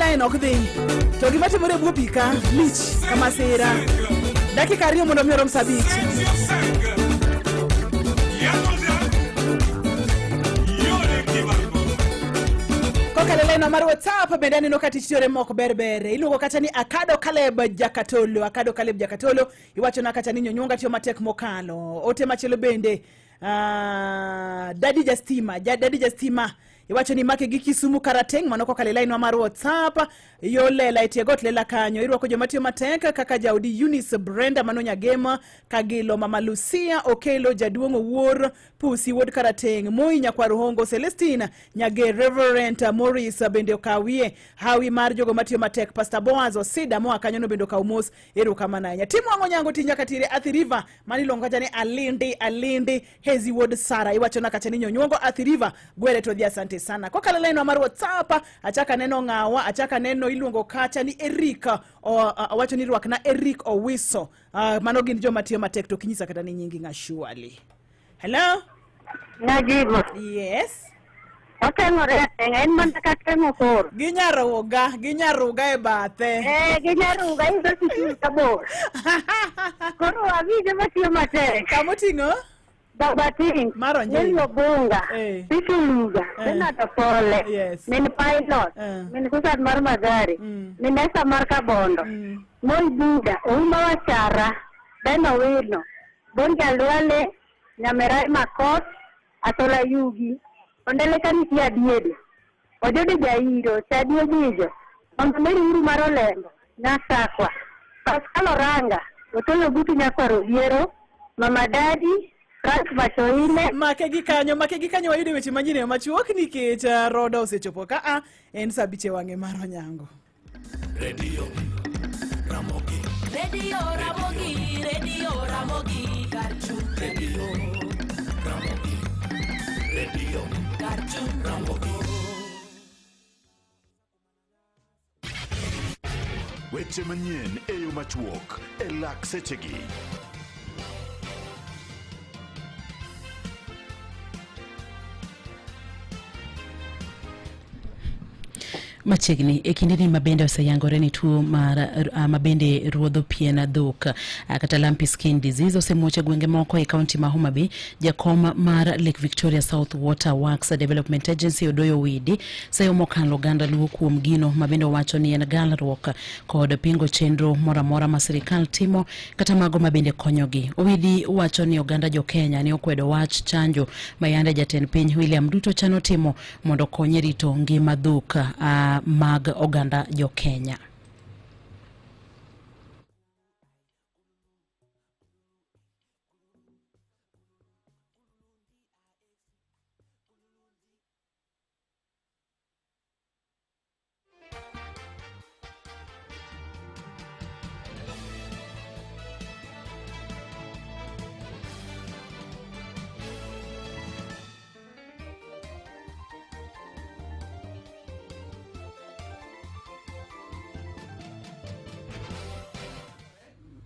line ok dhi. To gima timore buo pika lich kama sera. Dakika 2 mondo mi rom sabich. Kokale line mar WhatsApp bende aneno ka tich tiore mok berbere. Iluongo kata ni Akado Caleb Jakatolo. Akado Caleb Jakatolo. Iwacho na kata ni nyonyonga tiyo matek mokalo. Ote machielo bende. Daddy Justima. Iwacho ni make gi Kisumu Karateng mano kokale line mar WhatsApp. Yo lela itiegot lela kanyo. Irwako joma tiyo matek kaka Jaudi Eunice Brenda mano Nyagema, Kagilo Mama Lucia, Okelo Jaduongo Wuor, Pusi Wod Karateng, Moi Nyakwaru Hongo Celestina, Nyage Reverend Morris bende okawie, Hawi mar jogo matiyo matek, Pastor Boaz Osida mo akanyono bende okaumos, erokamana. Timu wango nyango tinya katire Athi River, manilongo kata ni Alindi, Hezi Wod Sara, iwacho na kata ni nyonyongo Athi River, gwere to dhia asante sana. Kwa kala line mar WhatsApp, achaka neno ngawa, achaka neno iluongo kata ni Erika, wacho ni rwak na Eric Owiso, mano gin joma tiyo matek to kinyisa kata ni nyingi ng'ashwali. Hello? Najibu. Yes. Otengore en mana katengo kor. Ginyaruga e bathe. Ginyaruga iso siku tabor. Koro avije matiyo matek. Kamotingo? Babating. Maronje. Nilo bunga. Pituluga. Ninato pole. Yes. Min pilot. Min kusat mar magari. Min esa mar kabondo. Moi buda. Uma wachara. Deno wino. Bonja luale. Nyamerai makot. Atola yugi. Ondele kanisi ya diede. Ojode jairo. Chadio bijo. Ondele uru marolembo. Nasakwa. Paskalo ranga. Otolo gutu nyakwaro viero. Mama Daddy. Frank Mashoile. Make gi kanyo wayude weche manyine machuok nikech roda osechopo ka en sabiche wange mar onyango. Radio Ramogi Karchu Radio Karchu Ramogi. Weche manyien eyo machuok elak sechegi. Machegni ekindeni mabende oseyangore ni tuo mar mabende ruodho pien dhok kata lumpy skin disease osemuoche gwenge moko e kaunti ma Homa Bay. Jakom mar Lake Victoria South Water Works Development Agency Odoyo Widi sayo mokalo ganda luo kuom gino mabende wacho ni en galruok kod pingo chenro moramora ma sirikal timo kata mago mabende konyogi. Widi wacho ni oganda jo Kenya ni okwedo wach chanjo mayande jatend piny William Ruto chano timo mondo konye rito ngima dhok mag oganda jo Kenya.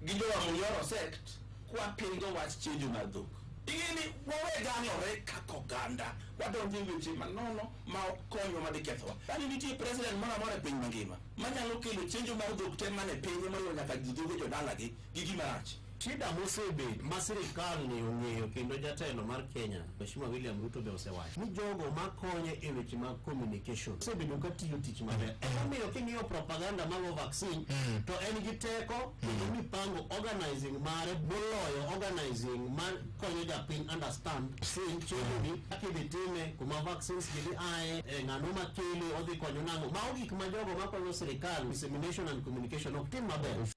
Gijowa muyoro sect kwa pingo wach chenjo mar dhok. Ingeni wawegang'ore kako ganda wadonje weche manono ma konyo madhi kethowa. Kani nitie president moro e piny mangima manyalo kelo chenjo mar dhok te mane pinye moriwo nyaka jidhoge jodalagi gi gima rach. Shida mosebet ma sirikal ni ong'eyo kendo jatelo mar Kenya Mheshimiwa William Ruto be osewacho ni jogo makonyo e weche mag communication osebedo ka tiyo tich maber. Omiyo king'iyo propaganda mag vaccine to en gi teko kendo mipango organizing mare boloyo organizing mar konyo japiny understand sin chenro kidhi time kuma vaccines gidhi ae ng'ano makele odhi konyo nang'o ma ogik ma jogo makonyo sirikal dissemination and communication ok tim maber.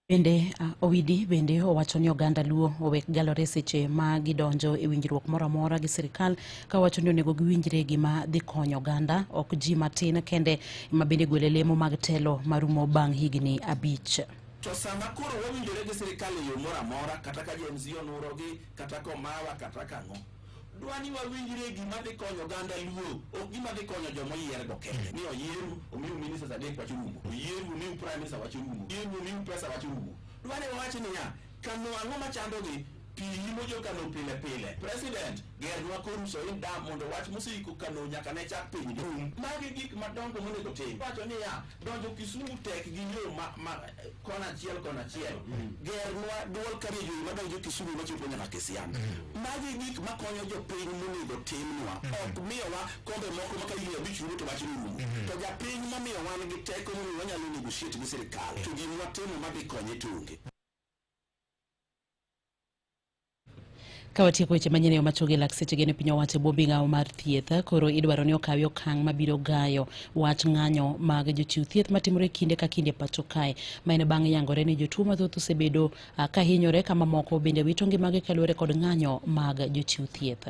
Bende Owidi bende owacho ni oganda luo owek galore seche ma gidonjo e winjruok moramora gi sirikal ka wacho ni onego giwinjre gima dhi konyo oganda ok ji matin kende ma bende gwele lemo mag telo marumo bang' higni 5. To sama koro wawinjore gi sirikal e yo moramora kata ka JMC onurogi kata komawa kata kang'o dwani wawinjre gima dhi konyo oganda luo ok gima dhi konyo joma yier go kende ni oyieru omiu ministers adek wachurumo oyieru omiu prime minister wachurumo oyieru omiu pesa wachurumo dwani wawachi ni ya kano ang'o machandogi Pimo jo kano pile. President, gernwa koruso in dam mondo wach musiko kano nyaka ne chak piny dum. Magi gik madongo monego tim. Wacho ni ya, donjo Kisumu tek gi yo ma kona achiel. Gernwa duol kari yo madonjo Kisumu machopo nyaka Kisiang. Magi gik makonyo jopiny monego timnwa. Ok miyowa kombe moko maka yie bich ruto wach rumo. To japiny momiyo wan gi teko momiyo wanyalo negotiate gi sirikal. To gimwa timo madhi konye tunge. Kawatieko weche manyien machoge lak seche gene piny owacho bobinga mar thieth koro idwaro ni okawi okang' mabiro gayo wach ng'anyo mag jochiw thieth matimore kinde ka kinde pacho kae maen bang' yangore ni jotuo mathoth osebedo ka hinyore kama moko bende wito ngimagi kaluwore kod ng'anyo mag jochiw thieth.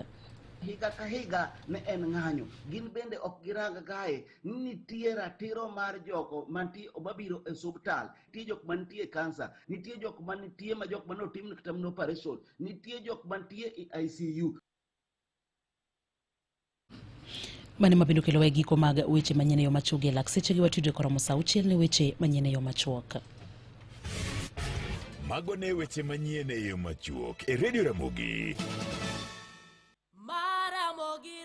Higa ka higa ne en ng'anyo. Gin bende ok girang kae nitie ratiro mar joko mantie mabiro e osuptal, nitie jok mantie kansa, nitie jok mantie ma jok manotim kata operation, nitie jok mantie e ICU. Mane mabendo kelo e giko mag weche manyien yo machoge lak seche gi watude koromo saa 6 ne weche manyien yo machuok. Mago ne weche manyien yo machuok e Radio Ramogi. Ramogi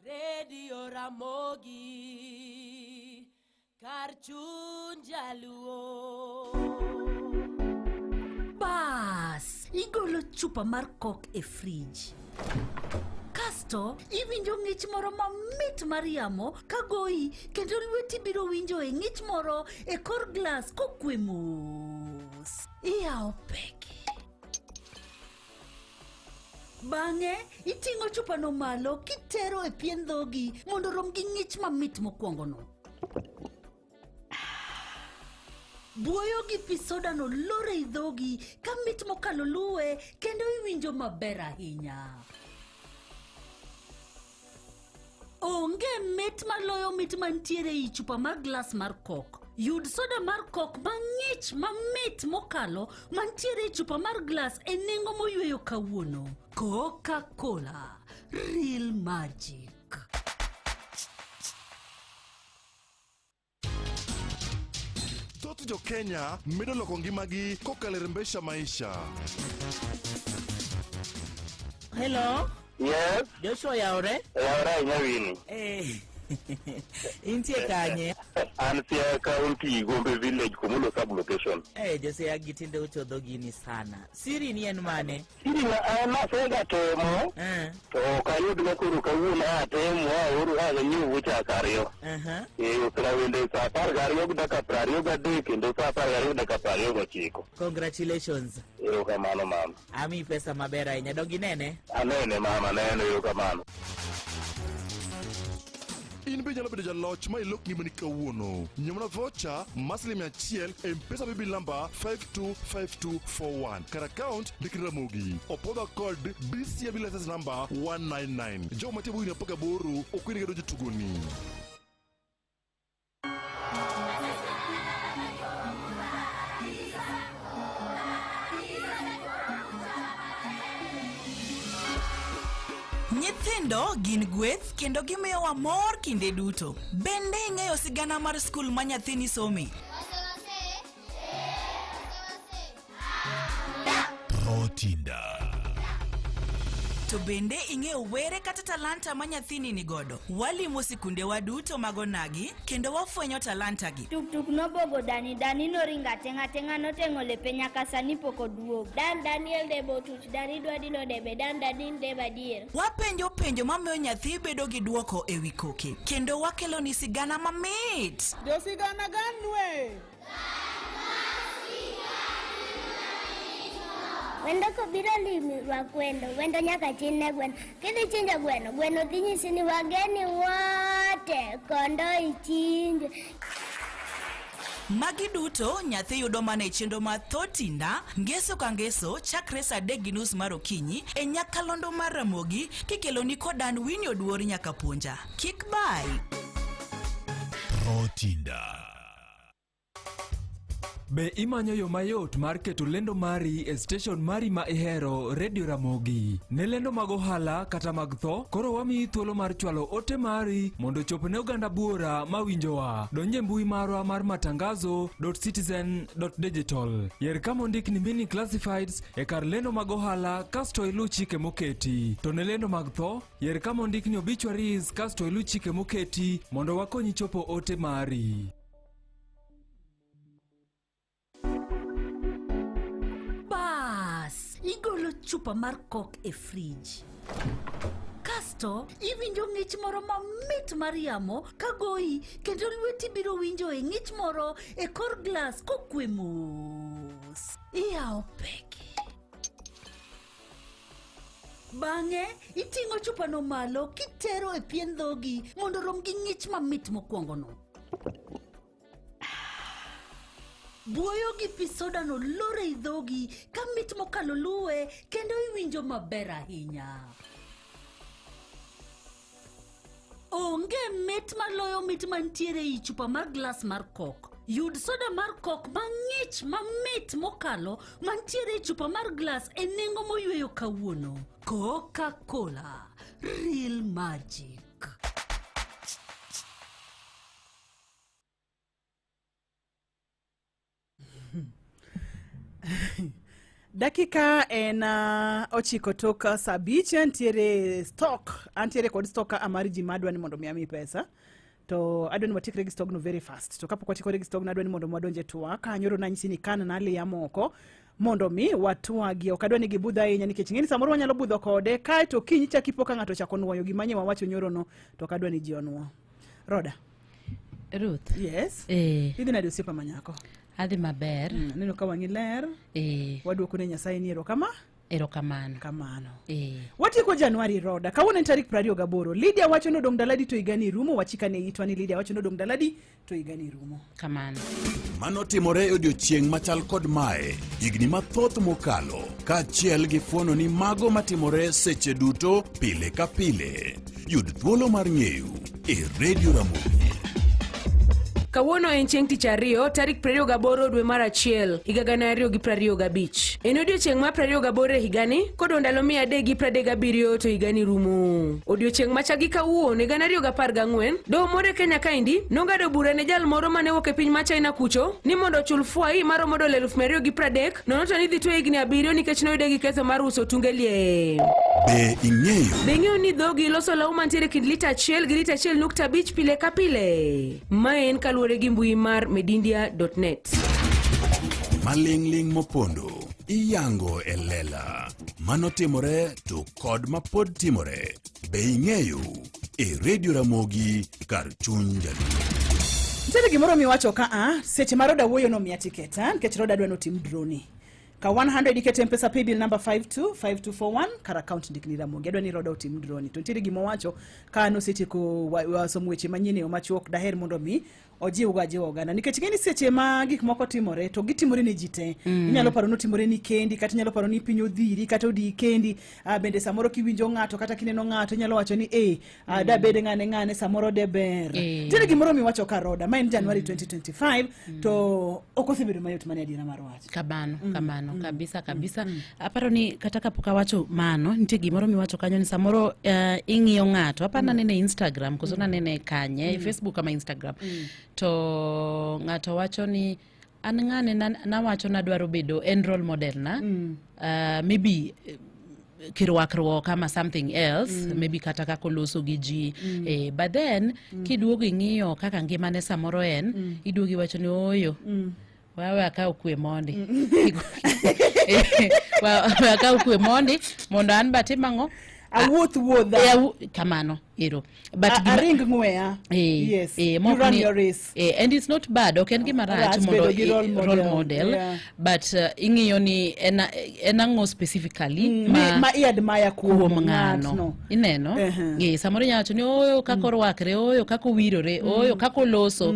Radio Ramogi kar chuny jaluo. Bas, igolo chupa mar kok e fridge. Kasto, iwinjo ng'ich moro mamit mar yamo kagoyi kendo lweti biro winjo e ng'ich moro e kor glas kokwe mos. Iyawo peke. Bang'e, iting'o chupa no malo kitero e pien dhogi mondo rom gi ng'ich mamit mokwongo no. Buoyo gi pi soda no lore i dhogi ka mit mokalo luwe kendo iwinjo maber ahinya. Onge mit maloyo mit mantiere i chupa mar glas mar kok. Yud soda mar kok mang'ich mamit mokalo mantiere i chupa mar glas e nengo moyweyo kawuono. Coca-Cola, real magic. Thoth jo Kenya medo loko ngimagi kokalo e Rembesha Maisha. Hello. Yes. Joshua yaore? Yaore nyawini. Intie kanye? Antia County Gombe Village Kumulo Sub-Location. Jose agitinde uchodho gini sana. Siri ni en mane? Siri na fega temo. To kayud na kuru kawuna temo uru haga nyu wucha karyo. Ukra wende sa par garyo daka prario gade kendo sa par garyo daka prario gachiko. Congratulations. Kamano mama. Ami pesa mabera inya dongi nene? Anene mama nene kamano. In be nyalo bedo jaloch ma ilok ngimani kawuono. Nyomna voucher maslim 100 M-Pesa bibi lamba 525241. Kar account Dikri Ramogi. Opoda code BCA license number 199. Jo matibu inapoka boru okwini gedo jitugoni. Nyithindo gin gweth kendo gimiyowa mor kinde duto. Bende ing'eyo sigana mar skul ma nyathini some? Rotinda. To bende ing'eyo were kata talanta ma nyathini ni godo? Walimo sikunde wa duto mago nagi kendo wafwenyo talanta gi. Tuk nobogo Dani noringa tenga notengo lepe nyaka sani poko duogo. Dan Daniel debo tuch Dani dwadino debe Dan Dadin deba dier. Wapenjo penjo mamiyo nyathi bedo gi duoko e wi koke kendo wakelo ni sigana mamit. Jo sigana ganwe. Wendo ko biro limi wakwendo, wendo nyaka chinne gweno. Kidhi chinjo gweno dhi nyisi ni wageni wote kondo ichinje. Magi duto nyathi yudo mana e chenro ma Thotinda ngeso ka ngeso chakre saa 3:30 mar okinyi e nyakalondo mar Ramogi kikelo ni kodan winyo duor nyaka puonja. Kik bai. Thotinda. Be imanyo yo mayot mar keto lendo mari e station mari ma ihero Radio Ramogi. Ne lendo mag ohala kata mag tho, koro wamiyi thuolo mar chwalo ote mari mondo chop ne oganda buora mawinjowa. Donje mbui marwa mar matangazo.citizen.digital. Yier kama ondik ni mini classifieds e kar lendo mag ohala kasto ilu chike moketi. To ne lendo mag tho, yier kama ondik ni obituaries kasto ilu chike moketi mondo wakonyi chopo ote mari. Igolo chupa mar kok e fridge. Kasto iwinjo ng'ich moro mamit mar yamo kagoyi kendo lweti biro winjo e ng'ich moro e kor glas kokwe mos. Iyawo peki. Bang'e iting'o chupa no malo kitero e pien dhogi mondo rom gi ng'ich mamit mokwongo no. Buoyo gi pi soda no lore i dhogi ka mit mokalo luwe kendo iwinjo maber ahinya. Onge mit maloyo mit mantiere i chupa mar glas mar kok. Yud soda mar kok mang'ich mamit mokalo mantiere i chupa mar glas e nengo moyweyo kawuono. Coca-Cola, real magic. Dakika en 9 tok saa 5 antiere kod stock amari ji madwa ni mondo miami pesa. To adwa ni watikre gi stock no very fast. To kapok watikore gi stock no adwa ni mondo mwadonje tuwa kanyoro nanyisi ni kan na liya moko mondo mi watuwa gi okadwa ni gibudha ahinya nikech ng'eni samoro wanyalo budho kode kae to kinyi chakipo ka ng'ato chako nuoyo gimanye wawacho nyoro no to kadwa ni ji onuo. Roda. Ruth. Yes. Idhi nade osiepa manyako. Adhi maber. Neno ka wang'i ler. Waduoko ne Nyasaye ni erokamano. Kamano. Watieko Januari, Roda. Kawuono en tarik 28. Lydia wacho no dong daladi to igani rumo. Wachika ne itwa ni Lydia wacho no dong daladi to igani rumo. Kamano. Mano timore e odiechieng' machal kod mae, higni mathoth mokalo, kaachiel gi fuono ni mago matimore seche duto pile ka pile. Yud thuolo mar ng'eyo e Radio Ramogi. Kawuono en chieng' tich ariyo tarik 28 dwe mar achiel higa 2025. En odiechieng' mar 28 e higani kodong ndalo 337 to higani rumo. Odiechieng' machagi kawuono 2014 doho moro Kenya kaendi nong'ado bura ne jal moro mane wuok e piny ma China kucho ni mondo ochul fwai maromo $230,000 nono to ni dhi to higni 7 nikech noyude gi ketho mar uso tunge lie. Be ing'eyo ni dhogi loso law mantiere kind lita 1 gi lita 1.5 pile ka pile. Ma en kaluwore gi mbui mar medindia.net. Maling'ling mopondo iyango e lela. Mano timore to kod mapod timore. Be ing'eyo e Radio Ramogi kar chuny jaluo. Ntiere gimoro miwacho ka seche ma Roda wuoyo no miya tiket nikech Roda dwa notim droni. Ka 100 ikete mpesa paybill number 525241 kar account ndikni Ramogi. Adwa ni Roda otim droni. To ntiere gimo wacho ka no seche ko wasomo weche manyene o machuok daher mondo mi ojiw oganda nikech ng'eni seche ma gik moko timore to gitimore ne jite. Inyalo paro no timore ni kendi kata inyalo paro ni piny odhiri kata odi kendi. Bende samoro kiwinjo ng'ato kata kineno ng'ato inyalo wacho ni da bede ng'ane samoro de ber. Ntiere gimoro miwacho ka Roda ma en January 2025 to okosebedo mayot mane adiera mar wach. Kamano kabisa. Aparo ni kata kapok awacho mano nitie gimoro miwacho kanyo ni samoro ing'iyo ng'ato apana nene Instagram koso nene kanye Facebook ama Instagram. To ng'ato wacho ni an ng'ane na wacho na dwaro bedo en role model na maybe kirwakruok kama something else maybe kata kako loso gi ji but then kiduogo ing'iyo kaka ngimane samoro en iduogi wacho ni oyo wawe akao kwe mondi wawe akao kwe mondi mondo an batimang'o awuotha kamano ero but ring ng'weya yes you run your race and it's not bad okay en gima rach mondo role model but ing'iyo ni en ang'o specifically ma iadmire kuom ng'ano ineno samoro nyacho ni oyo kako rwakre oyo kako wirore oyo kako loso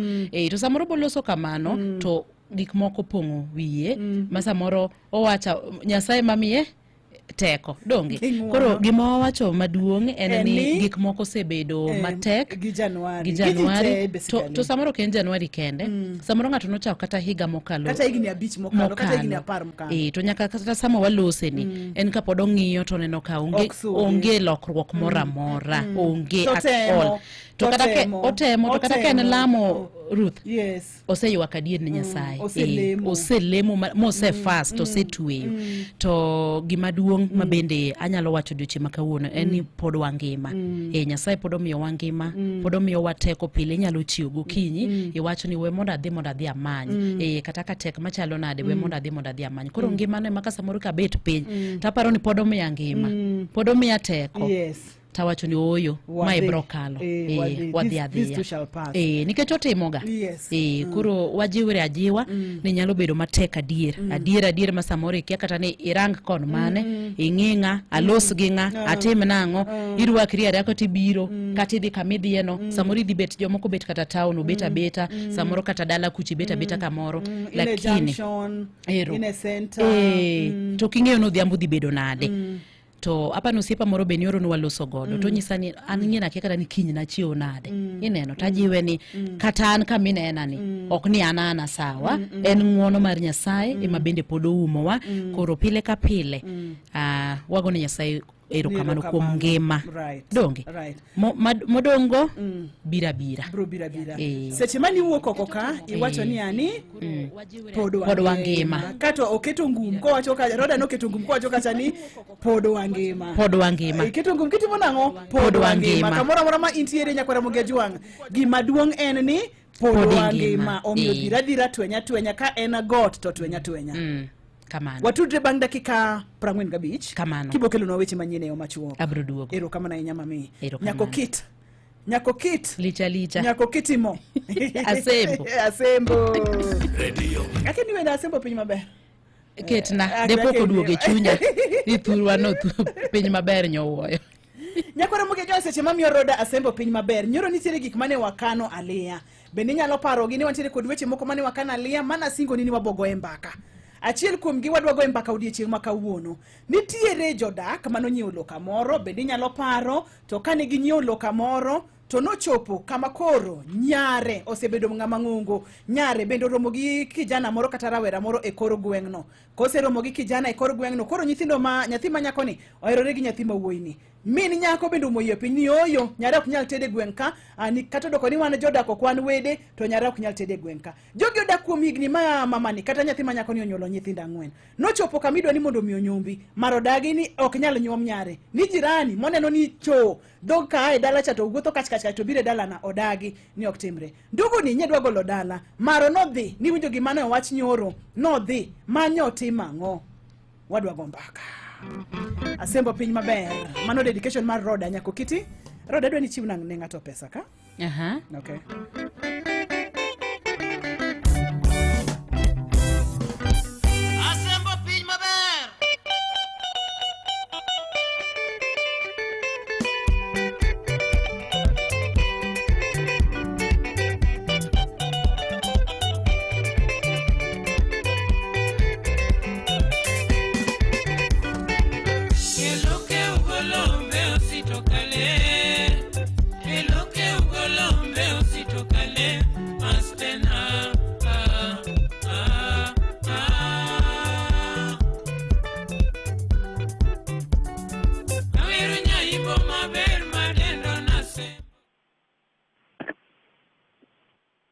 to samoro boloso kamano to gik moko pong'o wiye ma samoro owacha Nyasaye mamiye teko donge Ing'uono. koro gima wawacho maduong' en ni gik moko osebedo matek gi Januari to samoro ok en Januari kende samoro ng'ato nochako kata higa mokalo kata higni 5 mokalo kata higni 10 mokalo to nyaka kata sama walose ni en kapod ong'iyo to neno ka onge lokruok moro amora onge at all to kata ke otemo to kata ke en lamo Ruth oseywak adier ne Nyasaye oselemo mosefast osetweyo to gima duong' mabende anyalo wacho odiochieng' ma kawuono en ni pod wangima Nyasaye pod omiyo wangima pod omiyo wateko pile inyalo chiwo gokinyi iwacho ni we mondo adhi amany kata ka tek machalo nade we mondo adhi amany koro ngimano ema ka samoro kabet piny taparo ni pod omiya ngima pod omiya teko tawacho ni oyo ma ibro kalo wadhi adhiya nikech otimoga koro wajiwre ajiwa ni nyalo bedo matek adier ma samoro ikia kata ni irang kon mane ing'ing'a alos gi ng'a atim nang'o irwakri arako tibiro kata idhi kamidhieno samoro idhi bet jomoko bet kata town obet abeta samoro kata dala kuchi bet abeta kamoro lakini to king'eyo no dhiambo dhi bedo nade to apa nosiepa moro be nioro nwaloso godo to nyisa ni an ng'ina kia kata ni kiny nachiewo nade ineno tajiwe ni kata an kaminena ni ok ni anana sawa en ng'uono mar Nyasaye ema bende pod oumowa koro pile ka pile wagone Nyasaye erokamano kuom ngima donge modongo bira seche mani wuok oko ka iwacho ni ani pod wangima kato oketo ngum kowacho ka Roda noketo ngum kowacho kacha ni pod wangima iketo ngum kitimo nang'o pod wangima kamoro amora ma intiere nyakwara moge jwang' gima duong' en ni pod wangima omiyo dhira twenya ka en got to twenya kamano watudre bang' dakika 45 kamano kibokelo na weche manyien e yo machuok abro duogo erokamano ahinya mami nyako kit licha nyako kitimo asembo lakini wenda asembo piny maber ketna depoko duoge chunya ithurwa no piny maber nyowuoyo nyakwara moge jo seche mamiyo Roda asembo piny maber nyoro nitiere gik mane wakano aliya bende nyalo paro gi ni wantiere kod weche moko mane wakano aliya mana singo ni wabogo e mbaka achiel kuom gi wadwago e mbaka odiochieng' ma kawuono nitiere jodak manonyiewo loka moro bende nyalo paro to kane ginyiewo loka moro to nochopo kama koro nyare osebedo ng'ama ng'ongo nyare bende oromo gi kijana moro kata rawera moro e kor gweng'no koseromo gi kijana e kor gweng'no koro nyathi ma nyako ni oherore gi nyathi ma wuoyi ni min nyako bende omoyie piny ni oyo nyare ok nyal tede gweng' ka kata doko ni wan jodak ok wan wede to nyare ok nyal tede gweng' ka jogi odak kuom higni ma mamani kata nyathi ma nyako ni onyuolo nyithindo 4 nochopo kamidwa ni mondo mi onyombi marodagi ni ok nyal nyuom nyare ni jirani moneno ni cho dog ka e dala cha to wuotho kach to bire dala na odagi ni ok timre ndugu ni nyedwa golo dala maro nodhi ni winjo gima ne wach nyoro nodhi manyo timang'o wadwa go mbaka asembo piny maber mano dedication mar Roda nyako kiti Roda dwa ni chiw nang' ne ng'ato pesa ka okay asembo piny maber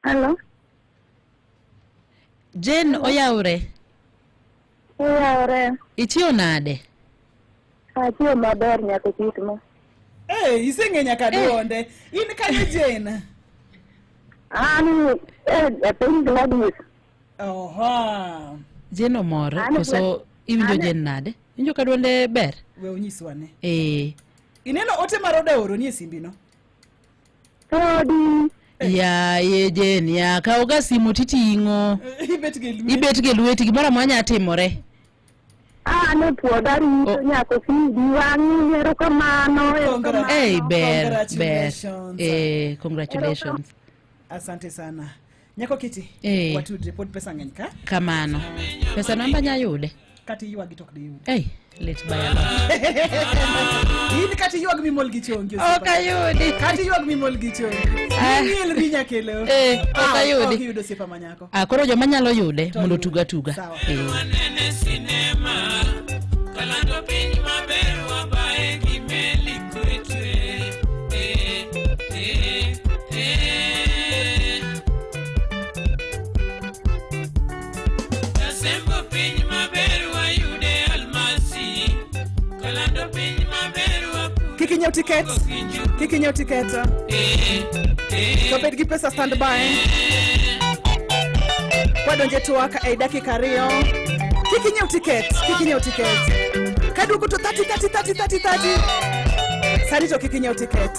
Hello. Jen oyawre. Ichiyo nade? Achiyo maber nyaka kitmo. Iseng'e nyaka duonde. In kanye Jen? Ani piny Gladys. Oha. Jen omor koso iwinjo Jen nade? Injo ka duonde ber? We onyiswane. Ineno ote mar Roda oro ni e simbino? Odi. Ye Jen ya kaoga simu titing'o ibet gi lweti gimoro amora nya timore ne puodho rito nyako sidi wang'i erokamano ber congratulations asante sana nyako kiti watudre pod pesa ng'eny ka kamano pesa namba nya yude kati yuag tok di Hey, let baya. In kati yuag mimol gi chongi. Okayudi. Kati yuag mimol gi chongi. Niel rinya kelo. Okayudi. Okayudo sepa manyako. Koro joma nyalo yude mondo tuga. Wanene sinema kalando piny maber wabae gi meli kwetwe. Asembo piny maber wayude almasi kalando piny maber wapu. Kiki nyiew tiket. To bed gi pesa standby. Wadonje tuwaka ei dakika 2. Kiki nyiew tiket. Kaduoko to 30. Sani to kiki nyiew tiket.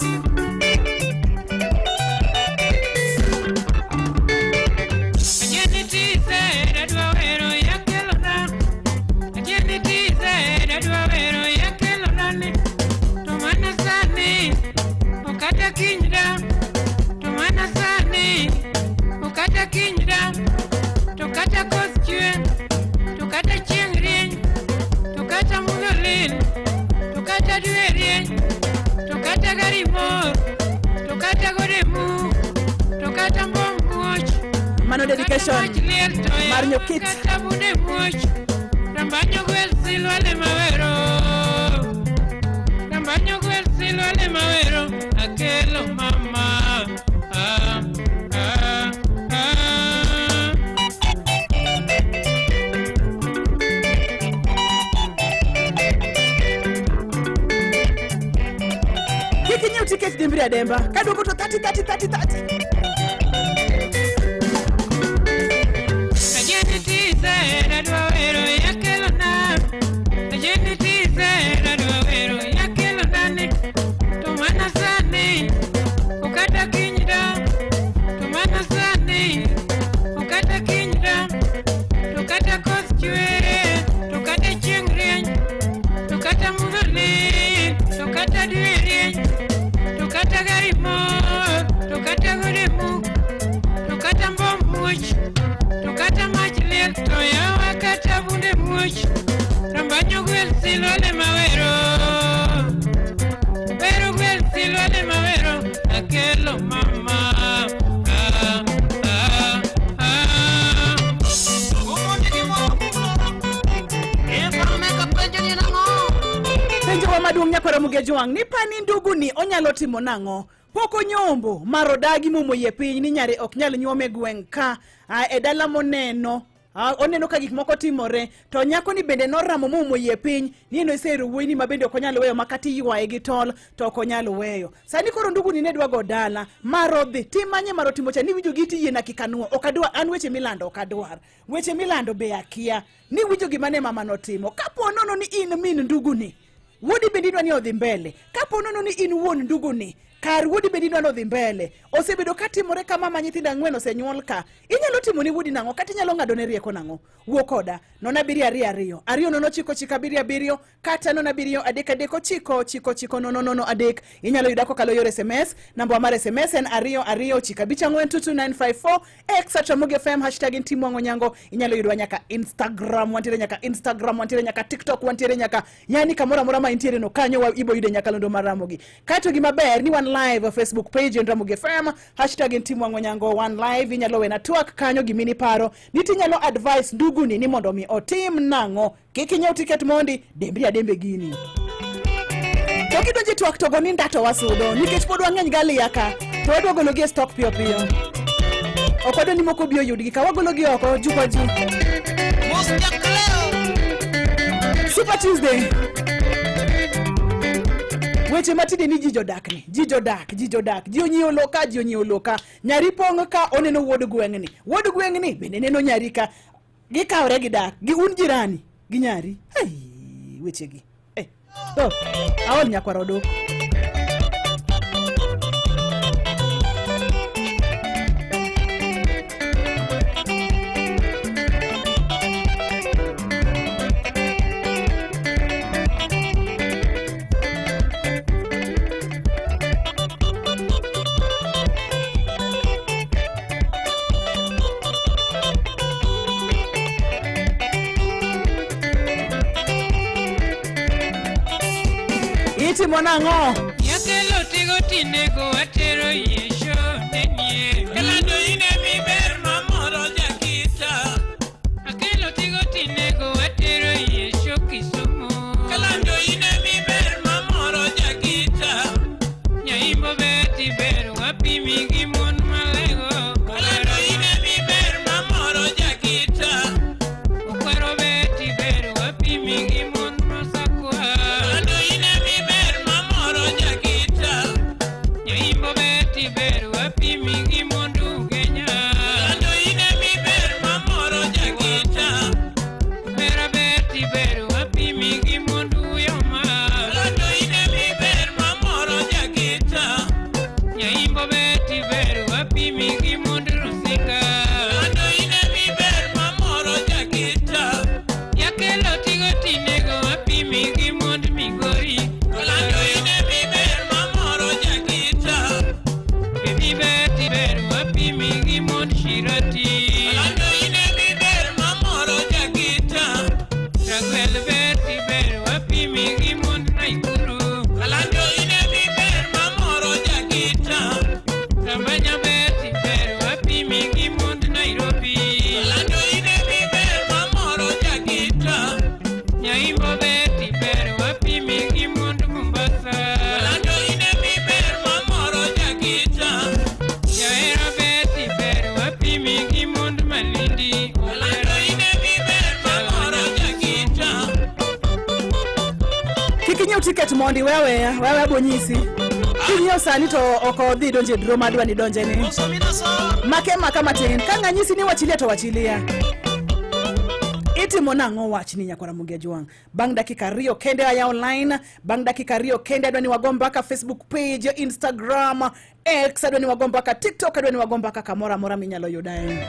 Mano dedication Marnyo Kit Rambanyo gwel silwale mawero akelo mama Kiki nyiew tiket dimbri ademba kaduoko to 30. Maduong' nyakwaro Mugejuang ni pani ndugu ni onyalo timo nang'o poko nyombo marodagi mumo ye piny ni nyare ok nyal nyuome gweng' ka e dala moneno oneno ka gik moko timore to nyako ni bende noramo mumo ye piny ni eno isero wuoyi ni mabende ok onyalo weyo makati ywaye gi tol to ok onyalo weyo sani koro ndugu ni ne dwa go dala marodhi timanye marotimo cha ni winjo giti yena kikanuo okadwa an weche milando okadwar weche milando be akia ni winjo gimane mama notimo kapo nono ni in min ndugu ni Wodi bendinwa ni odhi mbele. Kapo nono ni in wuon ndugu ni. Kar wodi bendinwa no odhi mbele. Osebedo katimore kama ma nyithinda ang'wen osenyuol ka. Inyalo timo ni wodi nang'o kata inyalo ng'ado ne rieko nang'o. Wuo koda. Nona biri ariyo. Ariyo nono chiko chika biri abiriyo. Kata nona biriyo adek adeko chiko nono adek. Inyalo yuda kokalo yor SMS. Namba mar SMS en ariyo chika bicha ng'wen 22954. X Ramogi FM hashtag Ntimo Ng'onyango. Inyalo yuda nyaka Instagram. Wantiere nyaka TikTok. Wantiere nyaka yani kamora mora ma intiere no kanyo wa ibo yude nyaka londo mar Ramogi. Kato gima ber ni one live Facebook page en Ramogi FM hashtag Ntimo Ng'onyango one live. Inyalo wena tuak kanyo gimini paro. Nitinyalo advice ndugu ni mondo mi otim nang'o. Kiki nyiew tiket mondi dembri adembe gini. To kidonje tuak to goni ndato wasudo nikech pod wang'eny gali yaka. To wadwa golo gi stock piyo. Okodo ni moko biyo yudgi ka wagolo gi oko jupa ji. Super Tuesday. Weche matide ni jijodak ni. Jijodak. Ji onyiewo loka. Nyari pong' ka oneno wuod gweng'ni. Wuod gweng'ni bende neno nyari ka gikawre gidak. Gi un jirani. Gi nyari. Weche gi. Aon nyakwaro dok. itimo nang'o? Yakelo tigo tinego atero yesho nenie. Kalando ine mi ber mamoro jakita. Akelo tigo tinego atero yesho Kisumu. Kalando ine mi ber mamoro jakita. Nyaimbo beti ber wapi mingi mon malego. Kalando ine mi ber mamoro jakita. Okwero beti ber wapi mingi mon masakwa. Kalando ine mi ber mamoro jakita. Nyaimbo beti ber wapi mingi mondu Kenya. Kalando ine mi ber mamoro jakita. Bera beti ber wapi mingi mondu Yoma. Kalando ine mi ber mamoro jakita. Nyaimbo beti ber wapi mingi mondu Rusinga. Kalando ine mi ber mamoro jakita. Yakelo tigo tinego wapi mingi mondu Migori. Kalando ine mi ber mamoro jakita. Baby beti ber wapi mingi mondu Shirati. Kalando ine mi ber mamoro jakita. Ragwel beti ber wapi mingi mondu Naikuru. Kalando ine mi ber mamoro jakita. Rambanya beti ber wapi mingi mondu Nairobi. Kalando ine mi ber mamoro jakita. Nyaimbo beti ber wapi mingi mondu Mombasa. Kalando ine mi ber mamoro jakita. Yaera beti ber wapi mingi mondu Malindi. Kalando ine mi ber mamoro jakita. Kikinyiew ticket mondi wewe bonyisi. Kinyiew sani to oko dhi donje dro madwa ni donje ni. Maka matin ka nganyisi ni wachilia to wachilia. Itimo nang'o wach ni Nyakwara Mugia Jwang. Bang dakika rio kende aya online, bang dakika rio kende adwa ni wagomba ka Facebook page, Instagram, X adwa ni wagomba ka TikTok, adwa ni wagomba ka kamora mora minyalo yudae.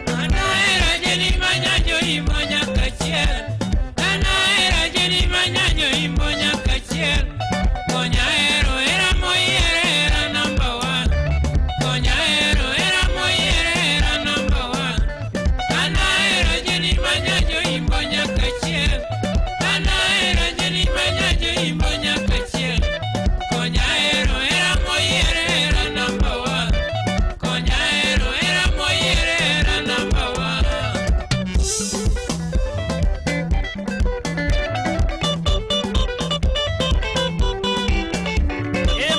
Anaera jeni manyajo imbonya kachiel. Anaera jeni manyajo imbonya kachiel. Konya ero era moyiere era number one. Konya ero era moyiere era number one. Anaera jeni manyajo imbonya kachiel. Anaera jeni manyajo imbonya kachiel. Konya ero era moyiere era number one. Konya ero era moyiere era number one.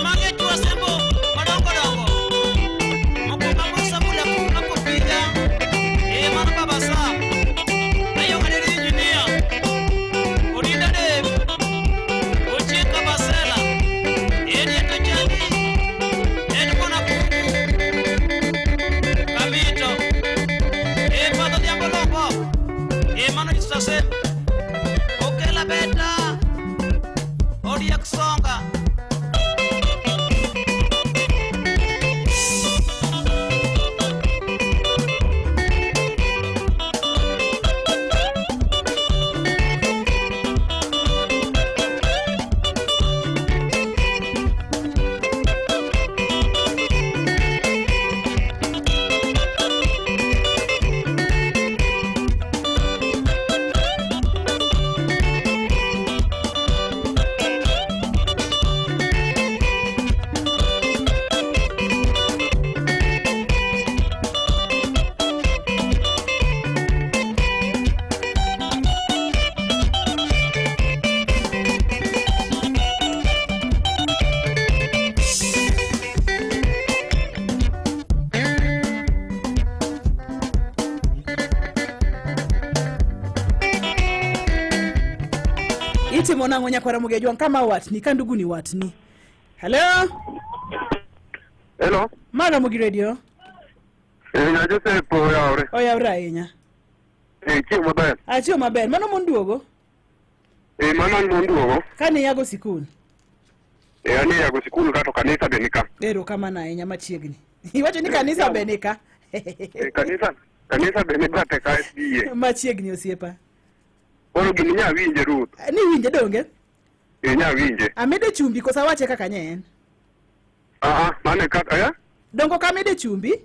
Mange tuwa sembo madongo dongo. Mokuka musa mula kuna kupija. Mana baba sa. Ayo kadiri engineer. Odinda Dave. Ocheka Basela. Edi etojani. Edi kona kuku. Kabito. Fado diambo longo. Mano jistase. Okela beta. Odi yakusonga. Itimo nang'o Nyakwara Mugia Jwang kama watni ka ndugu ni watni. Hello? Hello? Mara Mugi Radio. Nya Joseph oyawre. Oyawre ahinya. Chieng' maber. Chieng' maber. Mano monduogo? Mano monduogo. Kane yago sikul? Ani yago sikul ka to kanisa be nika. Erokamano ahinya machiegni. Iwacho ni kanisa be nika? Kanisa be nika te ka SDA. Machiegni osiepa. Koro gini nya winje Ruth. Ni winje donge? Inya winje. Amede chumbi kosa wache kaka nyen. Mane kaka ya? Dongo kamede chumbi?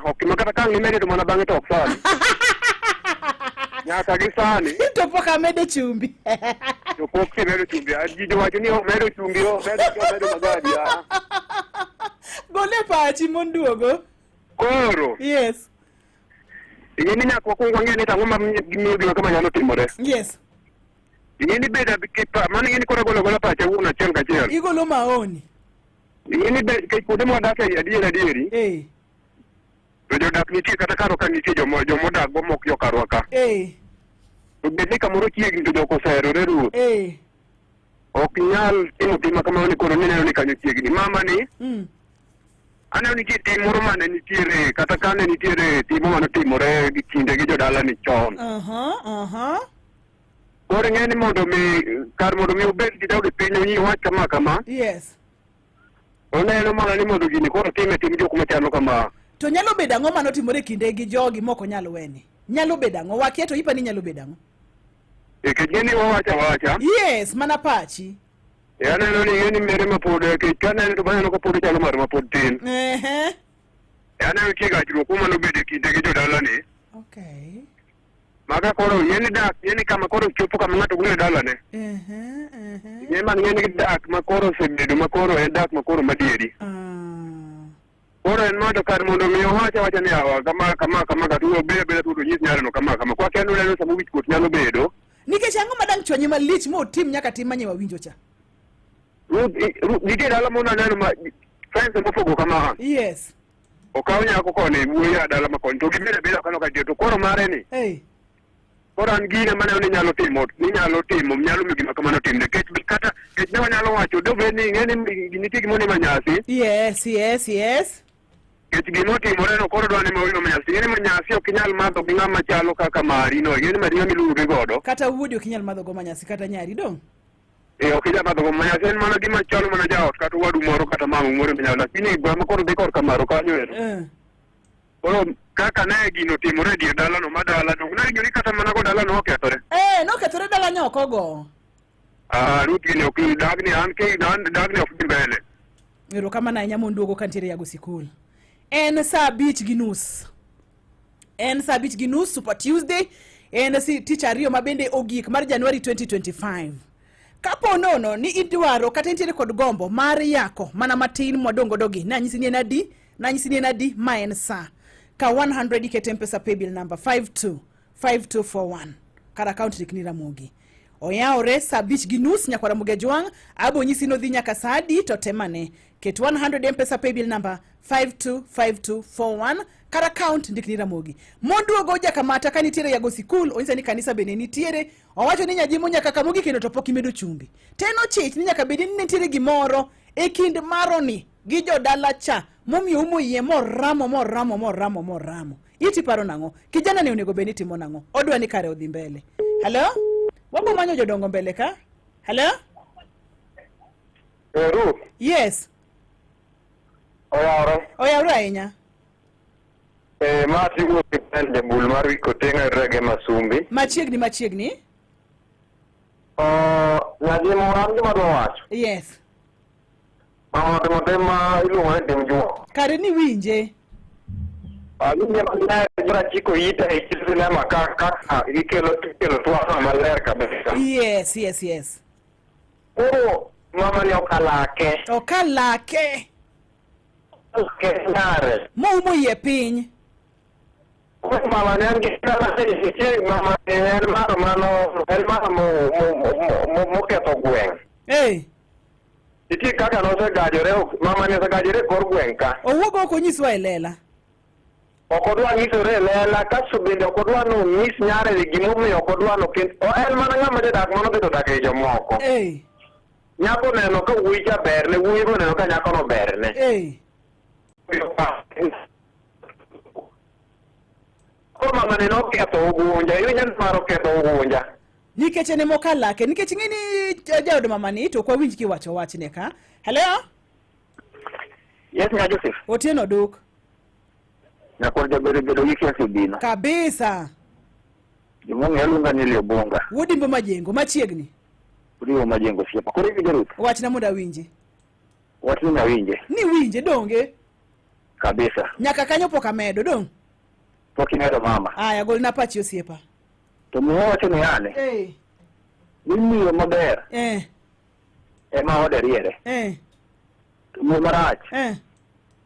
Okimakata kang ni mede to mana bange tok sani. Nyaka gi sani. To pok amede chumbi. To pok mede chumbi. Jijo wacho ni mede chumbi mede magadi ya. Gole pachi monduogo. Koro. Yes. Ingeni nyako kungo ngeni tango miyo kama nyalo timore. Yes. Ingeni beda kipa mani ngeni kora gola pacha una chel ka chel. Igolo maoni. Ingeni be ke kude mo dake adieri. To jodak nitie kata karo ka nitie jomodak go mok yo karwa ka. To bende kamoro chiegni to joko serore ruoth. Ok nyal timo kamano ni kono neno ni kanyo chiegni. Mama ni. Aneno ni tim moro mane nitiere kata kane nitiere timo mano timore gi kinde gi jodala ni chon. Koro ng'eni mondo mi obed gi dawde piny ni wach kama. Yes. Oneno mana ni mondo gini koro time tim jok machalo kama. To nyalo bedo ang'o mano timore kinde gi jogi moko nyalo weni. Nyalo bedo ang'o? Waketo ipani nyalo bedo ang'o? Ng'eni wawacha. Yes, mana pachi. Aneno ni ng'eni mere mapod kaneno to baneno ka pod chalo mar mapod tin. Aneno tie gachruok mano bede kinde gi jodala ni. Okay. Maka koro yeni kama koro chopo kama ng'ato gune dala ne. Ng'eni man ng'eni dak ma koro sebedo ma koro en dak ma koro madieri. Koro en mondo kar mondo mi wacha ni awa kama ka tuo bede tuo nyis nyalo kama kwa kendo lelo samu wich kot nyalo bedo. Nikech ang'o madang chwanyi malich mo tim nyaka tim manye wawinjo cha. Nitie dala mona neno ma fence mopogo kama. Yes. Okaw nyako kone wuoya dala ma kone to gibede kano ka to koro mare ni. Koro an gine mane ni nyalo timo nyalo mi gima kamano timne kata ne wanyalo wacho dobe ni ng'eni nitie gimone manyasi. Yes. Kech gimo timore no koro dwani mawino manyasi. Ng'eni manyasi ok inyal madho gi ng'ama chalo kaka mari no. Ng'eni mari miluonge godo. Kata wuodi ok inyal madho go manyasi kata nyari dong. Ok inyal madho go manyasi en mana gima chalo mana jaot kata wadu moro kata mamu moro minyalo. Lakini gwa koro dhi kor kamaro kanyo ero. Koro kaka ne gino timore die dala no madala no na gini kata mana go dala no okethore. Nokethore dala nyoko go. Ruth gini ok dagni dagni ok mbele. Ero kama na nyamo nduogo kantiere yago sikul. En saa beach ginus. Super Tuesday. En si teacher Rio mabende ogik mar January 2025. Kapo nono ni idwaro kata intiere kod gombo mar yako mana matin modongo dogi. Nanyisi ni enadi ma en saa. Ka 100 ikete mpesa paybill number 525241 kara account Rick Ramogi. Oyaore saa beach ginus nyakwara muge jwang abo nyisi no dhi nyaka sadi to temane ket 100 mpesa paybill number 525241 kara account Rick Ramogi. Monduogo jakamata kanitiere yago sikul onyisa ni kanisa bene nitiere owacho ni nyajimo nyaka kamogi kendo to pok imedo chumbi. Teno chich ni nyaka bedi ni nitiere gimoro e kind maroni gi jodala cha momiyo umo yie moramo. Iti paro nango. Kijana ni onego beni timo nango. Odwa ni kare odhi mbele. Hello? Wabo manyo jodongo mbele ka? Hello? Ruth? Yes. Oyawre ahinya. Mati wuok en jabul mar wiko tenga rege Masumbi. Machiegni? Nyajimo an gima dwa wacho. Yes. Timo tema iluongo ni tim juo. Kare ni winje. Winje ma chiko ita e kit sinema kaka ikelo twaka maler kabisa. Yes. Koro mama ni okalake. Nare. Mo yie piny. Mama ni angi mama el mano moketho gweng'. Iti kaka nosegajore mama ni osegajore kor gweng' ka. Owuogo ok onyiswa e lela. Ok odwa nyisore e lela kaso bende ok odwa nyis nyare gimomiyo ok odwa en mana ng'ama jadak mano keto dak e jomoko. Nyako neno ka wuoyi cha berne, wuoyi go neno ka nyako no berne. Koro mama ni noketho ogunja, iwinjo ni maro ketho ogunja. Nikech ne mokalake, nikech ng'ini jaod mama ni to kwa winj kiwacho wachne ka. Hello? Yes, nga Joseph. Otieno duk. Nyakor jabedo gi kiasi bino. Kabisa. Jimongi alunga ni Liobonga. Wodimbo majengo, machiegni. Uriwo majengo siepa. Kore videruth. Wachna muda winji. Watina winje. Ni winje donge? Kabisa. Nyaka kanyo poka medo dong. Pokimedo mama. Aya golna pachi osiepa. To muwacho ni ane. Nimiyo maber. Ema ode riere. To muo marach.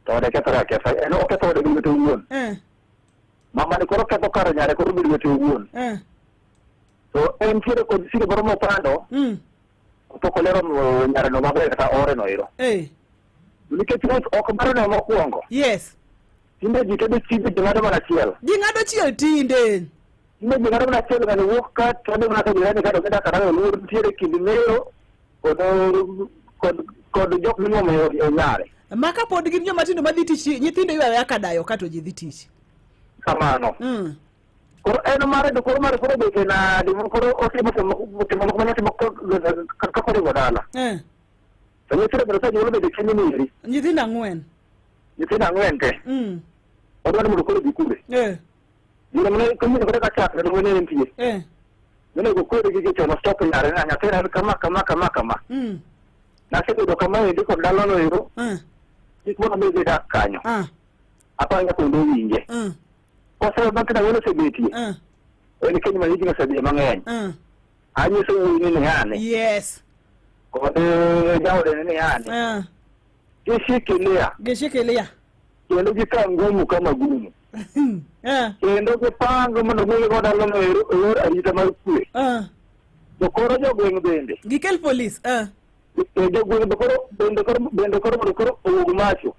To ode kethore ketho. En oketho ode gi to wuon. Mama ni koro ketho karo nyare koro biro to wuon. So en tiere kod sire boro mopando. Poko lero nyare no maber kata ore no iro. Nikech ok baro ne mokwongo. Yes. Tinde ji tedo chibi jingado mana chiel. Jingado chiel tinde. Tinde jingado mana chiel gani wuok ka todo mana ka jirani kado keda karano lur tiere kindi mero kod jok minyomo e nyare. Maka pod gin joma tindo madhi tich nyithindo ywa ya kadayo kato ji dhi tich. Kamano. Koro en mare do koro beke na di koro otimo ka koro godala. To nyithindo biro sa jolo bede kindi miri. Nyithindo ang'wen. Nyithindo ang'wen te. Odwa ni mondo koro dhi kure. Dino mane kumino kore ka chak ne ngone entie. Mene go kore gi chono stop nyare na nyathina kama. Na se do kama e diko dalo no ero. Dik mo be de dak kanyo. Apa nga ko ndo winje. Ko se ba kana wona se beti. Ene kenyi ma yigi na se be mang'eny. Anyi so ni ne ane. Yes. Ko de jawde ne ane. Geshikilia. Kendo gitangumu kama gumu. Kendo gipango mondo mi goda lono e arita mar kwe. To koro jogweng' bende. Gikel police. Jogweng' bende koro owuog macho.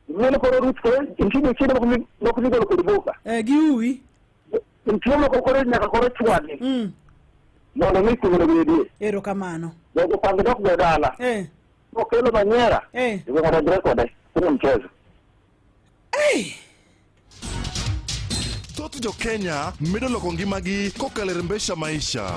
Neno koro ruth koro intiyo chido moko migolo kod boka. Giuwi. Intiyo moko koro nyaka koro chwadi. Mondo mi kumono bedie. Erokamano. Jogo pango dok go dala. Okelo manyera. Iwe ngada direkode. Kuna mchezo. Thoth jo Kenya medo loko ngimagi kokalo e rembesha maisha.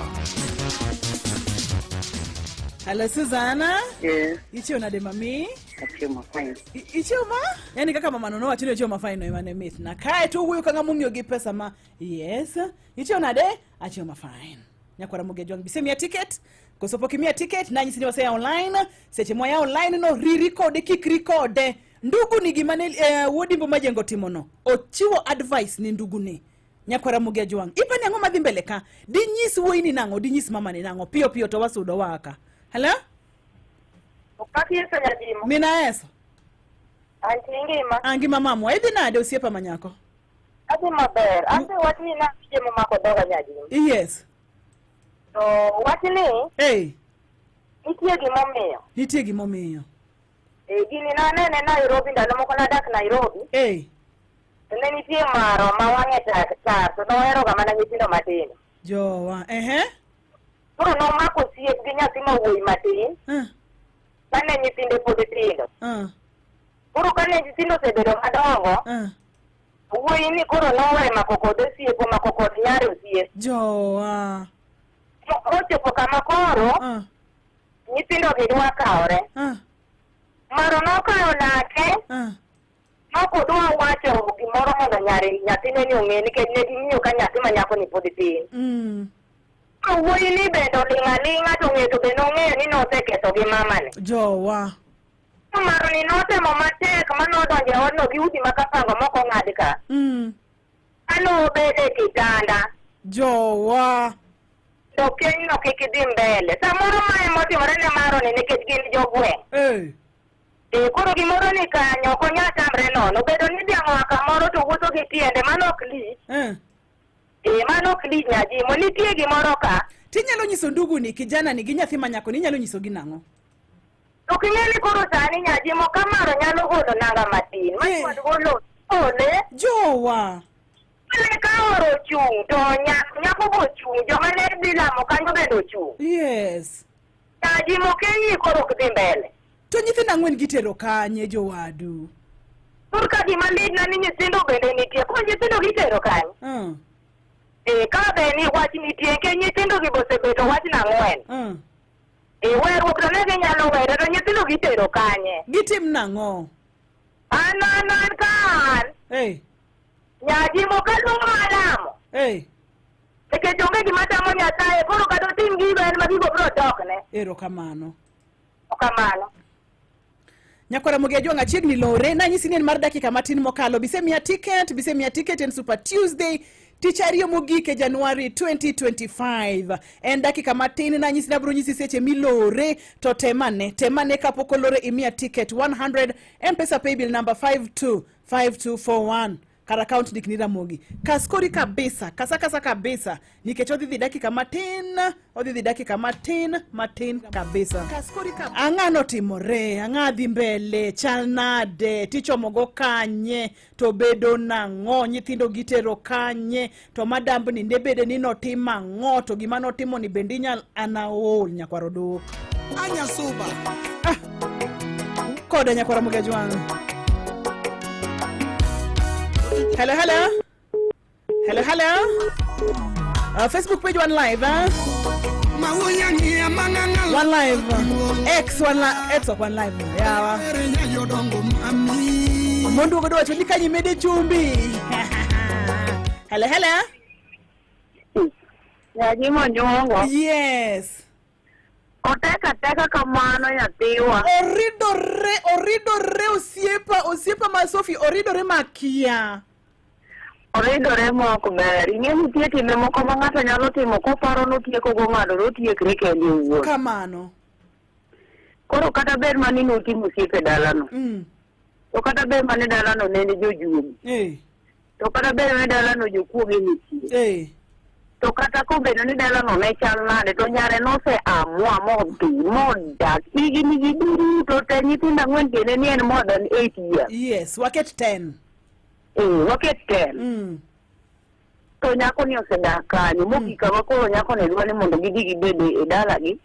Hello Susanna. Yes. Ichio nade mami? Achimo fine. Ichio ma? Yani kaka mama nono wachino ichio ma fine no imane mit. Na kae tu huyu kanga mumio gi pesa ma. Yes. Ichio nade? Achio ma fine. Nyakwara muge jwang bisemi ya ticket. Kosopo kimia ticket na nyisini wase ya online. Seche mwa ya online no re-record kick record. Ndugu ni gimane wodi majengo timono. Ochiwo advice ni ndugu ni. Nyakwara muge jwang. Ipa ni ango madhi mbele ka. Di nyisi woini nango. Di nyisi mama ni nango. Pio to wasudo waka. Hello? Ukaki yeso nyadimo. Mina eso. Anti ngima. Angima mamu. Edi nade usiepa manyako? Adi maber. Ante wati na kije mumako doga nyadimo. Yes. So wati ni? Nitie gimomiyo. Gini na nene Nairobi ndalo moko nadak Nairobi. Ne nitie maro ma wang'e tar to nohero ga mana nyithindo matin. Jowa, Koro nomako siep gi nyathi ma wuoyi matin. Kane nyithinde pod tindo. Koro kane nyithindo osebedo madongo. Wuoyi ni koro nowe mako kod osiep, omako kod nyare osiep. Jowa. Ochopo kama koro. Nyithindo gi dwa kawre. Maro nokawo lake. Nokodwa wacho gimoro mondo nyathine ni ong'e nikech ne ging'iyo ka nyathi ma nyako ni pod tin. Wuoyi ni bende oling'aling'a to ng'eto bende ong'eyo ni noseketho gi mamane. Jowa. Maro ni notemo matek manodonjo e odno gi usi makapango moko ng'ad ka. Anobede e kitanda. Jowa. To kenyno kik dhi mbele. Samoro mae motimore ne Maro ni nikech gin jogweng'. Koro gimoro ni kanyo ok onyal tamre nono. Bedo ni dhiang' oa kamoro to wuotho gi tiende mano ok lich. Mano ok lich nyajimo. Nitie gimoro ka. Tinyalo nyiso ndugu ni kijana ni gi nyathi manyako ni nyalo nyiso gi nang'o? Ok ing'eni koro sani nyajimo ka Maro nyalo golo nanga matin. Makod golo ole. Jowa. Ne ka oro chung' to nyako go chung'. Joma ne dhi lamo kanyo bende ochung'. Yes. Nyajimo kenyi koro ok dhi mbele. To nyithindo ang'wen gitero kanye jowadu? Ka gima lit na ni nyithindo bende nitie. Ko nyithindo gitero kanye? Ka be ni wach nitie ke nyithindo gi bosebedo wach nang'wen. Weruok to ne ginyalo were to nyithindo gitero kanye? Gitim nang'o? An kan. Nyajimo ka luwo malamo. Nikech onge gima tamo Nyasaye koro kata otim gigo en ema gigo bro dokne. Erokamano. Kamano. Nyakwara Mugi Ajwang' achiegni lore nanyisi ni en mar dakika matin mokalo bisemia ticket en Super Tuesday tich ariyo mogik e Januari 2025 en dakika matin nanyisi nabro nyisi seche milore to temane kapok olore imia ticket 100 M-Pesa paybill number 525241 kar account dik ni Ramogi kaskori kabisa kasa kabisa nikech odhi dakika matin kabisa kaskori kabisa ang'ano timore ang'adhi mbele chal nade tichomogo kanye to bedo nang'o nyithindo gitero kanye to madamb ni ndebede ni notim ang'o to gima notimo ni bende inyal anaol Nyakwaro dok anya suba koda Nyakwara Mugi Ajwang'. Hello. Facebook page one live, One live. X one live. Yeah. Mundu godo wacho nikanyi mede chumbi. Hello. Yaji monjongo. Yes. Oteka kamano nyathiwa. Oridore osiepa masofi oridore makia. Oridore moko ber. Ing'e nitie timbe moko ma ng'ato nyalo timo koparo notieko go ng'ado notiekre kende owuon. Kamano. Koro kata ber mani notimo osiepe dalano. To kata ber mani dalano nene jojuomi. To kata ber mani dalano jokuoge nitie. To kata kobedo ni dalano ne chal nade to nyare nose amua modak higni giduto te nyithindo ang'wen kende ni en more than 8 years. Yes, waket 10. Waket 10. To nyako ni osedak kanyo mogika ma koro nyako ne dwa ni mondo gidhi gibed e dalagi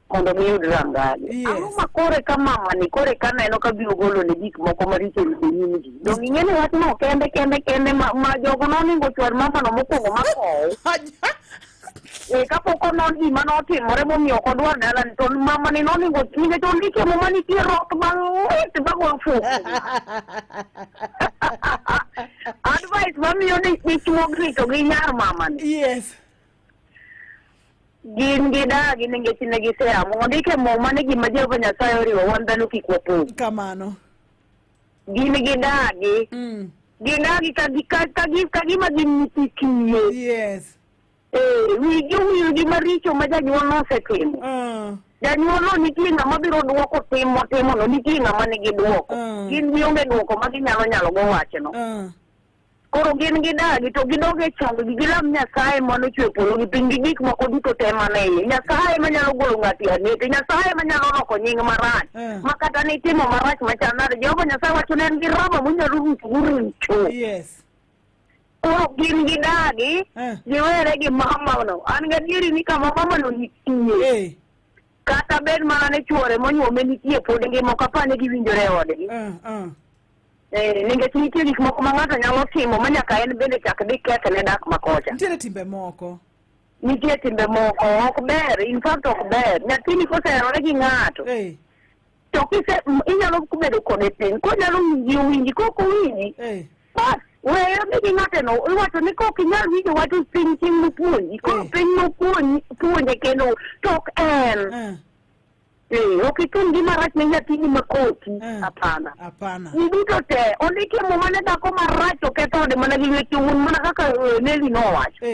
mondo giyud rangagi. Ang'o ma kore ka mamani kore ka neno ka biro golo ne gik moko maricho e nyimgi. Dong ing'e ni wach no kende ma jogo noningo chwar mamano mokwongo makow. Kapok onon gima notimore momiyo ok odwar dalani to mamani noningo nikech ondike mo manitie rot mang'wit magolo fuok. Advice mamiyo dichuog rito gi nyar mamani. Yes. Gin gidagi nikech ne giseamo ondike mo mane gima Jehova Nyasaye oriwo wan dhano kik wapong. Kamano. Gin gidagi. Gidagi ka gima gin nyithi kiye. Yes. Wigi maricho ma janyuol nosetimo. Janyuol no nitie ng'ama biro duoko timono nitie ng'ama nigi duoko. Gin gionge duoko ma ginyalo go wachno. Koro gin gidagi to gidoge chong gilam Nyasaye manochwe polo gi piny gi gik moko duto te mane Nyasaye manyalo golo ng'ati anete Nyasaye manyalo loko nying marach makata ni timo marach machal nade Jehova Nyasaye wacho ne en gi roho monyalo rucho. Yes. Koro gin gidagi giwere gi mamano an gadieri ni kama mamano nitie kata bed mana ne chuore monyuome nitie pod ngima kapane giwinjore odgi. Nikech nitie gik moko ma ng'ato nyalo timo ma nyaka en bende chak dhi kethe ne dak makocha. Nitie timbe moko ok ber, in fact ok ber. Nyathini koseherore gi ng'ato to inyalo bedo kode piny konyalo winji kok owinji bas weyo gi ng'ateno iwacho ni kok inyal winjo wach piny chieng' mopuonji kok piny mopuonje kendo to ok en. Ok itim gima rach ne nyathini makoti. Hapana. Duto te ondike mo mane dhako marach to ketho ode mana gi weche wuon mana kaka Neli nowacho.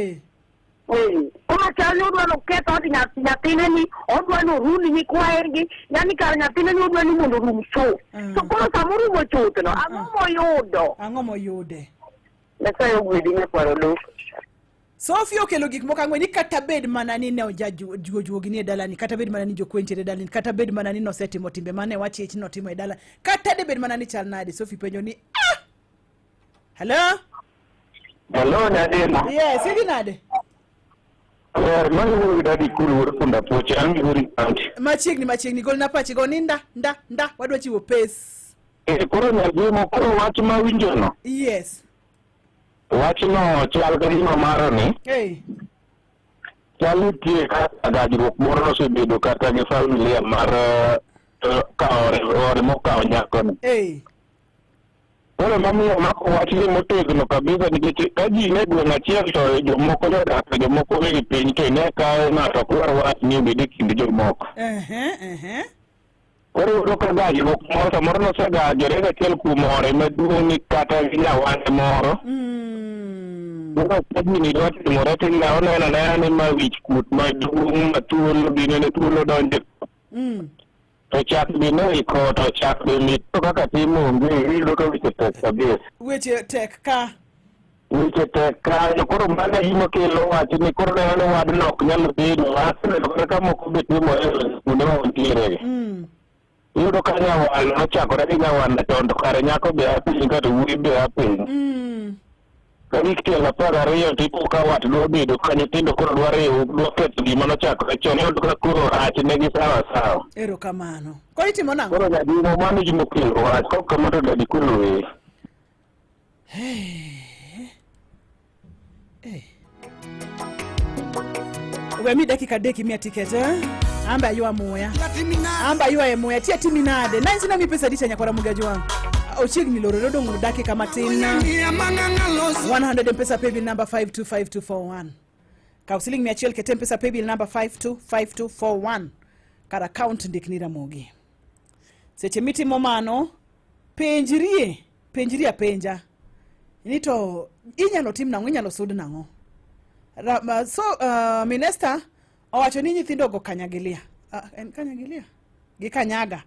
Koma chal odwa no ketho ode nyathine ni odwa no runi nyikwaergi yani kar nyathine ni odwa ni mondo rum chuth. To koro samorumo chuthno ang'o moyude? Nyasaye ogwedhi Nyakwaro dok. Sophie okelo gik moko ang'wen ni kata bed mana ni ne ojajuogi ni e dalani kata bed mana ni jokwentere dalani kata bed mana ni nosetimo timbe mane wachich notimo e dala kata de bed mana ni chal nade. Sophie penjo ni Hello Nadina. Yes, idi nade? Mangu dadi kuru punda poche angi huri county. Machiegni gol na pachi go ni nda wadwa chiwo pes. Koro nyajimo koro wach ma winjo no. Yes. Wach no chal gima maro ni. Chal nitie kata gajruok moro nosebedo kata gi familia mar kaore mokawo nyako ni. Koro mamiyo mako wachni motegno kabisa nikech ka ji ne gweng' achiel to jomoko nodak to jomoko wegi piny to ne kawo ng'ato kwar wach ni obed e kind jomoko. Koro yudo ka gajruok moro samoro nosegajore achiel kuom ore maduong' kata gi nyawande moro. Koro tijni dwa timore to oneno ni ma wich kuot maduong' ma thuolo ginene thuolo donjo. To chak bine iko to chak bine to kaka timo onge iyudo ka weche tek kabisa. Weche tek ka. Weche tek ka koro mana gima kelo wach ni koro ne wadno ok nyal bedo aseneno kaka moko be timo kuonde ma wantiere. Iyudo ka nyawal nochakore gi nyawanda tondo kare nyako be apiny kata wuoyi be apiny. Ka giktielo 12 tipo ka wat dwa bedo ka nyithindo koro dwa ketho gima nochakore chon iyudo ka koro rach negi sawa. Erokamano. Koro itimo nang'o? Koro nyadino mano gima okelo wach kok kamano to dadi kolo we. We mi dakika deki mia tiket amba yua moya amba yua e moya tia timinade nanzi na mi pesa dicha nyakwara mugaji wangu ochiegni loro rodo dakika matina 100 pesa paybill number 525241 kausiling mi achiel ketem pesa paybill number 525241 kar account ndikni Ramogi seche mitimo mano penjrie penja ni to inyalo tim nang'o inyalo sud nang'o. So minister owacho ni nyithindo go kanyagilia en kanyagilia gi kanyaga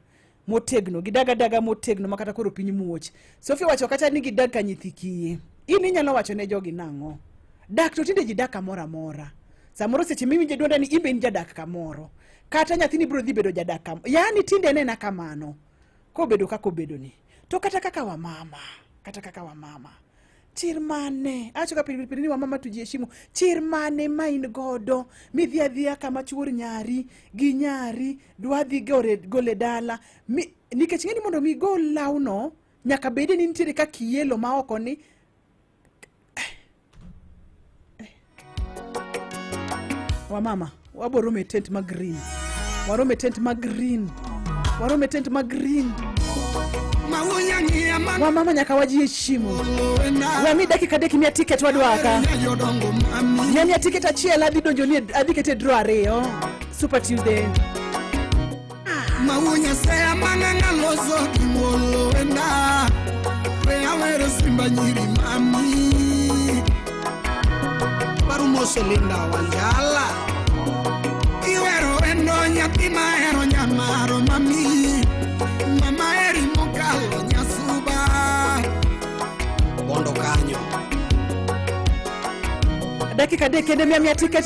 motegno gidaga motegno makata koro piny muoch Sophie wacho kata ni gidaga nyithi kiye in inyalo wacho ne jogi nang'o dak to tinde ji dak amora samoro seche miwinje duonda ni imbe ni jadak kamoro kata nyathini biro dhi bedo jadak yani tinde nena kamano ko bedo kako bedo ni to kata kaka wa mama chirmane acho ka pilipili ni wa mama tujiheshimu chirmane main godo midhiadhia kama chuor nyari gi nyari dwadhi gole dala nikech ng'eni mondo mi gol lawno nyaka bede ni nitiere ka kielo ma oko ni wa mama waborome tent ma green warome tent ma green wa mama nyaka wajiheshimu wa mi dakika deki mia ticket wadwaka mia ticket achiel adhi donjo ni adhi kete draw ariyo Super Tuesday mawunya sea mananga lozo kimolo wenda we awere simba nyiri mami baru moselinda wanjala iwero wendo nyathi mahero nyamaro mami mama eri mokalo nyasuba bondo kanyo dakika dekende mia ticket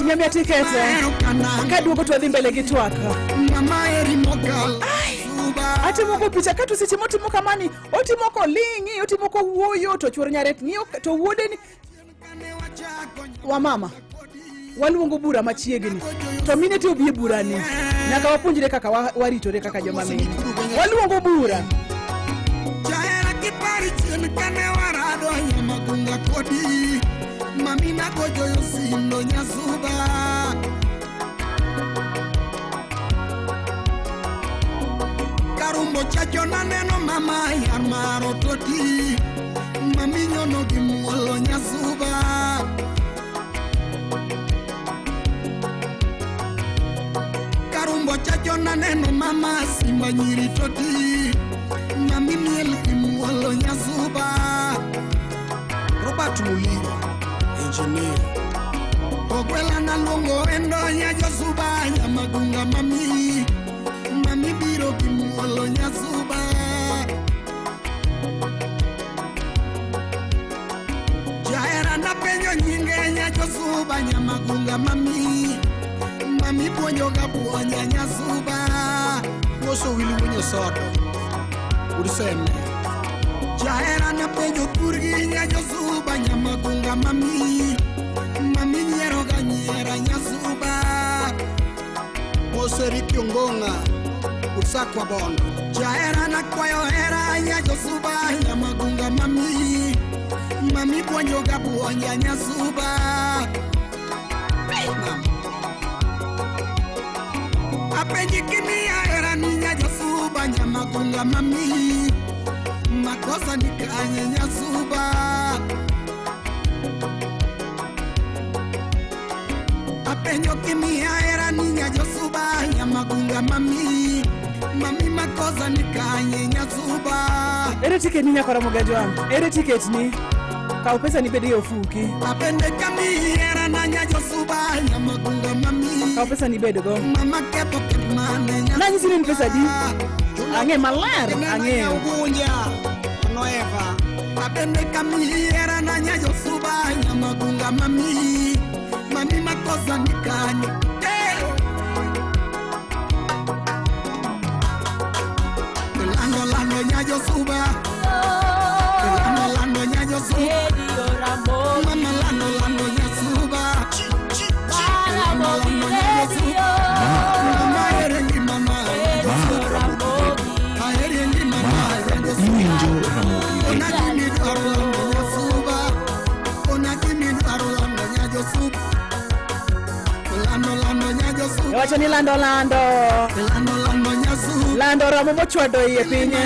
kaduogo to adhi mbele gi twaka mama eri mokalo ati moko picha katu sichi motimo kamani otimoko lingi otimoko wuoyo to chuor nyaret ni to wuode ni wa mama waluongo bura machiegni to mine ti obie burani nyaka wapunjire kaka waritore kaka joma mine waluongo bura jahera kipari chien kane warado nyamagunga kodi mamina gojoyo sindo nyasuba karumbo chacho naneno mama yamaro toti maminyono gimuolo nyasuba karumbo chacho naneno mama simba nyiri toti mami miel gimuolo nyasuba Robert Muliro engineer ogwela na luongo endo nya josuba nyamagunga mami biro gimuolo nyasuba jahera na penjo nyinge nya josuba nyamagunga mami puonjoga puonja nyasuba moso wili winyo soto uriseme jahera na penjo kurgi nya josuba nyamagunga mami nyeroga nyera nyasuba moseri kyongonga usakwa bondo jahera na kwayo hera nya josuba nyamagunga mami puonjoga puonja nyasuba apenji kimia era ninya josuba nyamagunga mami makosa makosa nikanye nyasuba. Apenyo kimia era ninya josuba nyamagunga mami. Mami makosa nikanye nyasuba. Ere ticket ni nyakora mugaji wangu. Ere ticket ni kau pesa ni bedi ofuki. Apende kami era nanya josuba nyamagunga mami. Kau pesa ni bedi go. Mama kepo kemane nya. Nani sini pesa di? Ange malar, ange. Ugunja. Noeva. Apende kami era nanya josuba nyamagunga mami. Mami makosa nikanye. Lando nyajo suba. Lando nyajo suba. Mama lando nyasuba. Lando nyajo suba. Mama erengi mama. Erengi mama. Iwinjo Ramogi. Ona kimi lando nyasuba. Ona kimi lando nyajo suba. Lando nyajo suba. Wacha ni lando. Lando nyasuba. Lando ramo mochwado iye pinye.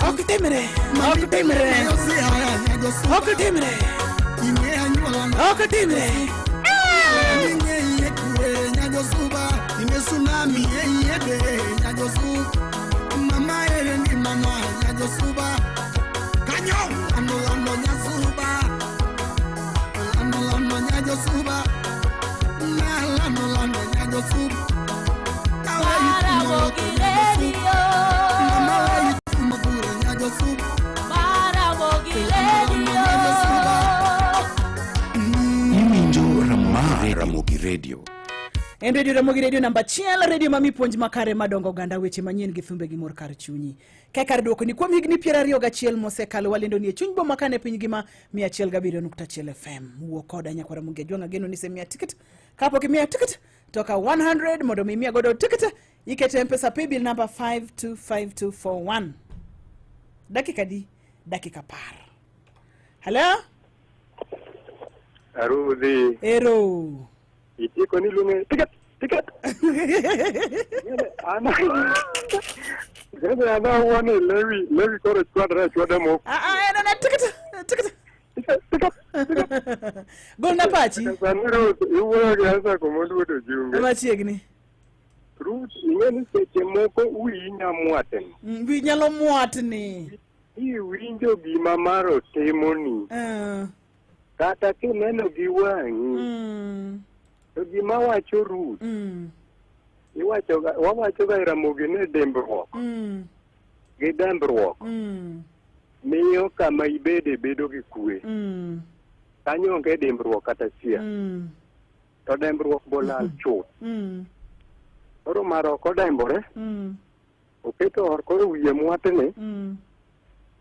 Okutimre. Tsunami yede nyajosu mama ere ni mama nyajosuba kanyo lando nyasuba lando nyajosuba lando nyajosuba Ramogi Radio mama tumagure nyajosuba Ramogi Radio Iwinjo Ramogi Radio. En radio Ramogi Radio namba chiel, radio mami puonj makare madongo ganda weche manyien gi thumbe gi mor kar chunyi. Kekar duoko ni kuom higni 21 mosekalo walendo ni chuny boma kane piny gima 107.1 FM. Wuo koda nyakwara Munge Jwanga geno ni semia ticket. Kapo kimia ticket toka 100 modo mimia godo ticket ikete mpesa paybill number 525241. Dakika par. Hello? Arudi. Ero. Itiko ni lunge ticket. Ana wane lewi kore chwada mo. Na ticket. Gol na pachi. Saniro iwo gasa komodu do junge. Machiegni. Ruth ingeni seche moko uinya mwaten. Wi nyalo mwatni. Iwinjo gima maro temoni. Kata kineno gi wangi. To gima wacho Ruth. Wawacho ga Ramogi ne dembruok. Gi dembruok. Miyo kama ibede bedo gi kwe. Kanyo onge dembruok kata chiel. To dembruok bolal chuth. Koro maro kodembore. Oketo or koro wiye mwatene.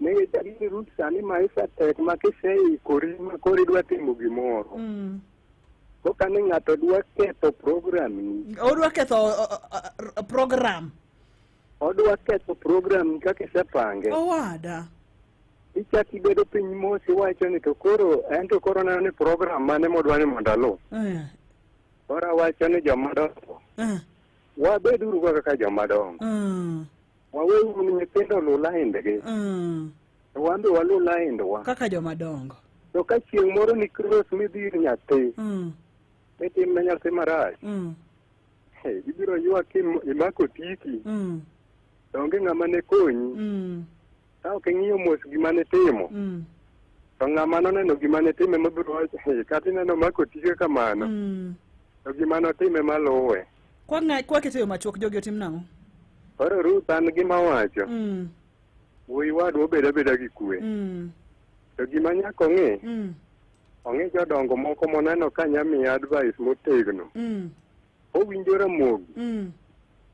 Ne jari Ruth sani maisha tek makisei kori makori dwa timo gimoro. Kokane ng'ato dwa ketho program ni. Odwa ketho program. Odwa ketho program kaka isepange. Owada. Ichaki bedo piny mosi wacho ni to koro neno ni program mane modwa ni mondalo. Koro wacho ni jomadongo. Wabeduru kaka jomadongo. Waweuru ni nyithindo lulaindgi. Wambe walulaindwa. Kaka jomadongo. To ka chieng' moro ni cross midhir nyathi. Itim na nyathi marach. Ibiro ywak imako tiki. Onge ng'ama ne konyi. Ka ok ing'iyo mos gima ne timo. To ng'ama noneno gima ne time mabiro wacho kata ineno mako tike kamano. To gima notime maluwe. Kwa keto yo machuok jogi otim nang'o? Koro Ruth an gima wacho. Wuoyi wadwa obeda gi kwe. To gima nyaka ong'e jodongo moko moneno ka nyamiyo advice motegno. Owinjo Ramogi.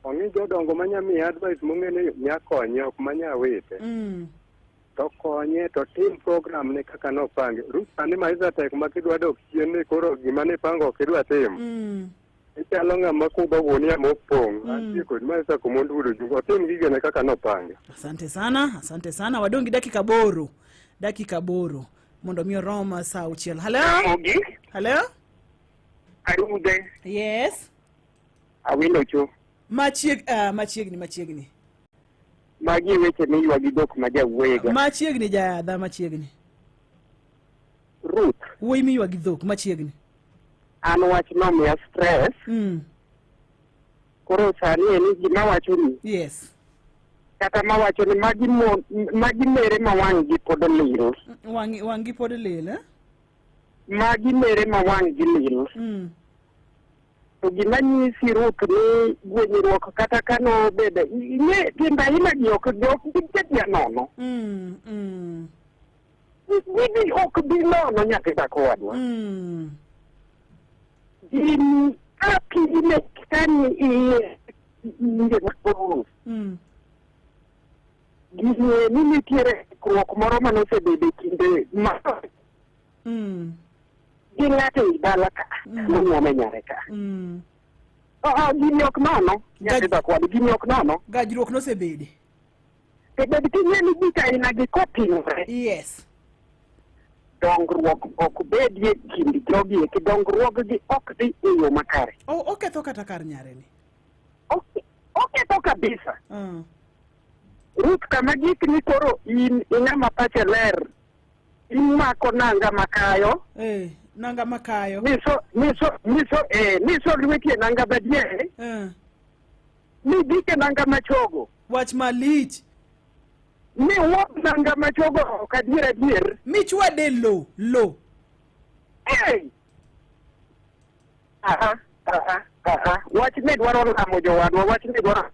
Ong'e jodongo manyamiyo advice mong'e ni nyakonye ok manyawite. To konye to tim program ne kaka nopange. Ruth sani maisha tek makidwa dok chien ni koro gima nipango ok idwa timo. Ichalo ng'ama kuba wuonia mopong'. Antie kod maisha komondu udo jungo. Tim gigene kaka nopange. Asante sana. Wadongi dakika boro. Mondo miyo Roma saa uchiel. Hello? Arude. Yes. Awilo cho. Machiegni. magi weche miywa gi dhok ma jawuoyiga. Machiegni jayadha machiegni. Ruth. Wuoyi miywa gi dhok machiegni. An wach nomiya stress. Koro sani en gima wacho ni. Yes. Kata mawacho ni magi mere ma wang'gi pod lil. Wang'gi pod lil, eh? Magi mere ma wang'gi lil. To gima nyisi Ruth ni gwenyruok kata kano bede ing'e tienda ina gi ok gibedi nono. Gigi ok bi nono nyathi dhako wadwa. Gini apine kani inge makoro. Gini ni nitiere kuok moro manosebede kinde ma ging'ato i dala ka monyuome nyare ka. Gini ok nono nyathi dhako wadwa, gini ok nono. Gajruok nosebede. Bed king'e ni gik aina gi koting'ore. Yes. Dongruok ok bedie kind jogi eki, dongruoggi ok dhi e yo makare. Oketho kata kar nyareni. Oketho kabisa. Ruth, kama gik ni koro in ing'ama pache ler, imako nanga makayo. Nanga makayo. Niso lweti e nanga badiere. Ni dike nanga machogo. Wach malich. Ni wok nanga machogo ok adier. Michwade lo. Wach ni dwaro lamo jowadwa, wach ni dwaro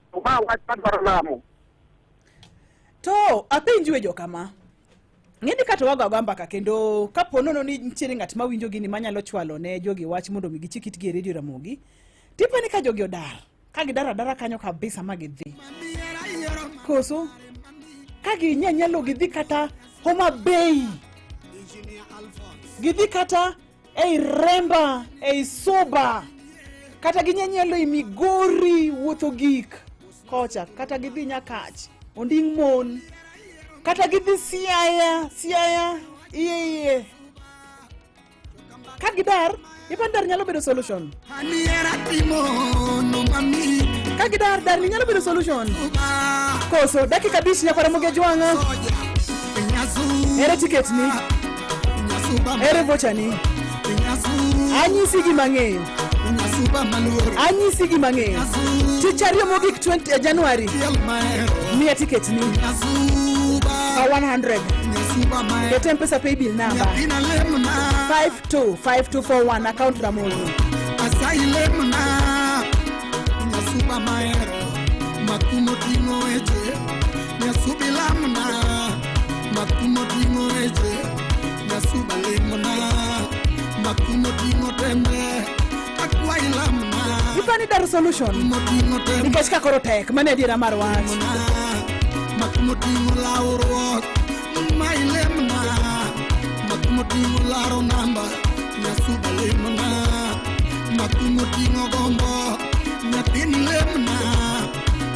lamo. To apenjwe jo kama. Ng'eni kata wago mbaka kendo kapo nono ni nitiere ng'at mawinjo gini manyalo chwalo ne jogi wach mondo mi gichik itgi e Radio Ramogi. Tipo ni ka jogi odar. Ka gidara kanyo kabisa magidhi. Koso ka ginyalo gidhi kata Homa Bay. Gidhi kata ei Remba, ei Soba. Kata ginyalo i Migori wuotho gik kocha, kata gidhi Nyakach, Onding Mon, kata gidhi Siaya, iye. Ka gidar, ipandar nyalo bedo solution. Ka gidar ni nyalo bedo solution. Koso dakika 5 ya kwa Ramogi Jwang'a. Ere ticket ni. Ere voucher ni. Anyisi gi mang'eyo. Anyisi gi mang'eyo. Tichario mogik 20 January. Mia ticket ni. 100. Get Mpesa pay bill number 525241 account Ramogi. Asailemna Nyasuba maero Makumo tingo eje Nyasubilamna Makumo tingo eje Nyasuba lemna Makumo tingo tembe Akwailamna Ipani dar solution. Nikashika korotek mane dira marwach. Makumo tingo lauro Mailemna Makumo tingo laro namba Nyasuba lemna Makumo tingo gombo Nyatini lemna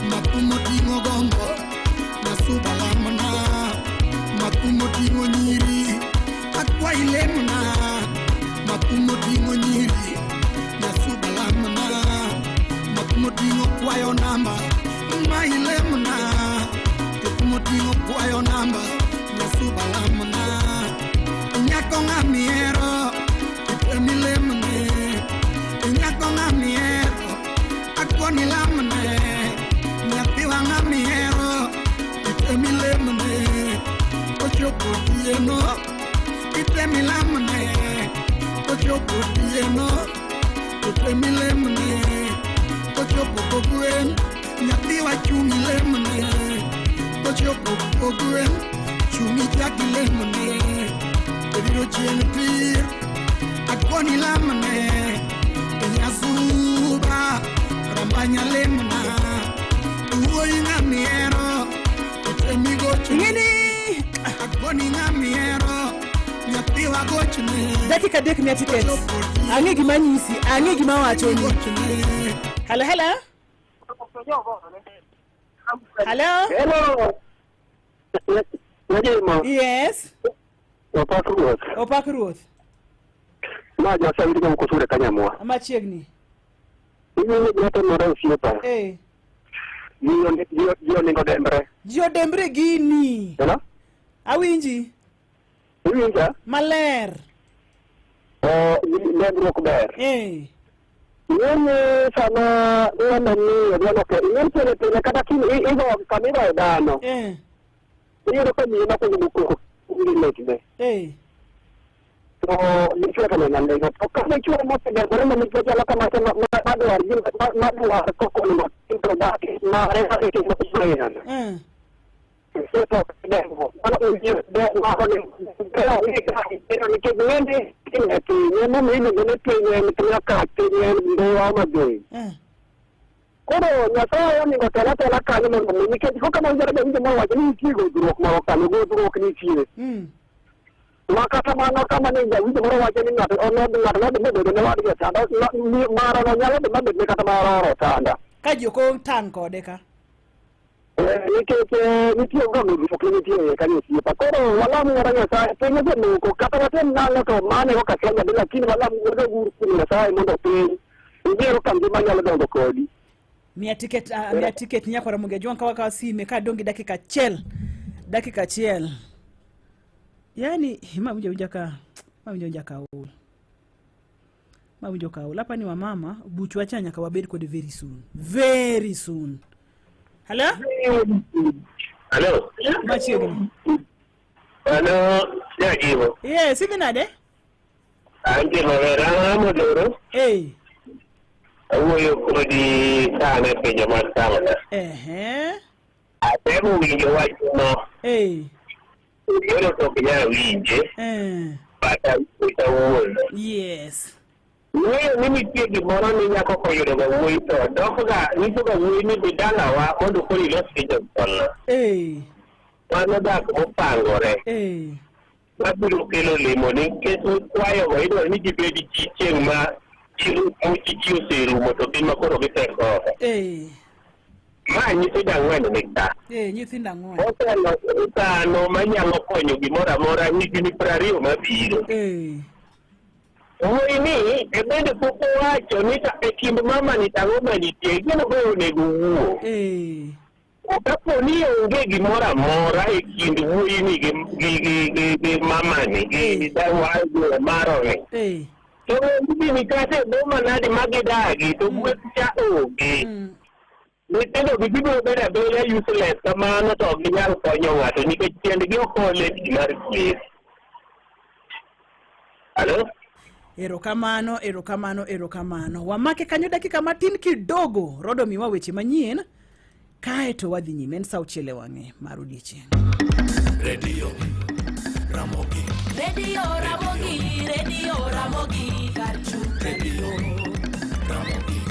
Makumo tingo gombo Nyasuba lamna Makumo tingo nyiri Akwai lemna Makumo tingo nyiri Nyasuba lamna Makumo tingo kwayo namba Mai lemna Makumo tingo kwayo namba Nyasuba lamna Nyako ngamiero Emi lemne Nyako ngamiero Akoni lamne Nyatiwa ngamiero Emi lemne Ochopo tieno Emi lamne Ochopo tieno Emi lemne Ochopo kogwen Nyatiwa chungi lemne Ochopo kogwen Chungi jaki lemne Ebiro chien pir Akoni lamne Nyasuba Rambanya lemna Uwoyi ngamiero Utemi gochune Akoni ngamiero Nyatiwa gochune Dakika dek mia tickets. Ang'e gima nyisi, ang'e gima wacho ni. Hello. Hello. Yes. Opak Ruoth. Ma ja sawiri ko kusure kanyamwa. Machiegni. Ini ni ng'ato moro osiepa. Jio ningo dembre. Jio dembre gini. Hello? Awinji? Iwinja? Maler. Dembre kuber. Yene sama wana ni wana ke yene tele kata kini igo kamera dano. Iyo ko ni na ko ni ko ni lekne. So ni kila kama na ndio kama ikiwa moto ndio kama ni kwa jala kama bado arjin bado ko ni intro dake na resa ke mo kusaina. So to ndio ana ujio ndio na ko ni kila ni ke ngende ni mo mimi ndio ni tena ka ni ndio ama dei. Kono nyasaye ni ko tela tela ka ni mo ni ke ko kama njara ndio mo wajini kigo duro ko ka ni go duro ni chire. Maka kama ni ya wito moro waje ni ngato ono ngato no de ne wadi tanda ni mara no nyalo de mabbe kata mara tanda ka joko tan kode ka ni tiyo ga mi fo ni tiyo ka ni tiyo pa koro wala mu ngara sa pe ne de ko kata ten na no to mane ko ka kenya de lakini wala mu ngara guru ni sa mo do pe ndero kam de manyalo do kodi mia ticket nyako ra muge jonka waka sime ka dongi dakika chiel yani mawinjo ka hapa ni wa mama buchu acha nyaka wabed kod very soon. Hello machiegni. Ya gibo yes hivi nade anje mawera modoro awoyo kodi sana penja matanga atemu winjo wacho Yo to kaya winje. Bata utawuono. Yes. Ni tie gimoro ni nyako ko yudo ga wuoyi to dokoga niso ga wuoyi ni bidala wa mondo ko ilo sijo kono. Mano da ko pangore. Mabiro kelo lemo ni keso kwayo go ido ni gibedi chieng ma chiru chiu seru moto bima koro biteko. Ma nyithinda ng'wen nikta. Nyithinda ng'wen. Otelo manyalo konyo gimoro amora higni 20 mabiro. Wuoyini bende pok owacho ni e kind mama ni tang'o manitie gino be onego wuo. Kapo ni onge gimoro amora e kind wuoyini gi mamani gi dawa maroni. To ni kate boma nadi magidagi to gweth cha onge. Nitendo bibiro beda beda useless kamano to ginyal konyo ng'ato nikech tiendgi okole mar thieth. Halo? Erokamano. Wamake kanyo dakika matin kidogo. Rodo miwa weche manyien. Kae to wadhi nyime en sa uchiele wang'e mar odiechieng'. Radio Ramogi. Karchu. Radio Ramogi.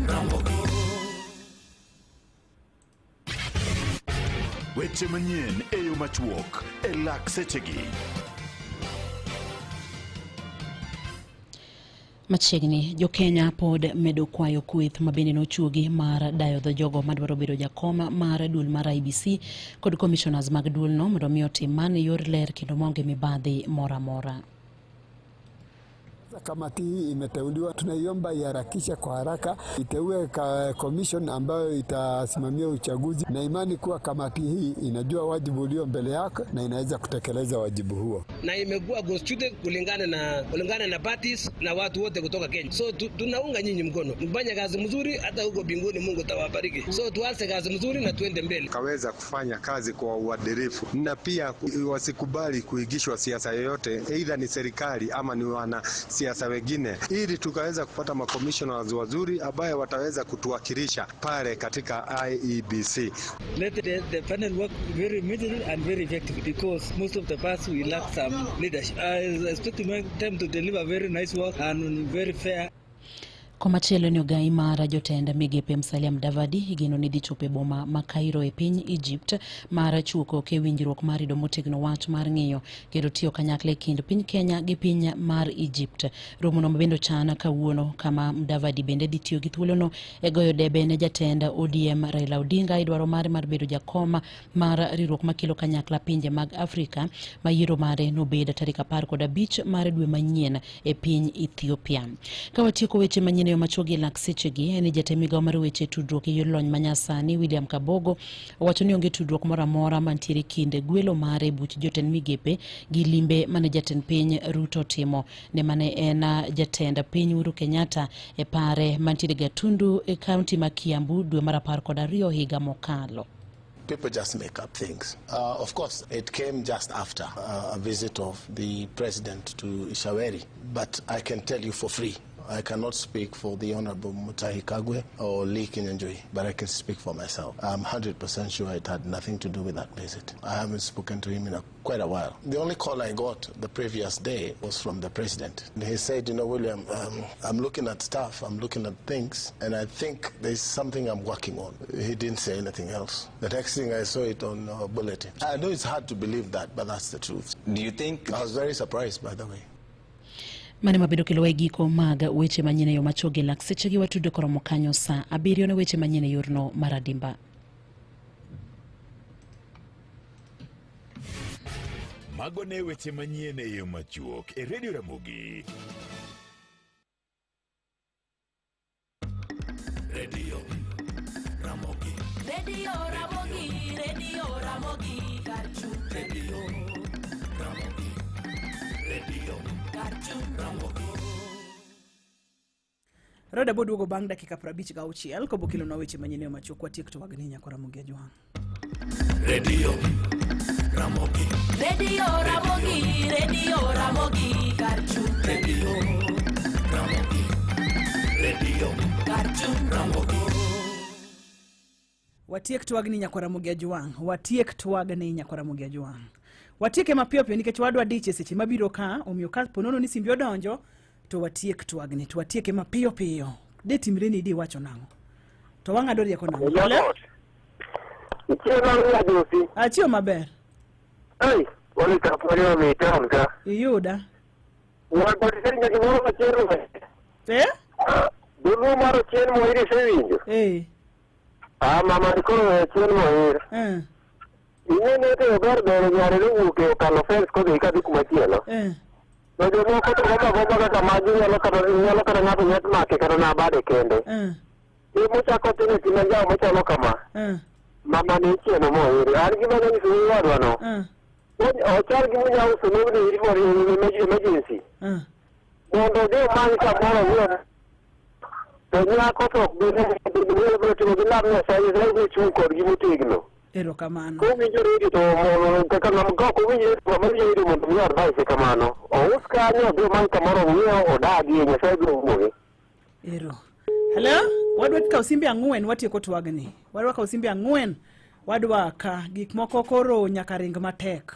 Ramogi. Weche manyien e yo machuok e lak sechegi. Machiegni Jo-Kenya pod medo kwayo kweth mabende nochuogi mar dayo dho jogo madwaro bedo jakoma mar duol mar IBC kod commissioners mag duol no mondo mi otim mane yor ler kendo maonge mibadhi mora mora. Kamati hii imeteuliwa, tunaiomba iharakishe kwa haraka, iteue commission ambayo itasimamia uchaguzi, na imani kuwa kamati hii inajua wajibu ulio mbele yake na inaweza kutekeleza wajibu huo. Na imekuwa constituted kulingana na parties na watu wote kutoka Kenya. So tunaunga nyinyi mkono. Mfanye kazi mzuri, hata huko mbinguni Mungu atawabariki. So tuanze kazi mzuri na tuende mbele. Kaweza kufanya kazi kwa uadilifu na pia wasikubali kuigishwa siasa yoyote, aidha ni serikali ama ni wana siasa wengine, ili tukaweza kupata makommissioners wazuri ambaye wataweza kutuwakilisha pale katika IEBC. Let the panel work very immediately and very effectively because most of the past we lack some leadership. I expect them to deliver very nice work and very fair. Komachielo ni ogai mara jotenda migepe Musalia Mudavadi igeno ni dhi chope boma ma Cairo e piny Egypt mara chuko ke winjruok mar rido motegno wach mar ng'iyo kendo tiyo kanyakla e kind piny Kenya gi piny mar Egypt. Romo no bende chana kawuono kama Mudavadi bende dhi tiyo gi thuolono e goyo debe ne jatenda ODM Raila Odinga idwaro mare mar bedo jakoma mar riwruok makelo kanyakla pinje mag Afrika ma yiero mare nobed tarik 15 mar dwe manyien e piny Ethiopia. Kawatieko weche manyien manyene yo machogi lak sechegi eni jatemiga mar weche tudruok e yor lony manyasani William Kabogo owacho ni onge tudruok moro amora mantiere kinde gwelo mare buch jotend migepe gi limbe mane jatend piny Ruto timo ne mane en jatend piny Uhuru Kenyatta e pare mantiere Gatundu e kaunti ma Kiambu dwe mar 12 higa mokalo. People just make up things. Of course, it came just after a visit of the president to Ishaweri. But I can tell you for free, I cannot speak for the Honorable Mutahi Kagwe or Lee Kinyanjui, but I can speak for myself. I'm 100% sure it had nothing to do with that visit. I haven't spoken to him in quite a while. The only call I got the previous day was from the president. He said, William, I'm looking at stuff, I'm looking at things, and I think there's something I'm working on. He didn't say anything else. The next thing I saw it on bulletin. I know it's hard to believe that, but that's the truth. Do you think... I was very surprised, by the way. Mane mabedo kelo giko mag weche manyene yo machogi lak sechegi watudo koromo kanyo sa 7 ne weche manyene yorno maradimba. Mago ne weche manyene yo machuok e Radio Ramogi. Radio Ramogi. Radio Ramogi. Radio Ramogi. Karchu. Radio Ramogi. Radio Karchu Ramogi. Roda boduogo bang dakika 56 kobo kilo na weche manyene yo machuok kwa TikTok wagninya kwa Ramogi Ajwang. Radio Ramogi. Radio Ramogi. Radio Ramogi. Karchu. Radio Ramogi. Radio Karchu Ramogi. Watiek twagni nyakwa Ramogi Ajwang. Watiek twagni nyakwa Ramogi Ajwang. Watieke mapio nikech wadwa diche seche mabiro ka omiyo ka ponono ni simbi odonjo to watiek twagni to watieke mapio pio. De timreni di wacho nango. To wang'ado rieko nango. Hello? Achio maber. Hey, wali ka pore mi town ka. Iyuda. Wali ka ngi mo ma chero. Dulu maro chen mo iri sewinjo. Mama ko chen mo iri. Ine te ber ber yare lu ke kalo fence ko ka di kuma tielo. No de mo ko to ba ka maji yalo ka na net ma ke kana na bade kende. Mo cha ko tene tinja mo cha lo kama. Mama ni cheno mo iri. Ari gi mane ni su waro no. O char gi mo ya su no ni iri for emergency. Mondo de man ka moro yo. Tanya ko to bi ne to la na sai ni chu ko gi mo tigno. Ero kamano. Ko mi jori to mo ka na ko mi jori to mo jori mo to yar dai se kamano. O uska no de man ka moro yo o da gi ne sai go mo. Ero. Hello? Wadwa ka usimbi ang'wen watieko twagni. Wadwa ka usimbi ang'wen wadwa ka gik moko koro nyaka ring matek.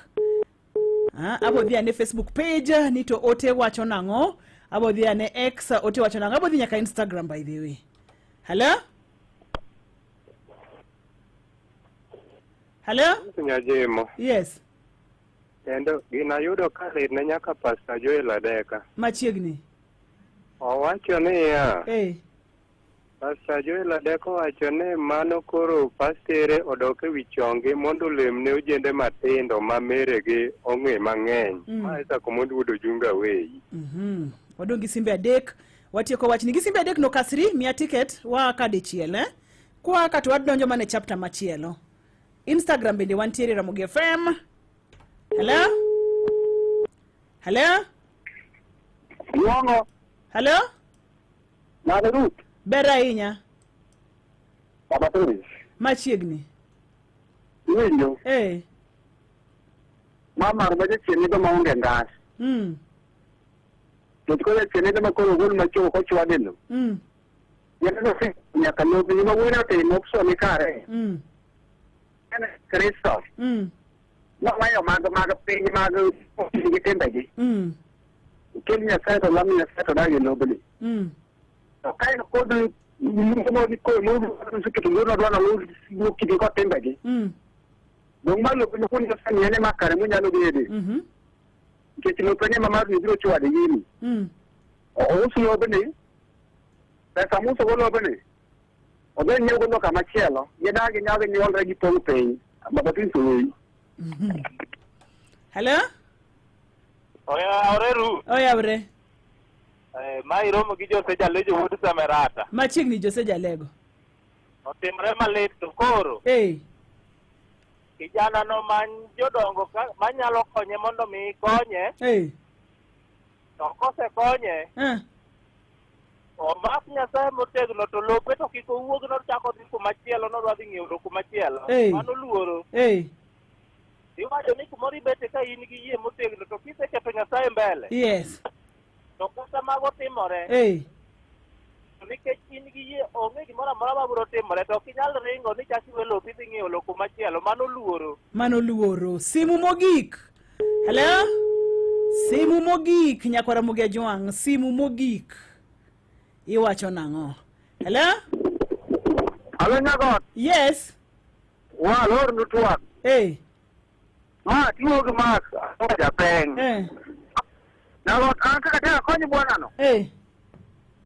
Abo dhia ne Facebook page ni to ote wacho nango. Abo dhia ne X ote wacho nango. Abo dhia nyaka Instagram by the way. Hello? Hello? Nyajemo. Yes. Endo ginayudo kale ne nyaka Pastor Joel Adeka. Machiegni. Owacho ni ya. Pastor Joel Adeka wacho ni mano koro pastere odoke wichonge mondo lemne ojende matindo mameregi ong'e mang'eny. Maisa komondo wudo junga wei. Wadongi simbe adek. Watieko wachni gi simbe adek no kasri mia ticket wa kadichiel kwa katu wadonjo mane chapter machielo. Instagram bende wantiere Ramogi FM. Hello? Hello? Yongo. Hello? Naderut. Bera inya. Abaturi. Machiegni. Winyo. Mama arbaje chini do maunge ngas. Tukole chini do makolo gol macho ko chwadeno. Yana no se nyaka no bi ma wena te no so ni kare. Ana Kristo. No mayo maga pe maga ni tembaji. Kenya sasa lamina sasa da no bili. Okay, no kodu mo ni ko mo su ke no do na lo ki ko tembaji. Dong malo ko ko ni sa ni ne makare mo nyalo de. Ke ti no pene mama ni dro chwa de yini. O su yo bene. Sa mo so lo bene. O ben nyogo no kama chielo. Ye da ge nyaga ni already pong pay. Mabatin su. Hello? Oya, Aureru. Oya, Aure. Ma iromo gi Jose Jalejo wuod Samerata. Machiegni Jose Jalego. Otimre malit to koro. Kijana no many jodongo manyalo konye mondo mi konye. To kose konye. Omak Nyasaye motegno to lope to kik owuog nochako dhi kumachielo nodwa dhi ng'iewo kumachielo. Mano luoro. Iwacho ni kumoro ibete ka in gi yie motegno to kiseketo Nyasaye mbele. Yes. To kata mago timore. Nikech in gi yie onge gimoro amora mabiro timore to kinyal ringo ni chaki we lopi dhi ng'iewo lo kumachielo. Mano luoro. Simu mogik. Hello? Simu mogik nyakwara Mugia Jwang. Simu mogik. Iwacho nang'o? Hello? Hello, Nyagot. Yes. Lor nutwak. Tiyo gi Max Japeng. Nyagot, an kaka tena konyi bwana no.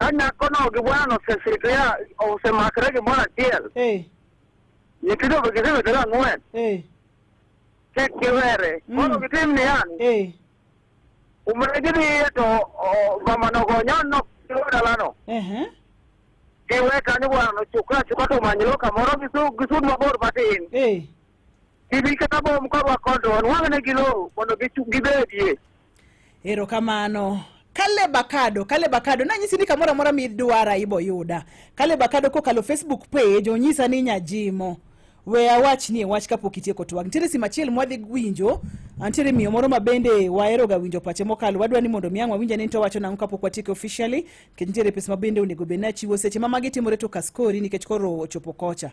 Anya kono gi bwana no sesirikaya osemakre gi mwana tiel. Nyithindo be gisebe tera ng'wen. Tek kiwere. Mono gitim ni yani. Umre gidhi to gomano go nyono dalano. Kiwe kanyo bwana no chuka to manylo kamoro gisud mabor matin. Kibi kata bom korwa kondo wang'ne gilo mondo gibedie. Erokamano. Kale Bakado nanyisi ni kamora mora midwara ibo yuda. Kale Bakado kokalo Facebook page onyisa ni nyajimo. We awach ni wach kapok itieko twag. Ntiere simachiel mwadhi gwinjo. Antiere miyo moro mabende waero ga winjo pache mokalo. Wadwa ni mondo miangwa winja ni to wacho nang'o kapok watieko officially. Ntiere pesa mabende onego bena chiwo seche mama gitimore to kaskori nikech koro ochopo kocha.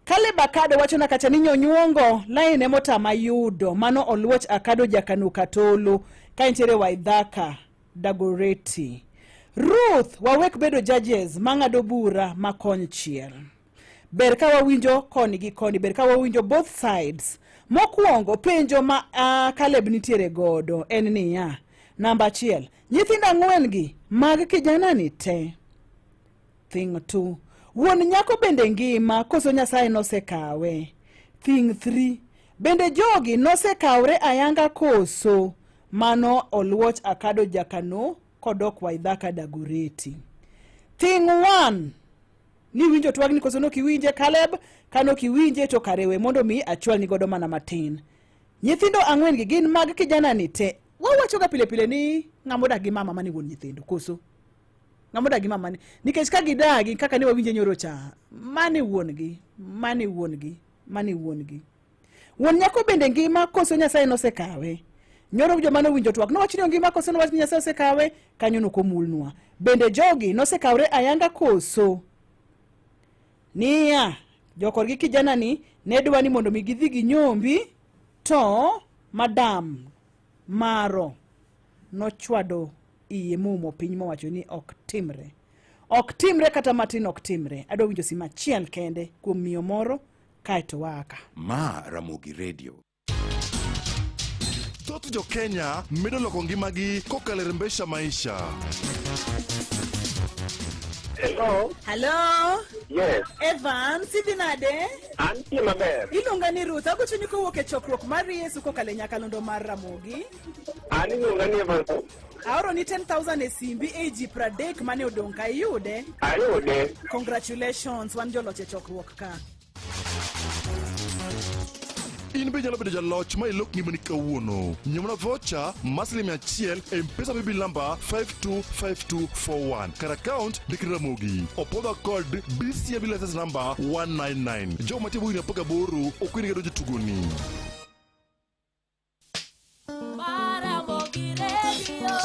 Kale Bakado wacho na kacha ninyo nyuongo line motama yudo mano oluoch Akado Jakanu Katolo ka ntiere Waithaka Dagoreti. Ruth wawek bedo judges mang'ado bura makony chiel. Ber ka wawinjo koni gi koni, ber ka wawinjo both sides. Mokwongo penjo ma Caleb nitiere godo en niya. Namba 1, nyithindo 4 gi mag kijana ni te. Thing 2, wuon nyako bende ngima koso Nyasaye nosekawe. Thing 3, bende jogi nosekawre ayanga koso. Mano oluoch Akado Jakano kodok Waithaka Dagoreti. Thing 1, ni winjo twag ni koso no kiwinje Caleb, kano kiwinje to karewe mondo mi achwal ni godo mana matin. Nyithindo 4 gi gin mag kijana ni te. Wawacho ga pile ni ng'amoda gi mama mani wuon nyithindo koso. Ng'amoda gi mama ni. Nikech ka gidagi kaka ne wawinje nyoro cha. Mani wuon gi. Wuon nyako bende ngima koso Nyasaye nosekawe. Nyoro joma winjo twak no wach ni ngima koso no wach ni Nyasaye osekawe kanyo no komulnwa. Bende jogi nosekawre ayanga koso. Nia jokorgi kijana ni nedwa ni mondo mi gidhi gi nyombi to madam Maro nochwado iye mumo piny mowacho ni ok timre kata matin ok timre. Adwa winjo sima chiel kende kuom miyo moro kaeto waka. Ma Ramogi Radio. Thoth jo Kenya medo loko ngimagi kokalo rembesha maisha. Hello. Yes. Evan, sidhi nade? Antie maber. Iluonga ni Ruth. Agocho ni kowuok e chokruok mar Yesu kokalo nyakalondo mar Ramogi. Ani iluonga ni Evan. Aoro ni 10,000 e simbi AG Pradek mane odong' ka iyude. Ayude. Congratulations, wan joloch e chokruok ka. In be nyalo bedo jaloch ma ilok ngimani kawuono. Nyamna vocha maslimia chiel M-Pesa bibi lamba 525241. Kar account Dikri Ramogi. Opoda code BCB license number 199. Jo matibu ina poka boru okwini gado jitugoni. Ramogi Radio.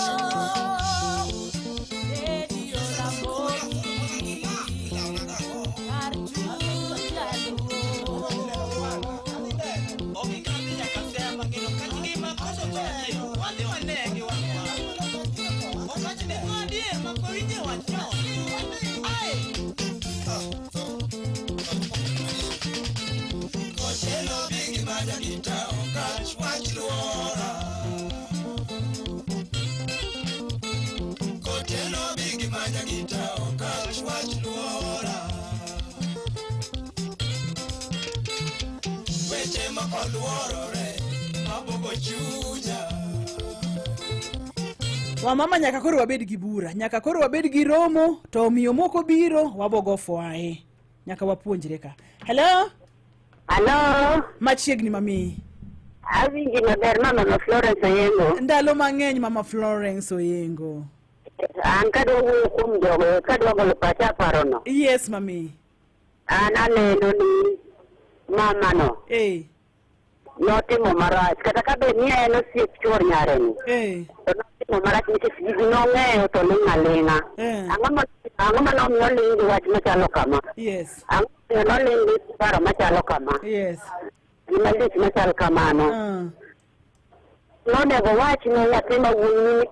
Radio Ramogi. Oluorore mabogo chunya Wamama nyaka koro wabed gi bura, nyaka koro wabed gi romo, to miyo moko biro wabogo fwaye. Nyaka wapuonjre ka. Hello? Hello? Machiegni mami. Awinji maber mama Florence Oyengo. Ndalo mang'eny mama Florence Oyengo. An kadwa wuoyo kuom jogo, kadwa golo pacha parono. Yes mami. An aneno ni mama no. Notimo marach, kata ka be ni en osiep chuor nyareni. To notimo marach nikech gigi nong'eyo to ling'a. Ang'o ma nomiyo ling gi wach machalo kama? Yes. Ang'o ma noling gi paro machalo kama? Yes. Gima lich machal kamano. Nonego wach ne nyathi ma wuoyi ni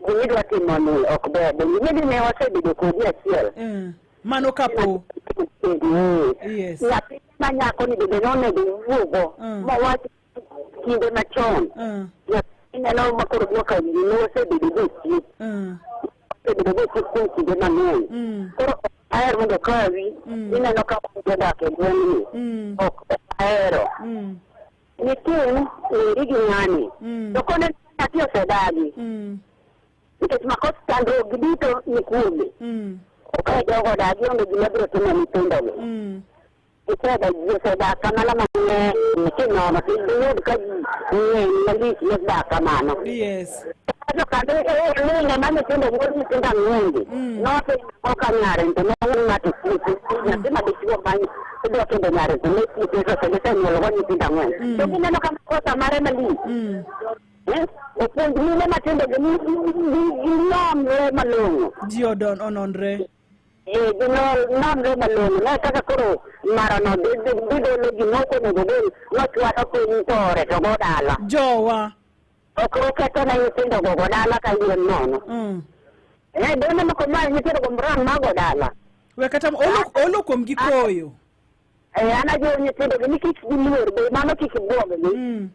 gimidwa timo ni ok ber. Gimidwa ne wasebedo kodi achiel. Mano kapo. Yes. Nyathi ma nyako ni bende nonego wuogo mawach kinde machon. Nyathi neno makoro dwoka ni wasebedo gosi. Wasebedo gosi kuom kinde mang'eny. Koro aher mondo kawi ineno ka jodak e gweng'ni ok ahero. Nitie iri gi ng'ani. To kone nyathi osedagi. Nikech makos chandruok duto ni kuome. Ok jogo dagi onge gima biro timo nyithindogi. Gisedak kamano mang'eny kinono to giyud ka ng'eny malich dak kamano. Yes. To kendo ng'eny ma nyithindo wuod nyithindo ang'wengi. Notimo ka nyare to nong'u ng'ato thieth. Nyathi ma dichuo ma idwa kendo nyare to ne thieth to gisenyuologo nyithindo ang'wen. To gineno ka makosa mare malich. Opuonj mine matindo ginomre malong'o. Ji ononre. Ginomre malong'o. Ne kaka koro marano bidolo gimoko nego del nochwado piny to reto go dala. Jowa. Ok oketo na nyithindo go dala ka yien nono. Dene moko ma nyithindo go mrang mago dala. We kata olo kuom gi koyo. Ana jo nyithindo gi nikech giluor be mano kik buogi.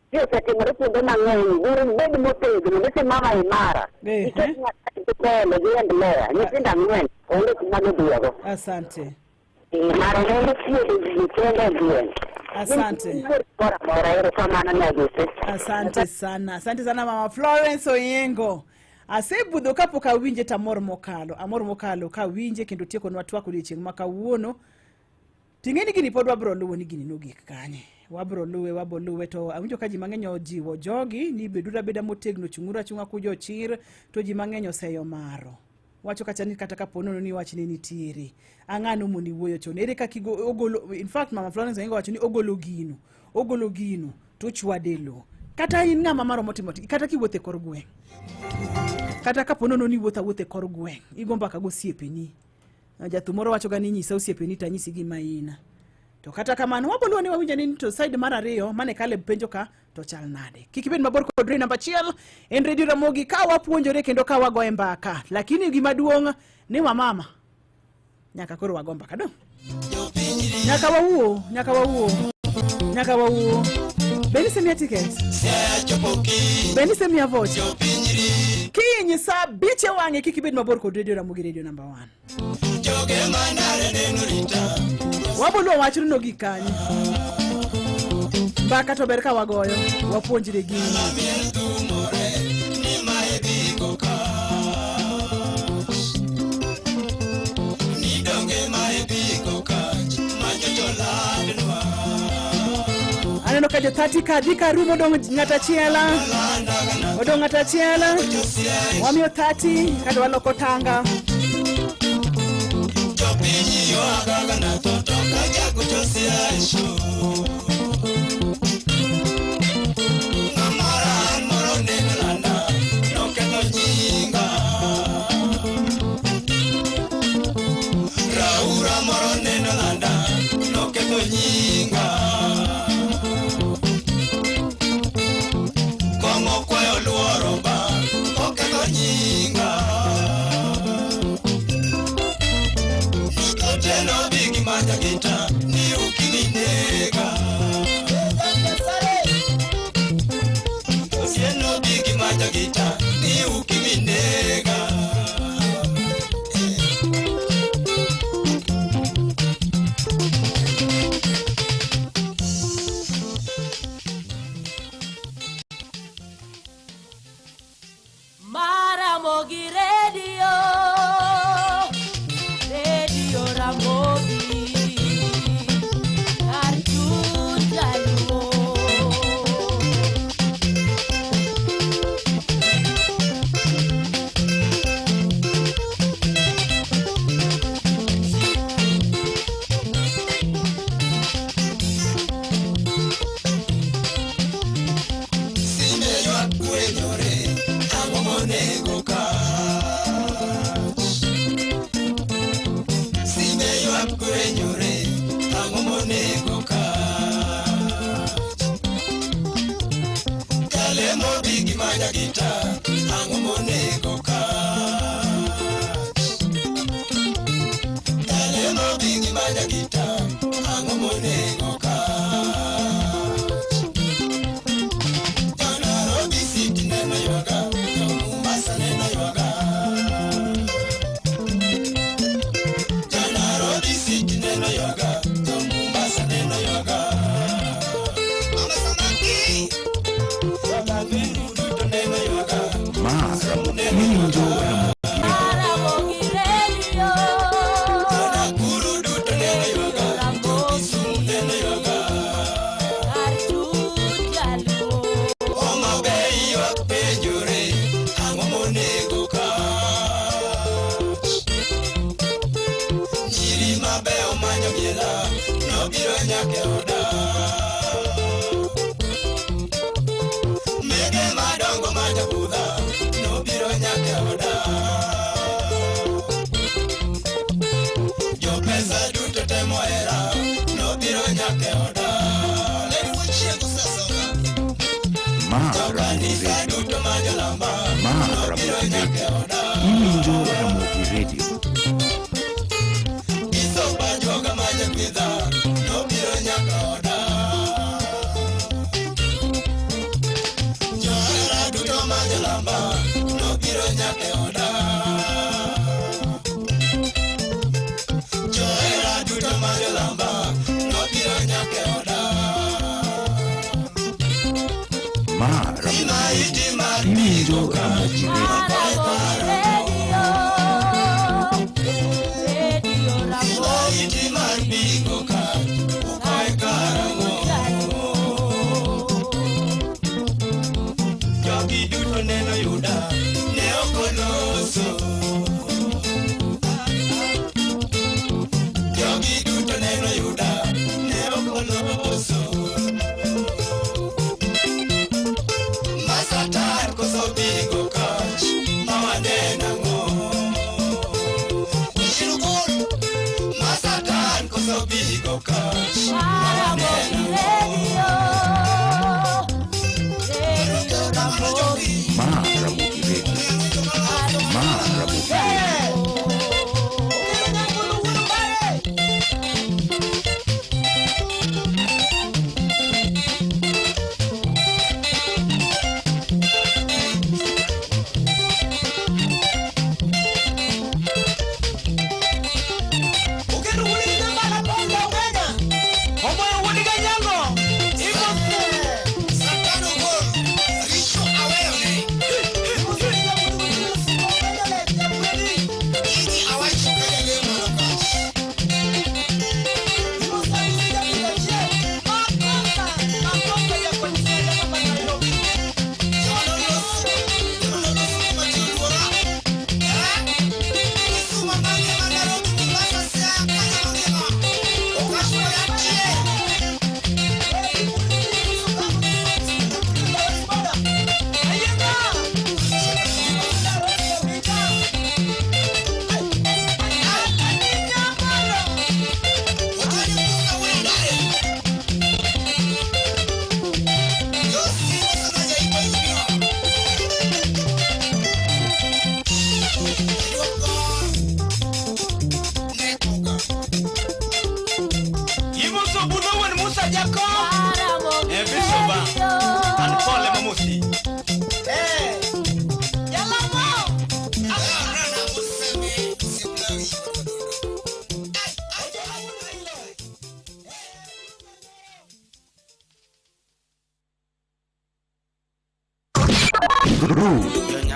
Osetimore kuonde mang'eny, guru bed motegno, gisimama imara. Nikech nyaka kele giendelea, nyithindo ang'wen onge kuma gidhiego. Asante. Mara nende chiede ji kende gweng'. Asante. Asante sana. Asante sana mama Florence Oyengo. Asebudho kapok awinje tamor mokalo ka winje kendo tieko nwa twak odiochieng' ma kawuono. Ting'eni gini pod wabro luwo ni gini nogik kanye. Wabro luwe to awinjo ka ji mang'eny ojiwo jogi ni bedura beda motegno chung'ura kujo chir to ji mang'eny oseyo maro. Wacho kacha ni kata kapono ni wach ni nitiere. Ang'ano moni wuoyo chon. Ere kaka ogolo, in fact mama Florence Oyengo wacho ni ogolo gino to chwadelo. Kata in ng'ama maro motimo kata kiwuothe kor gweng'. Kata kapono ni wuothe kor gweng'. Igomba ka go siepeni. Jathumoro wacho ga ni nyisa osiepeni tanyisi gima ina. To kata kamano waboluwa ni wawinja ni to side mar ariyo mane Caleb penjo ka to chal nade. Kikibed mabor kod Ray namba 1 en Radio Ramogi ka wapuonjore kendo ka wagoe mbaka. Lakini gima duong' ni wamama nyaka koro wago mbaka do. Nyaka wawuo. Beni semia ticket. Beni semia vote. Kinyi sa biche wange kikibed mabor kod Radio Ramogi Radio namba 1. Joge manare denurita. Wabolo wacho no gikanye. Mbaka to ber ka wagoyo, wapuonjire gini. Aneno ka jo 30 kadhi ka rumo dong ng'ata chiela. Wamiyo 30 kata waloko tanga. Kita ni ukininega Ramogi Radio, Radio Ramogi, Arjun Jaluo.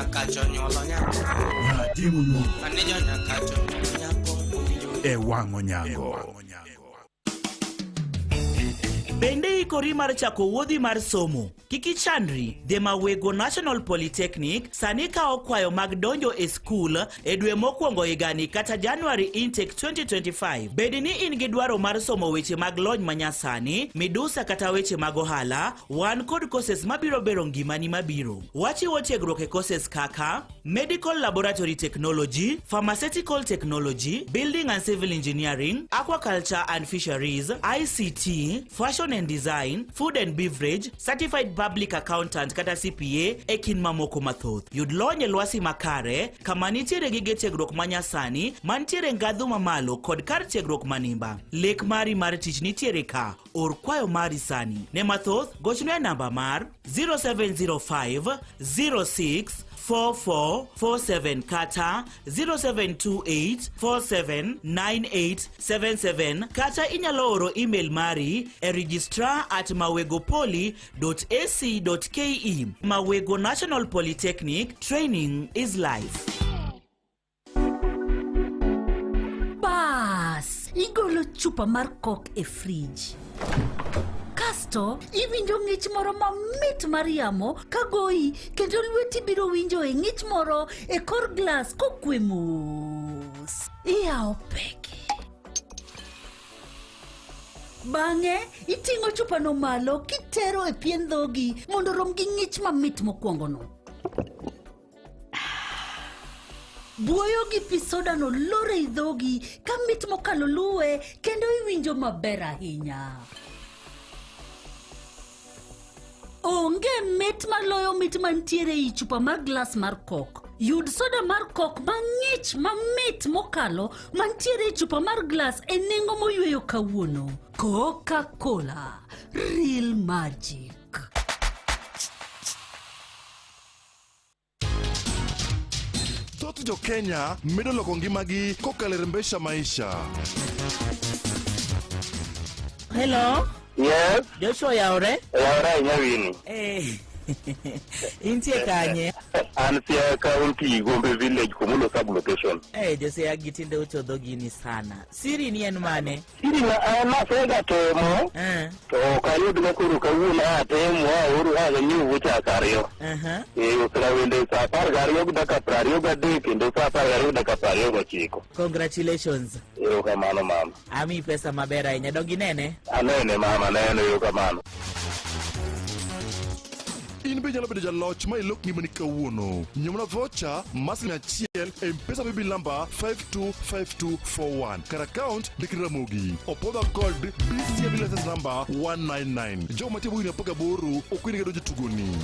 nyakacho nyolo nyako Nyadimu Kanejo nyakacho nyako Ewango nyango. Bende ikori mar chako wuodhi mar somo. Kiki chandri, The Mawego National Polytechnic sani kao kwayo mag donjo e skul e dwe mokwongo higani kata January intake 2025. Bedi ni in gi dwaro mar somo weche mag lony manyasani, midusa kata weche mag ohala, wan kod courses mabiro bero ngimani mabiro. Wachiwo tiegruok e courses kaka Medical Laboratory Technology, Pharmaceutical Technology, Building and Civil Engineering, Aquaculture and Fisheries, ICT, Fashion and Design, Food and Beverage, Certified Public Accountant kata CPA, ekin mamoko mathoth. Yud lony e lwasi makare, kama nitiere gige tiegruok manyasani, mantiere ngadhu mamalo kod kar tiegruok manimba. Lek mari mar tich nitiere ka, or kwayo mari sani. Ne mathoth, gochne namba mar 0705 06 4447 kata 0728 479877 kata inyalo oro email mari e registrar@mawegopoli.ac.ke. Mawego National Polytechnic, training is life. Bas, igolo chupa mar Coke e fridge. Kasto, iwinjo ng'ich moro mamit mar yamo kagoi, kendo lweti biro winjo e ng'ich moro e kor glas kokwe mos. Iyao peke. Bang'e, iting'o chupa no malo kitero e pien dhogi mondo rom gi ng'ich mamit mokwongo no. Buoyo gi pi soda no lore i dhogi ka mit mokalo luwe kendo iwinjo maber ahinya. Onge mit maloyo mit mantiere i chupa mar glas mar Coke. Yud soda mar Coke mang'ich mamit mokalo mantiere i chupa mar glas e nengo moyweyo kawuono. Coca-Cola, real magic. Thoth jo Kenya medo loko ngimagi kokalo e rembesha maisha. Hello? Yes. Joshua yaore? Yaore nyawini. Intie kanye? Ansia County, Gombe Village, Kumulo Sub-Location. Jose agitinde uchodho gini sana. Siri ni en mane? Siri na sega temo. To kayudgo kuru kawuono temo uru haga nyiwo chako ariyo. Ukra wende sa 10 gudaka 23 kendo sa 10 gudaka 29. Congratulations. Erokamano mama. Ami pesa maber ahinya. Dongi nene? Anene mama, nene erokamano. In be nyalo bedo jaloch ma ilok ngimani kawuono. Nyamna voucher masli achiel M-Pesa bibi lamba 525241. Kar account Dikira Ramogi. Opoda code BCB license number 199. Jo matibu inapoka boru okwini gado jitugoni.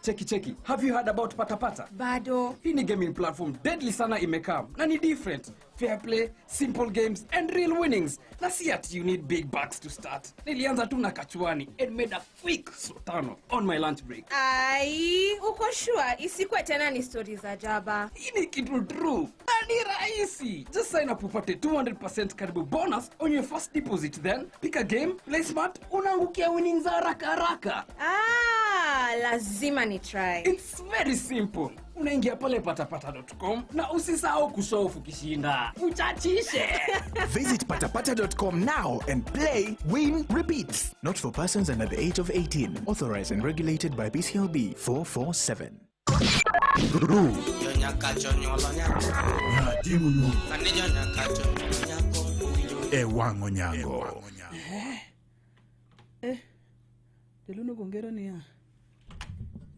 Cheki. Have you heard about Patapata? Bado. Hii ni gaming platform deadly sana imekam. Na ni different. Fair play, simple games and real winnings. Na si ati you need big bucks to start. Nilianza tu na kachuani and made a quick sotano on my lunch break. Ai, uko sure isikwe tena ni stories za jaba. Hii ni kitu true. Na ni rahisi. Just sign up upate 200% karibu bonus on your first deposit, then pick a game, play smart, unaangukia winnings za haraka. Lazima ni try. It's very simple. Unaingia pale patapata.com na usisahau kusofu kishinda. Uchachishe. Visit patapata.com now and play, win, repeat. Not for persons under the age of 18. Authorized and regulated by BCLB 447. Nyakacho nyolo nyako Nyadimu Kanejo nyakacho nyako Ewango nyango. Deluno gongero ni ya.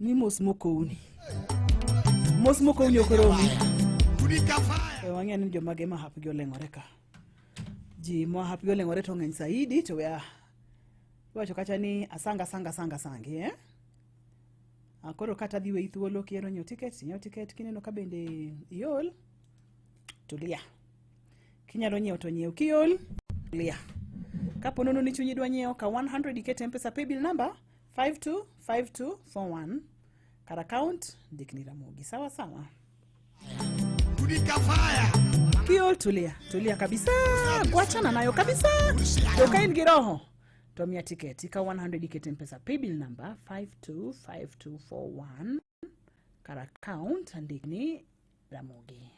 Ni mosmoko uni okoromi. Wang'e ni joma gema hapgi oleng'ore ka. Ji ma hapgi oleng'ore to ng'eny saidi to ya. Wacho kacha ni asanga sangi Akoro kata dhiwe ithuolo kiero nyiew ticket kineno ka bende iol tulia. Kinyalo nyiew to nyiew kiol tulia. Kapo nono ni chunyi dwa nyiew ka 100 iket M-Pesa paybill number 525241. Kar account Dikira Ramogi. Sawa. Kiol tulia kabisa. Kuachana nayo kabisa. Ukain giroho. Tomia ticket ika 100 iket M-Pesa paybill number 525241. kar account andikni Ramogi.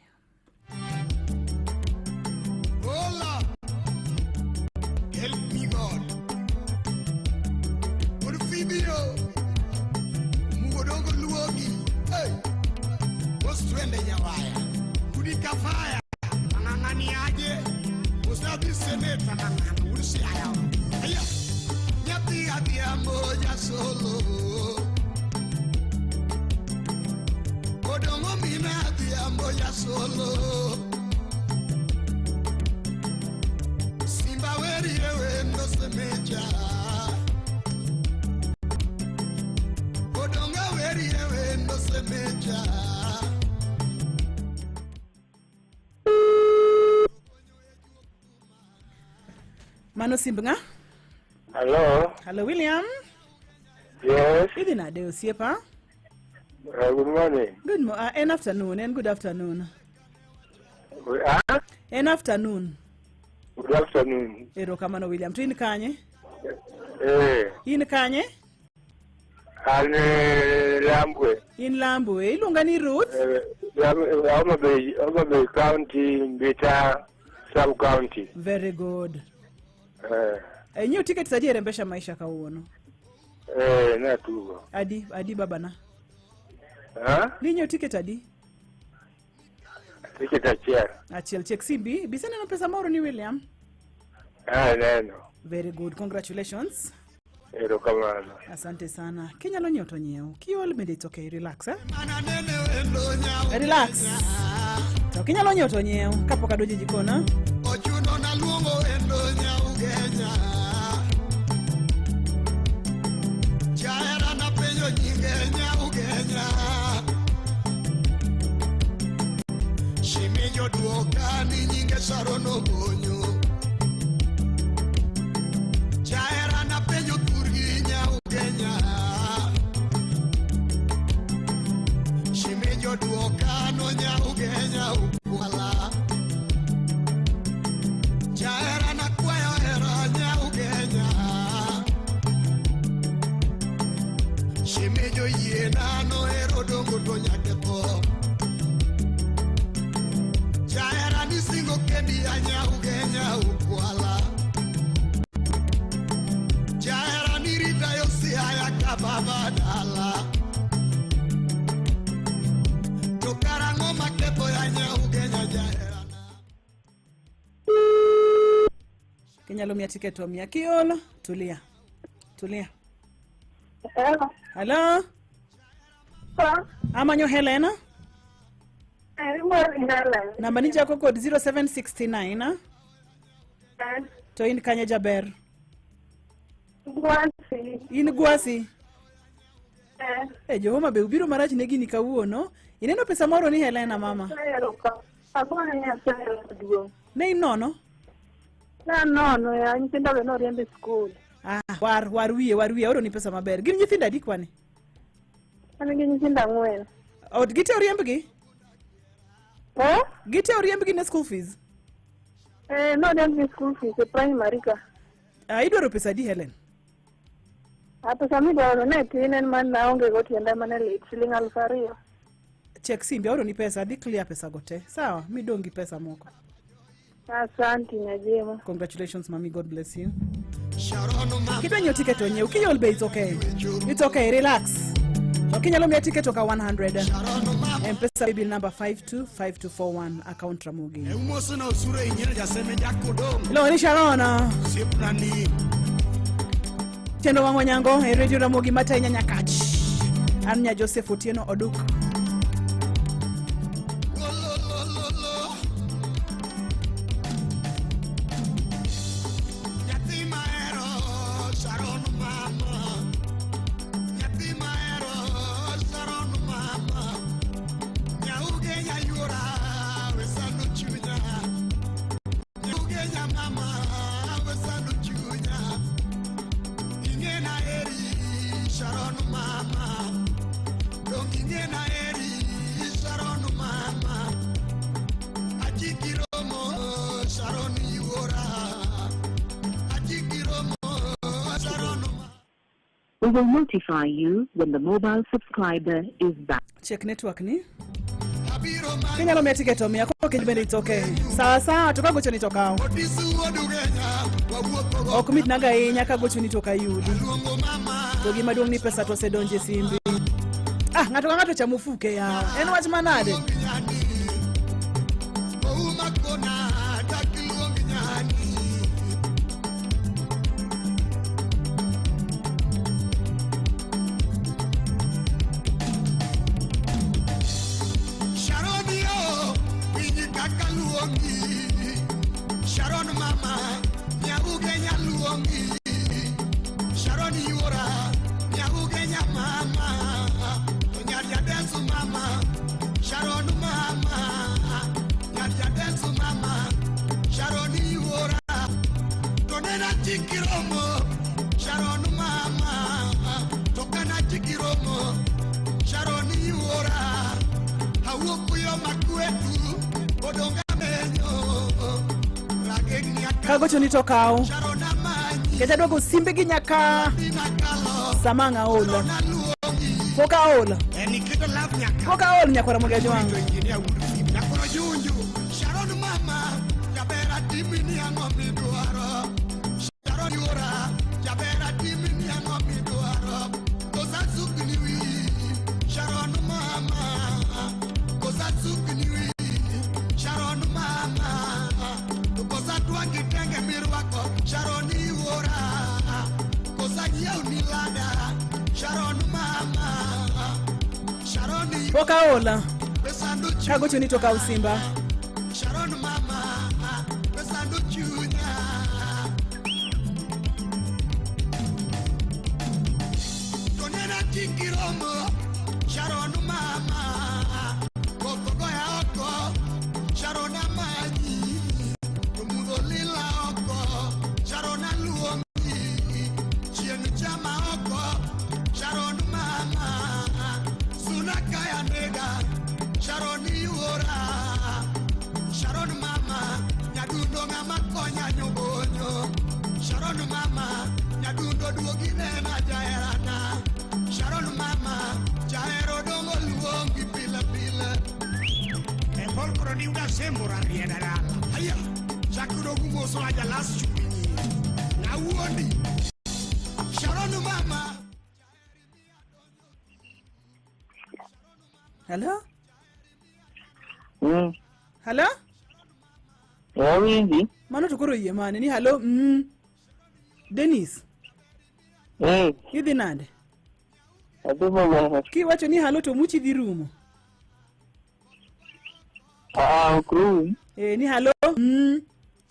Hola, help me God. Por video, mugodogo luogi. Hey, what's nyawaya? Kudika fire, manangani aje. Usabi senate manangani ursi ayaw. Aya, nyati adia moja solo. Odomo mina adia moja solo. Simba weri ewe no semeja. Odonga weri ewe no semeja. Mano Simbnga? Hello. Hello, William. Yes. Good night, Osiepa. Good morning. Good afternoon and good afternoon. An afternoon. Good afternoon. Ero kamano William. Tu in kanye? In kanye? Lambwe. In Lambwe. Ilunga ni Ruth? Homa Bay County, Mbita Sub-County. Very good. Nyo ticket sajie rembesha maisha kauono. Na tugo. Adi baba na. Ninyo ticket adi? Ticket achiel. Check CB. Bisene no pesa moro ni William? Neno. Very good. Congratulations. Ero kamano. Asante sana. Kenya lo nyoto nyeo. Kiol bende it's okay. Relax, Relax. To Kenya lo nyoto nyeo. Kapo kadoje jikona. Ochuno na luongo endo nyau Kenya. Jaera na penyo nyinge nyau Kenya. Shimijo duoka ni nyinge Sarono Bonyo. Jaera na penyo turgi nyau Kenya. Shimijo duoka no nyau Kenya ukwala. Jaera na kwayo era nyau Kenya. Shimijo yena no ero dongo to nyakepo. Jaera ni singo kendi nyau Kenya ukwala. Jaera ni rita yosi haya kababa dala. Tokarango makepo ya nyau Kenya jaera. Kenya lo mia ticket wa mia kiolo. Tulia. Hello. Amanyo Helena. Namba ni jako code 0769. To in kanya jaber. Gwasi. In Gwasi. Homa Bay ubiro marach negi ni kawuono. Ineno pesa moro ni Helena mama. Ne nono. No, ya nyithindo be no riembe school. War wiye oro ni pesa maber. Gin nyithindo adi kwani? Ani gi nyithindo 4. Od gite oriembgi? Gite oriembgi ne school fees? No riembe school fees e primary ka. Idwaro pesa di Helen? Pesa mi dwaro ne tin en man naonge go tienda mane lit siling 2,000. Check simbi oro ni pesa di clear pesa gote. Sawa, mi dongi pesa moko. Asante Nyajema. Congratulations mami, God bless you. Kitwa nyo ticket onye, ukiyol be it's okay. It's okay, relax. Kenya lo mia ticket oka 100. M-Pesa bill number 525241 account Ramogi. Lo ni Sharona. Tendo wango nyango Radio Ramogi mata nyanyakach. Anya Joseph Otieno Oduk. We will notify you when the mobile subscriber is back. check network ni Kenya lo ticket omiya ko bende it's okay. Sawa to kagocho ni tokao. Ok mit naga inya kagocho ni toka yudi. To gima duong ni pesa to sedonje simbi. Ngato ka ngato chamufuke ya. En wach manade? Sharon mama, nyagugenya luongi. Sharon yura, nyagugenya mama. Nyarja desu mama, Sharon mama. Nyarja desu mama, Sharon yura. Tonena chikiromo, Sharon mama. Tokana chikiromo, Sharon yura. Hawukuyo makwetu, odonga menyo. Kagocho ni tokao. Kecha dogo simbe gi nyaka samanga ola. Poka ola. Poka ola nyakwara mogejo wangu. Nakoro junju. Sharon mama, jabera timini yango midwaro. Sharon yura, jabera timini yango midwaro. Kosa sukniwi. Sharon mama, kosa sukniwi. Sharon mama. Kosa tuangitenge mirwako Sharon iwora. Kosa nyeu nilada Sharon mama. Sharon iwora. Poka ola. Kagocho ni toka usimba. Sharon mama. Pesando chunya. Tonena chikiromo Sharon mama. Kokogo ya oko Sharon amaji. Lila oko, Sharon aluongi. Chien chama oko, Sharon mama. Sunakaya nega, Sharon yura. Sharon mama, nyadundo ngama konya nyobonyo. Sharon mama, nyadundo duogine na jaerana. Sharon mama, jaero dongo luongi pila pila. E polkro ni una sembora riedara. Aya. Jakuro gumoso aja last chupini. Na uondi. Sharon mama. Hello? Hello? Wingi. Mano tukuro iye mane ni hello? Dennis. Idhi nade? Adhi maber. Ki wacho ni hello to muchi dhi rumo. Krum. Ni hello?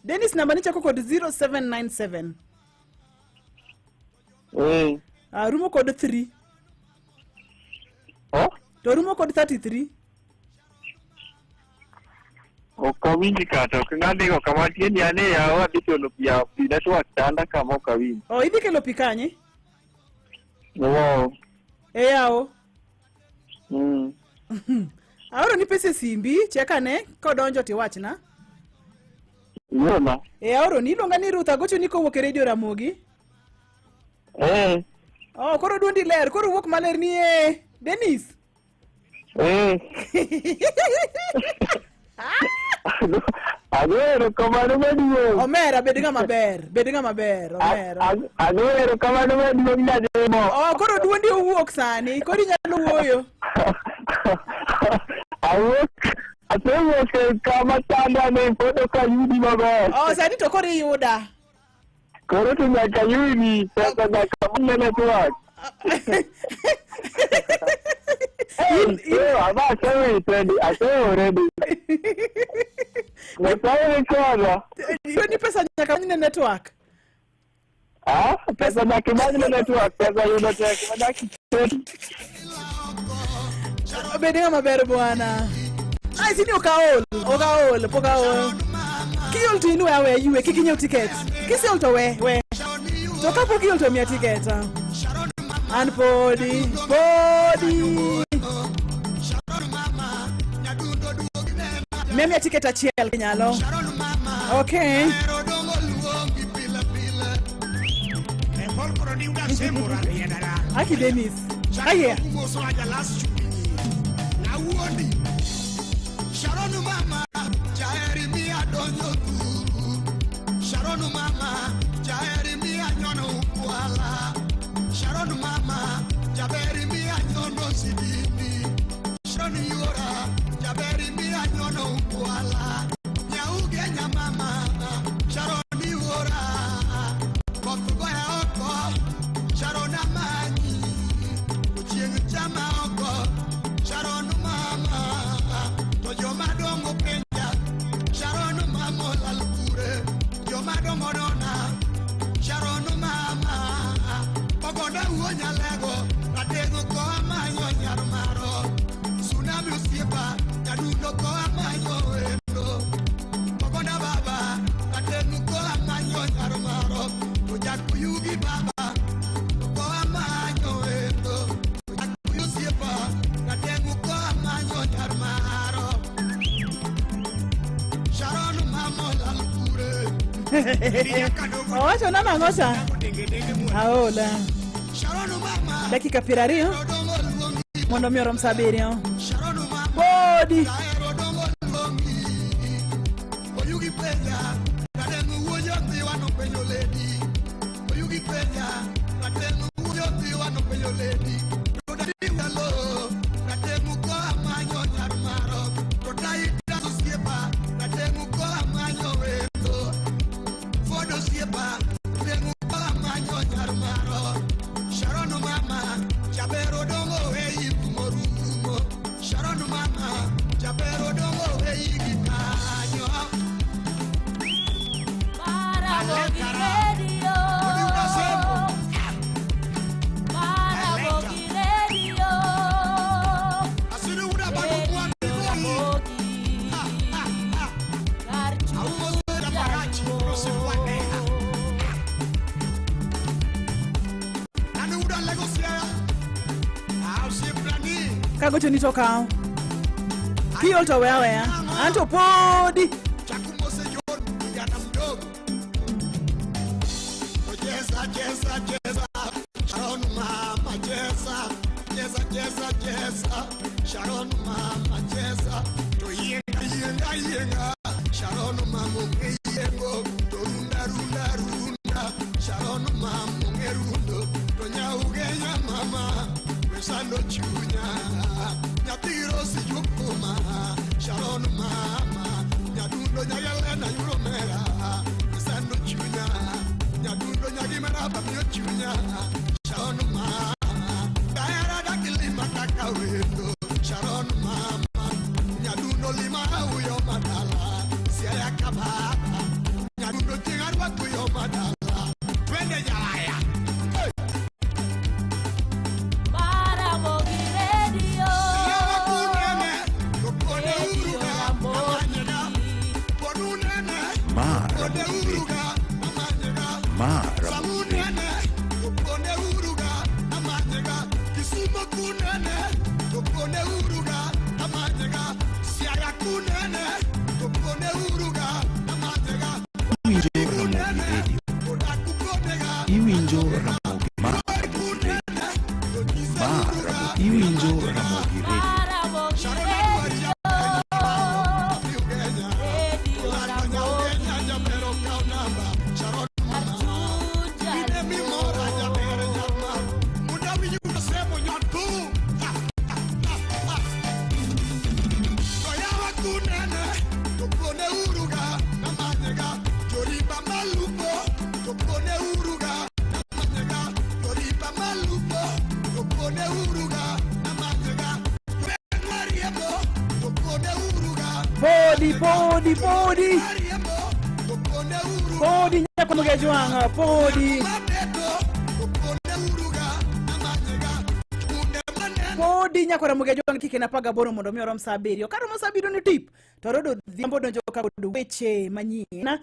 Dennis namba ni chako kod 0797. Rumo kod 3. To rumo kod 33. Okawinji kata ng'adhigo kama tieni ane yawa dikelo pia network tanda kama okawinji. Idhi kelo pi kanye? Wow. Yawo. Ahora ni pesa simbi cheka ne kodonjo ti wachna. Yoma. Ahora ni longa ni Ruth agocho ni kowuok e Radio Ramogi. Koro duondi ler, koro wuok maler ni Dennis. Adoro kamano maduong'. Omera bed ng'ama maber, omera. Adoro kamano maduong' nyademo. Koro duondi owuok sani, koro inyalo wuoyo. Asewuok kama chanda ne pod ok ayudi maber. Sani to koro iyuda. Koro to nyaka yudi pesa nyaka mune network. Already. Ni pesa nyaka mune network. Pesa nyaka mune network, pesa yudo tek nyaka. Bed ng'ama ber bwana. Sini okaol, pokaol. Kiol to inu awe yue, kik inyiew ticket. Kisiol to we. To kapo kiol to miya ticket. An podi. Miya ticket achiel kinyalo. Okay. Aki Dennis. Aye. wuondi Sharon mama jaeri mia donyo tu Sharon mama jaeri mia nyono ukwala Sharon mama jaberi mia nyono sidini Sharon yora jaberi mia nyono ukwala Nyauge nya mama Sharon yora Kokugoya oko Sharon amani Uchieng chama oko Sharon mama Tojo madongo penja Sharon mama lalkure Jo madongo nona Sharon mama Pogoda uonya lego Radego ko amanyo nyarmaro Tsunami usiepa Yadundo ko amanyo endo Pogoda baba Radego ko amanyo nyarmaro Tojak kuyugi baba Ko amanyo endo Tojak kuyusiepa Radego ko amanyo nyarmaro Sharon mama lalkure Owacho nana ngosa Aola Dakika pirario Mondo mioro msabirio Bodi Oyugi peja Kadengu uojo tiwa no penyo lady Oyugi peja Kadengu uojo tiwa no penyo lady Rodadi walo Kadengu ko amanyo nyarmaro Rodai dasu siepa Kadengu ko amanyo weto Fodo siepa Kadengu ko amanyo nyarmaro Sharon mama Jabero dongo hei kumorumo Sharon mama Jabero dongo hei gitanyo Marabogi Radio. Marabogi Radio. Asinu uda bago kwa Marabogi. Karchu. Anu uda legosia Ausi plani Kagocho nitoka Kiyo to wewe Anto podi Chakumose jon Yana mdogo Jeza jeza jeza Sharon mama jeza Jeza jeza jeza Sharon mama jeza To yenga yenga yenga Sharon mama yengo To runda runda runda Sharon mama ngerundo To nyaugenya mama Wesando chunya Nyatiro si yukuma Sharon mama Nyadundo nyayelena yuromera Wesando chunya Nyadundo nyagimera pamyo chunya Sharon mama Dayara dakilima takawendo Sharon mama Nyadundo lima uyo madala Siaya kababa Nyadundo tingarwa kuyo madala Twende nyalaya Marabogi Radio. Iwinjo Ramogi Iwinjo Ramogi Podi nyako mugejwanga podi Podi nyakora mugejwanga kike napaga boro mondo mioro msabirio Karo msabirio ni tip Torodo dhiambo donjo kakodo weche manyina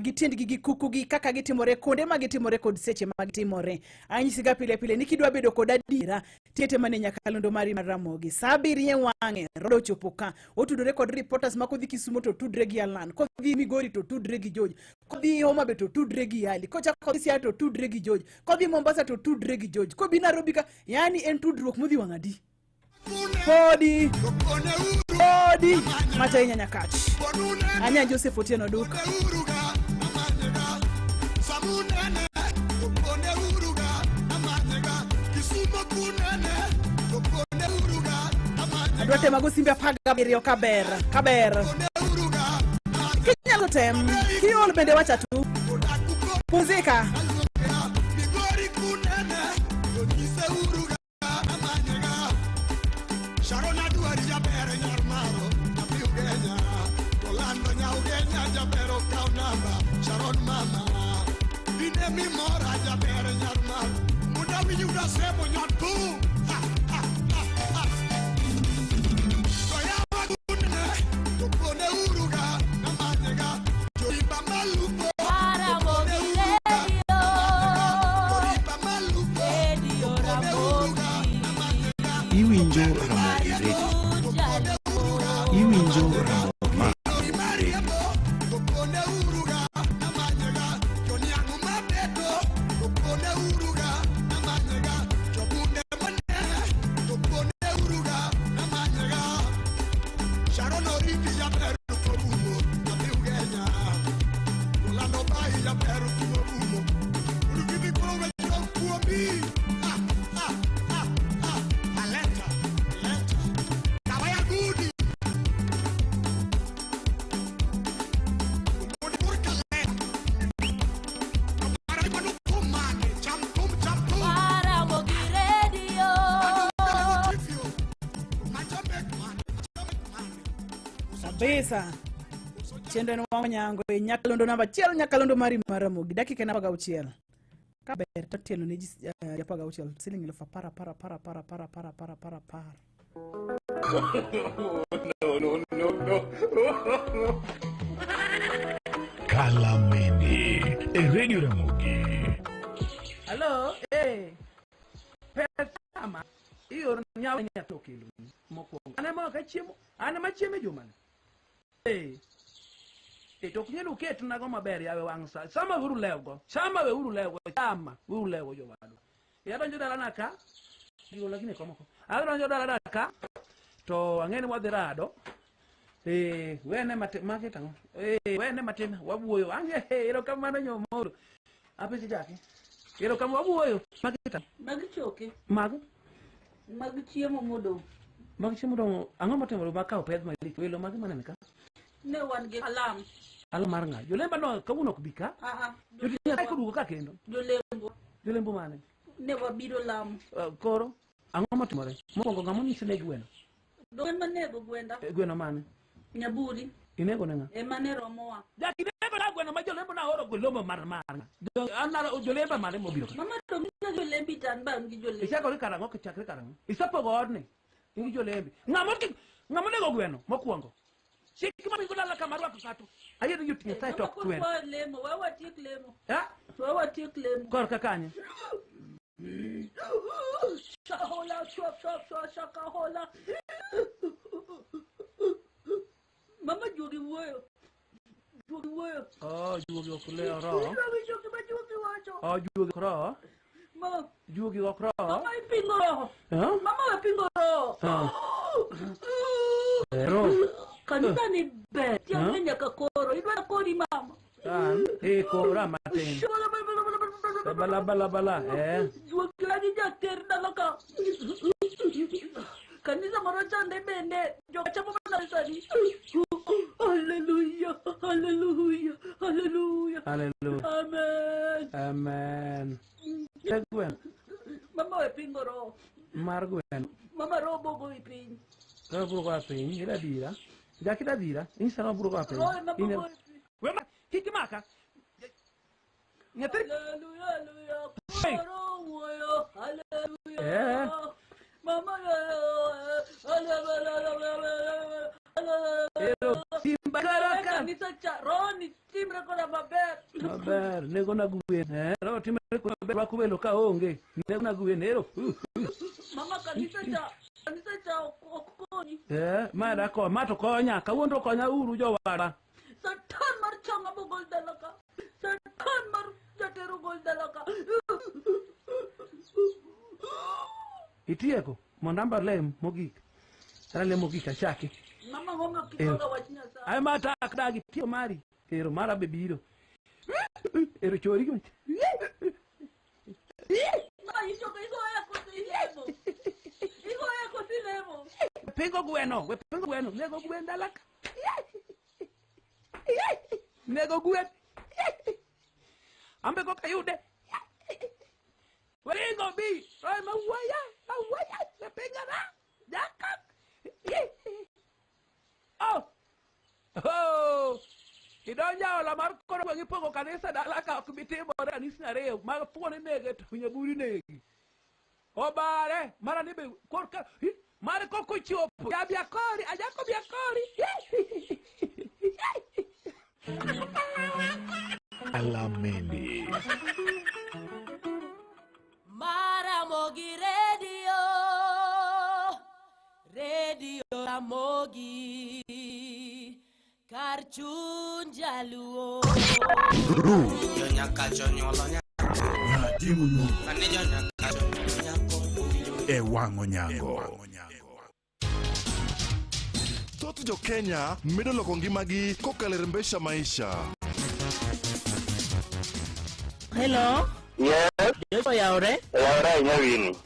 Gitiend gigi kuku gi kaka gitimore konde ma gitimore kod seche ma gitimore Anyisiga pile pile nikidwa bedo kod adira Tiete mane nyakalondo mari Ramogi Sabirie wange rodo chopoka Otudore kod reporters makodhi Kisumo to tudre gi Alan Kodhi Migori to tudre gi George Kodhi Homa Bay to tudre gi Ali Kocha kodhi Siaya to tudre gi George Kodhi Mombasa to tudre gi George Kobi Nairobi ka yani en tudruok mudhi wangadi podi podi mata inya nyakach anya Joseph Otieno duka adwate mago simbe paga birio kaber kinyalo tem kiol bende wacha tu pumzika Sharona duari jabere nyarmaro Napiu Kenya Tolando nyau Kenya jabero kau namba Sharon mama Dine mi mora jabere nyarmaro Muda winyuda sebo nyotu Soya wakune Tukone uruga Namanyega Joriba malupo Ramogi Radio Joriba malupo Radio Ramogi Iwinjo Ramogi Radio. Iwinjo Ramogi. Besa chendo no wanyango nyakalondo namba chiel nyakalondo mari Ramogi dakika na paga uchiel kaber tatelo ne ya paga uchiel siling ilofa para No. Kalameni Radio Ramogi. Hello, Petama. Iyo nyawa nyatokelo mokwongo. Ana ka chiemo, ana machiemo jumane. Tokunyelo ketu nago maber yawe wang sa. Sama we uru lewgo jowadu. Yadonjo dala naka. Digo lakini komoko. Adonjo dala naka. To angeni wadhirado. Wene make tango. Wene matin wabuoyo. Ange ero kamano nyomoro. Apesi jake. Ero kama wabuoyo. Makita. Magichoke. Mago. Magichiemo modo. Magichiemo modo. Ango matemo makao peth malik. Welo magi manene ka. Ne wan gi alam. Alam maranga. Jolemba no kawuno kubika. Jolemba ai kudugo ka kendo. Jolembo mane. Ne wabiro lam. Koro ango matimore. Mokwongo ngamo nyisine gweno. Don manego gwenda. Gweno mane. Nyaburi. Inego nenga. Emane romoa. Jakinego na gweno ma jolembo na oro golomo maranga. Anara jolemba mane mobiro. Mama to mina jolembi tan ba ngi jolembi. Isako ri karango ke chakre karango. Isapo godne. Ngi jolembi. Ngamo nego gweno mokwongo. Sikima bingo la kamarwa kusato. Ayedo yuti nyasaye tok twen. Lemo wawa tik lemo. Ya? Wawa tik lemo. Kor kakanye. Shahola shakahola. Mama jugi woyo. Oh, jugi okule ro. Jugi wacho. Oh, jugi kro. Mama. Jugi okro. Mama ipingo ro. Mama ipingo ro. Ro. Kanisa ni be. Tiamenya kakoro. Idwa kori mama. Kora maten. Bala. Jugi lagi jater dalaka. Kanisa maracha bende. Jocha mama sani. Hallelujah. Amen. Gwen. Mama we pingoro. Mar gwen. Mama robo go ipin. Robo go ipin. Ira dira. Jakida dira. Insa robo go ipin. Wema hikimaka. Nyatri. Hallelujah. Hallelujah. Mama Simba karaka. Kanisa cha roni timra kona maber. Nego na gwen. Ro timra kona maber wakubelo ka onge. Nego na gwen ero. Mama kanisa cha okoni. Mara ko mato konya kawuondo konya uru jowara. Satan mar changa bogol dalaka. Satan mar jatero gol dalaka. Itieko mondamba lem mogik. Rale mogika chaki. Mama ngonga kitoga wachina sa. Ay mata akdagi tio mari. Pero mara bebiro. Ero chori gwe. Ma hicho ya kosilemo. Hicho ya kosilemo. Pengo gweno, we pengo gweno, nego gwen dalak. Nego gwen. Ambe ko kayude. Weringo bi, roy mawaya, le pengana. Jakak. Oh. Idonja ola mar koro wengi pogo kanisa dalaka kubitimo kanisa reo mag tuone nege to nyaburi negi. Obare mara nibe korka mara koko chopo ya biakori ajako biakori. Alamedi. Mara Mogi Radio Ramogi Karchun Jaluo Nyakacho nyolo Timu Kanejo nyakacho Ewango nyango. Thoth jo Kenya medo loko ngimagi kokalo rembesha maisha. Hello. Yes. Joshua Yaure. Yaure nyawini.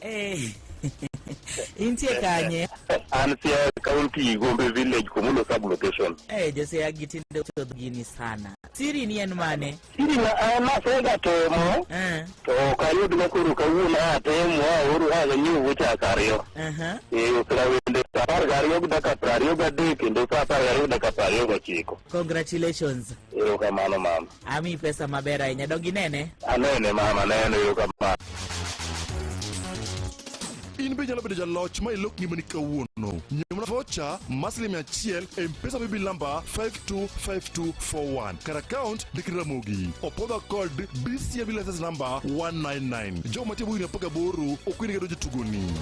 Intie kanye. Ansia County Gombe Village Kumulo Sub-Location. Jose agitinde utodhini sana. Siri ni en mane? Siri na sega tomo. To kayo dukuru kawuna temo uru haga nyu wucha karyo. Ukra wende sapar garyo gudaka prario gade kendo sapar garyo gudaka prario gachiko. Congratulations. Kamano mama. Ami pesa mabera inya dogi nene? Anene mama nene kamano. In be jalo bedo jaloch ma ilok ni mani kawuono. Nyamna vocha maslim ya chiel mpesa bibi lamba 525241. Kar account Ramogi. Opoda code BCB license number 199. Jo matibu ina paka boru okwini gado jitugoni.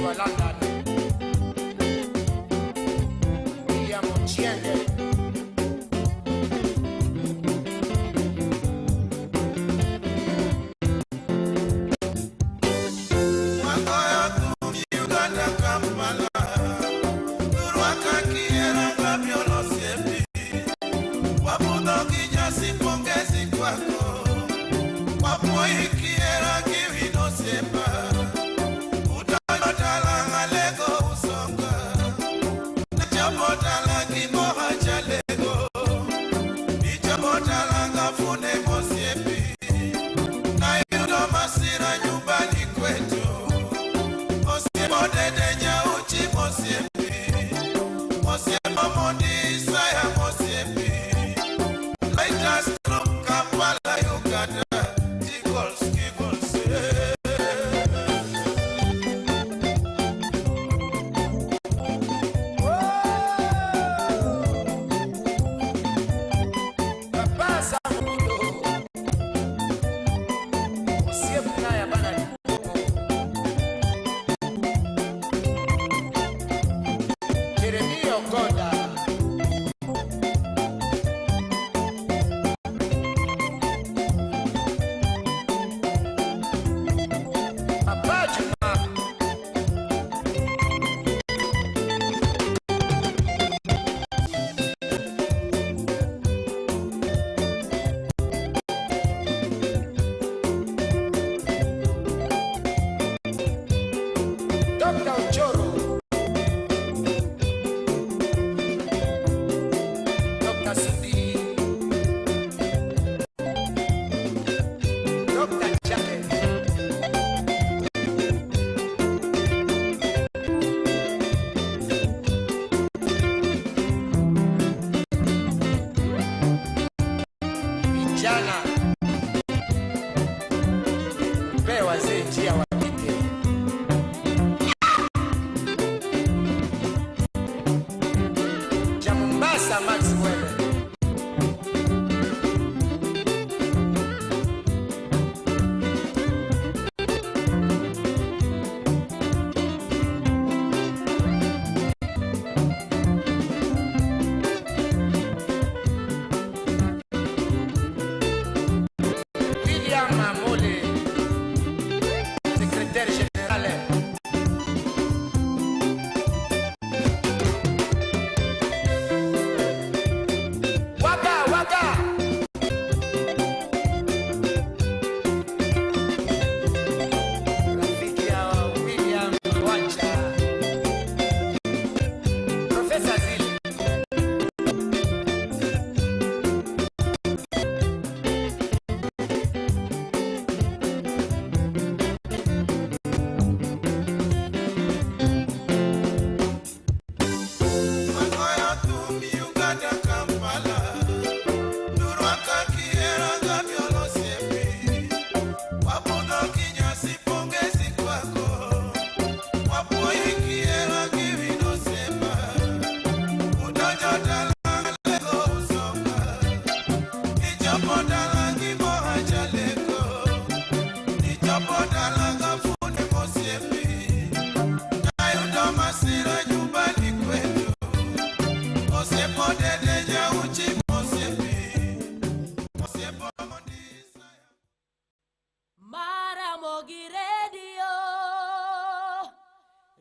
wa London. William Ochieng.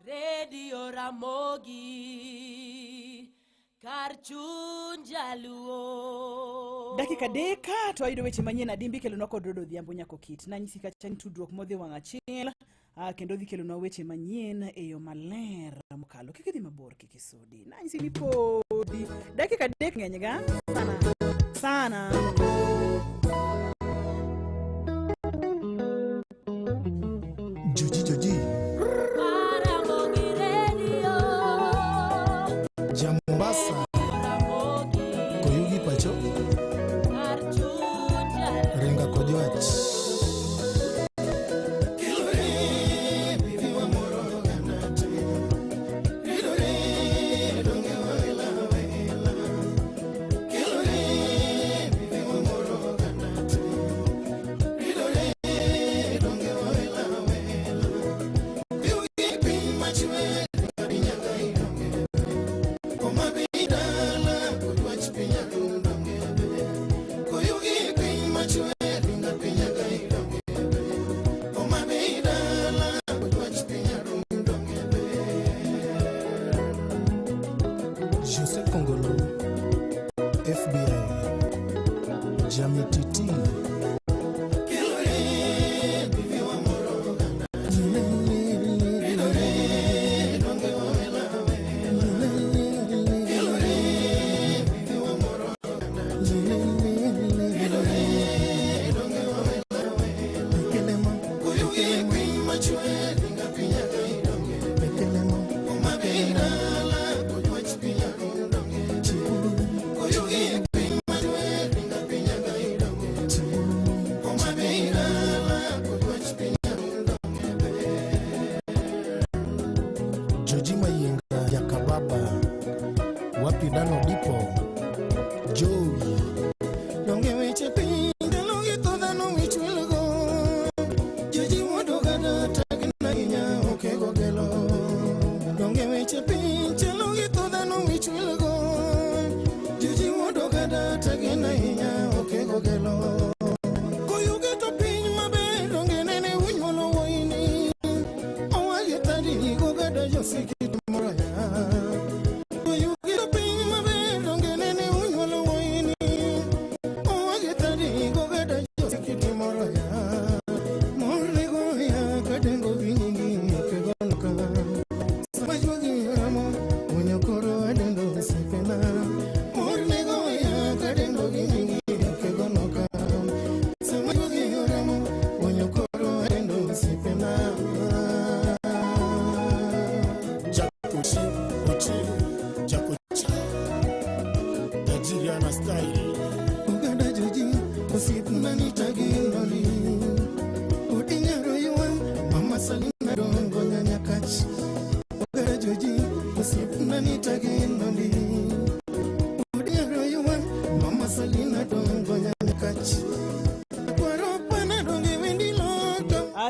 Radio Ramogi Karchun Jaluo. Dakika deka to ayudo weche manyien adimbi kelo noko dodo dhiambo nyako kit na nyisi ka chan tudruok modhi wang' achiel kendo dhi kelo no weche manyien e yo maler mokalo kik dhi mabor kik isudi na nyisi ni podi dakika dek ng'eny ga sana Joji Ramogi Radio Jambasa Koyugi Pacho Karchun Jaluo Renga Kojoach Joji Mayinga Yakababa Wapi Dano Dipo Joey Donge weche pinda longi toda no wichwilgo Joji wodogada tagina inya okego gelo Donge weche pinda longi toda no wichwilgo Joji wodogada tagina inya okego gelo Koyuge to piny mabe donge nene unywolo woini Owagi tadi gogada josiki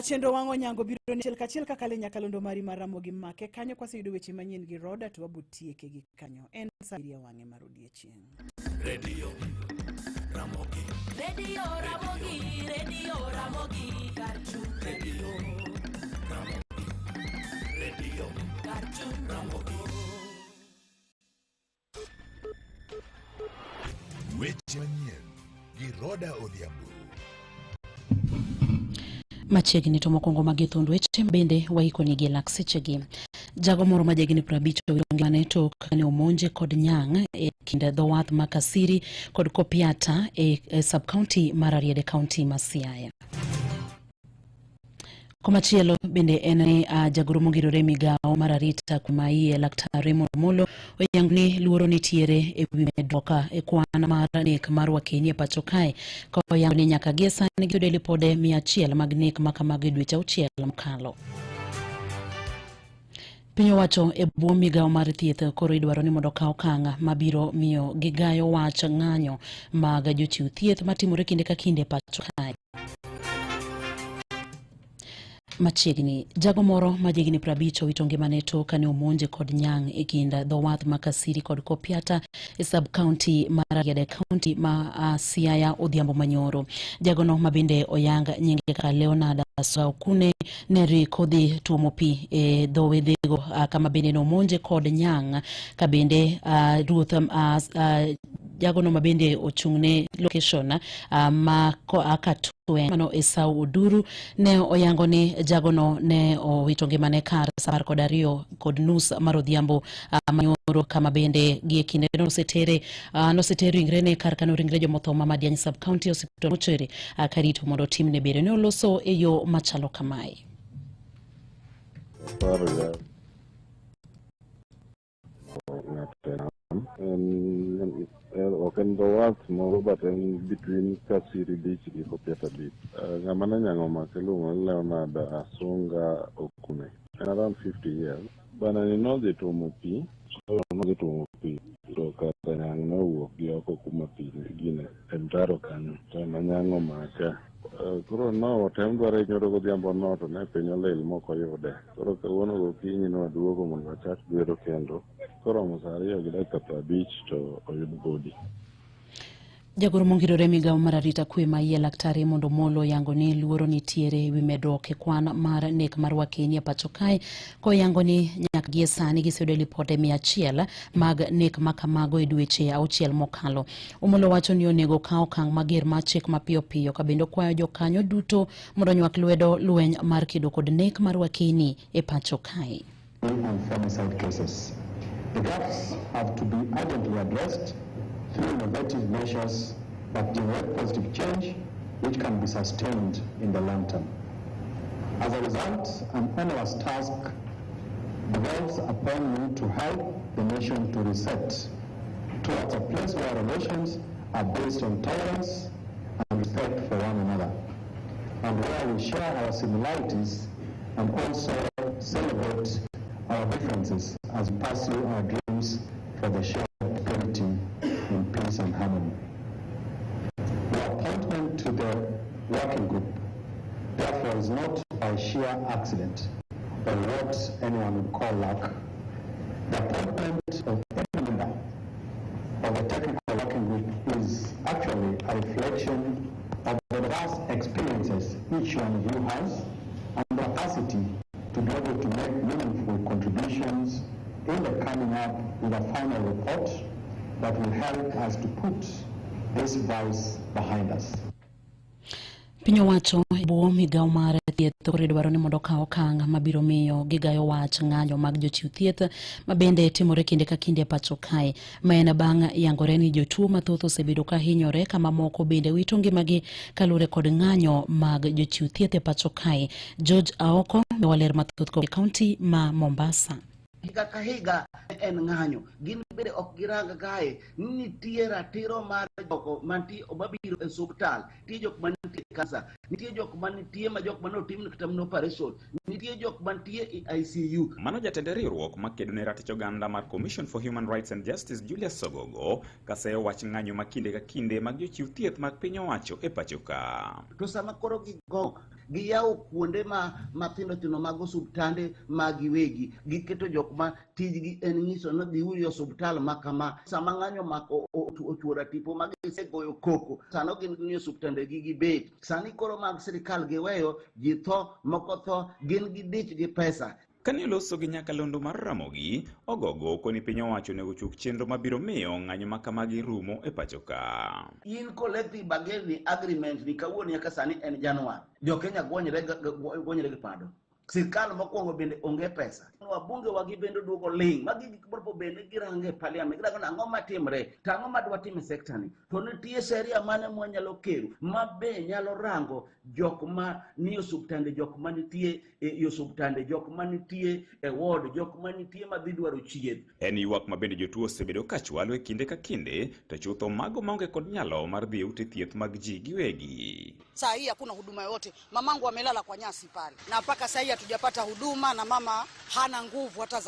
chenro wango nyango biro ni kachiel kakale nyakalondo mari maramogi make kanyo kwa sayudo weche manyien gi roda to wabutieke gi kanyo en sairia wange marudie chieng Radio Ramogi Karchu Radio Karchu Ramogi weche manyien gi roda Odhiambo. Machiegni to mokwongo mag thund weche bende waikoni gi lak sechegi. Jago moro ma jagini 50 ngimane tok kane omonje kod nyang' e kind dho wath ma Kasiri kod Kopiata e sub-county mar Ariede County ma Siaya. Komachielo bende en ni jagoro mogirore migao mar arita kuma iye Laktar Raymond Omollo oyango ni luoro nitiere e wi medoka e kwan mar nek mar wakeni e pacho kae ka oyango ni nyaka gie sani giyudo lipode 100 mag nek makamagi dweche 6 mokalo. Piny owacho e bwo migao mar thieth koro idwaro ni mondo kaw okang' mabiro miyo gigayo wach ng'anyo mag jochiw thieth matimore kinde ka kinde pacho kae. Machiegni jago moro ma jigni 50 owito ngimane tok kane omonje kod nyang' e kind dho wath ma Kasiri kod Kopiata e sub-county mar Ariede County ma Siaya odhiambo manyoro. Jagono ma bende oyang nyinge kaka Leonard Saukune neri kodhi tuomo pi e dho wedhego kama bende no omonje kod nyang' ka bende ruoth jagono ma bende ochung'ne location ma akatwe mano Esau Oduru ne oyango ni jagono ne owito ngimane kar 12:30 mar odhiambo manyoro kama bende gie kinde nosetere ringrene kar kano ringre jomotho ma Madiany sub-county hospital mochwere karito mondo timne bedo ne oloso e yo machalo kamae. Oken the wath moro but in between Kasiri Beach and Kopiata Beach. Ngamana nyango makelungo Leonard Asunga Okune. And around 50 years. But I know the Tomopi. So I know the Tomopi. So kata nyang no wo gioko kumapi gine. Entaro kanyo. So nanyango maka. Kuro no temdware nyoro godhiambo noto ne piny olil moko yude. Koro kawuono gokinyi nwaduogo mondo wachak gwero kendo. Koro mosariyo gi dakika 50 to oyud bodi. Jagoro mongirore migao mar arita kwe ma iye Laktar Raymond Omollo yango ni luoro nitiere wi medruok e kwan mar nek mar wakeni e pacho kae ko yango ni nyaka gie sani giseyudo lipode 100 mag nek makamago e dweche 6 mokalo. Omollo wacho ni onego kaw okang' mager mar chik mapiyo piyo ka bende kwayo jokanyo duto mondo nywak lwedo lweny mar kedo kod nek mar wakeni e pacho kae. The gaps have to be urgently addressed through innovative measures that generate positive change which can be sustained in the long term. As a result, an onerous task devolves upon me to help the nation to reset towards a place where relations are based on tolerance and respect for one another, and where we share our similarities and also celebrate our differences as we pursue our dreams for the shared prosperity in peace and harmony. The appointment to the working group, therefore, is not by sheer accident or what anyone would call luck. The appointment of any member of the technical working group is actually a reflection of the vast experiences each one of you has and the capacity to be able to make meaningful contributions in the coming up with a final report that will help us to put this vice behind us. Piny owacho buo migao mar thieth koro dwaro ni mondo kaw okang' mabiro miyo gigayo wach ng'anyo mag jochiw thieth mabende timore kinde ka kinde pacho kae, ma en bang' yangore ni jotuo mathoth osebedo ka hinyore kama moko bende wito ngimagi kaluwore kod ng'anyo mag jochiw thieth e pacho kae. George Aoko waler mathoth kod kaunti ma Mombasa. Higa ka higa en ng'anyo, gin bende ok giranga kae nitie ratiro mar joko mantie obabiro e osuptal, nitie jok mantie kansa, nitie jok mantie ma jok manotim kata operation, nitie jok mantie e ICU. Mano jatend riwruok makedo ne ratich oganda mar Commission for Human Rights and Justice Julius Sogogo kaseyo wach ng'anyo ma kinde ka kinde mag jochiw thieth mag piny owacho e pacho ka. To sama koro giyawo kuonde mathindo tino mag osuptande mag giwegi, giketo jok ma tijgi en nyiso no dhi uyo osuptal makama. Sama ng'anyo mako ochuora tipo mag gisegoyo koko, sano gin gi osuptande gi gibet. Sani koro mag sirikal giweyo, ji tho, moko tho, gin gi dich gi pesa. Kani loso gi nyakalondo mar Ramogi, Ogogo koni piny owacho nego chuk chenro mabiro miyo ng'anyo makamagi rumo e pacho ka. In collective bargaining agreement ni kawuono nyaka sani en Januari. Jo Kenya gwonyre gi pado. Sirikal mokwongo bende onge pesa. Wabunge wagi bende duogo ling. Magi gikborpo bende girange parliament. Girango ang'o matimre. Tang'o madwa time sekta ni. To nitie sheria mane mwanyalo kero. Mabe nyalo rango jok ma ni osuptande, jok ma nitie e osuptande, jok ma nitie e ward, jok ma nitie madhi dwaro chieth. En ywak ma bende jotuo osebedo ka chwalo e kinde ka kinde, to chutho mago maonge kod nyalo mar dhi e ute thieth mag ji giwegi. Saa hii hakuna huduma yote. Mamangu amelala kwa nyasi pale. Na mpaka saa hii hatujapata huduma na mama hana nguvu hata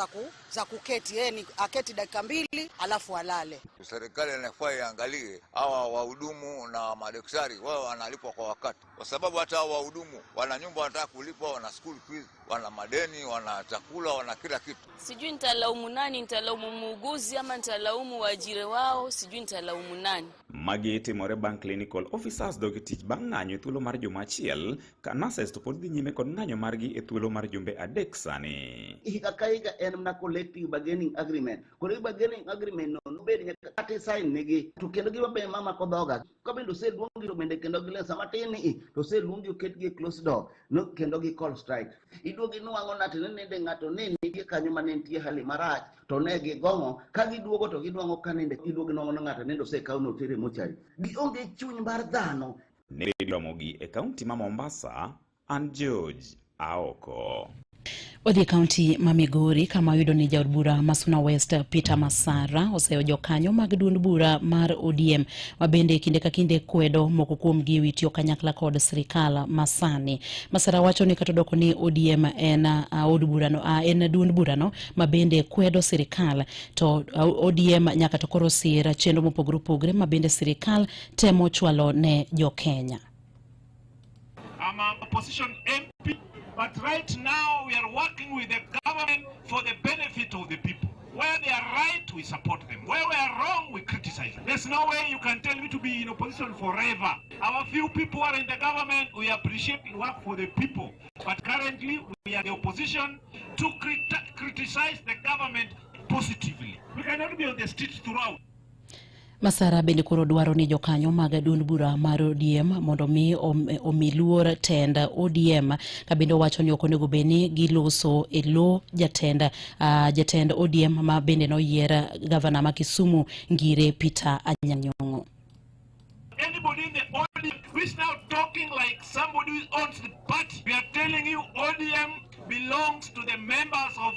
za kuketi. Yeye ni aketi dakika 2 alafu alale. Serikali inafaa iangalie hawa wahudumu na madaktari wao wanalipwa kwa wakati. Kwa sababu hata hawa wahudumu wana nyumba wanataka kulipwa, wana school fees, wana madeni, wana chakula, wana kila kitu. Sijui nitalaumu nani, nitalaumu muuguzi ama nitalaumu waajiri wao, sijui nitalaumu nani. Magi timore bang' clinical officers dog tich bang' ng'anyo e thuolo mar juma achiel, ka nurses to pod dhi nyime kod ng'anyo margi e thuolo mar jumbe 3 sani. Higa ka higa en mana collective bargaining agreement. Collective bargaining agreement no bed nyaka kate sign negi. To kendo giwa be mama kodhoga. Ka bendo se luongi to bende kendo gilen sama tin ni to se luongi oket gi close door. No kendo gi call strike. Iduogi nuang'o natene nende ng'ato ne nitie kanyo mane nitie hali marach to ne gigongo ka giduogo to giduango kanende iduogi nuang'o ng'ato nendo se kaw no tere mochari. Gionge chuny mar dhano. Ne Ramogi e kaunti ma Mombasa, an George Aoko. Odhi kaunti ma Migori kama yudo ni jaod bura Masuna West Peter Masara oseyo jokanyo mag duond bura mar ODM mabende kinde ka kinde kwedo moko kuom gi witiyo kanyakla kod sirikal masani. Masara wacho ni kata doko ni ODM en od burano en duond burano mabende kwedo sirikal, to ODM nyaka to koro sira chenro mopogore opogore mabende sirikal temo chwalo ne jo Kenya. I'm a opposition MP, but right now we are working with the government for the benefit of the people. Where they are right, we support them. Where we are wrong, we criticize them. There's no way you can tell me to be in opposition forever. Our few people are in the government, we appreciate and work for the people. But currently, we are the opposition to criticize the government positively. We cannot be on the streets throughout. Masara bende koro dwaro ni jokanyo mag duond bura mar ODM mondo mi omiluor tend ODM, ka bende wacho ni okonego beni giloso e lo jatend ODM ma bende no yiera gavana ma Kisumu Ngire Peter Anyanyongo. anybody in the ODM who is now talking like somebody who owns the party. We are telling you ODM belongs to the members of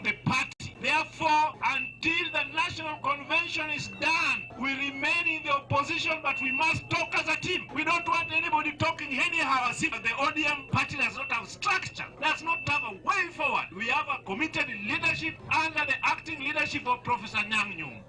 the party. Therefore, until the national convention is done, we remain in the opposition, but we must talk as a team. We don't want anybody talking anyhow as if the ODM party does not have structure, does not have a way forward. We have a committed leadership under the acting leadership of Professor Nyang' Nyong'o.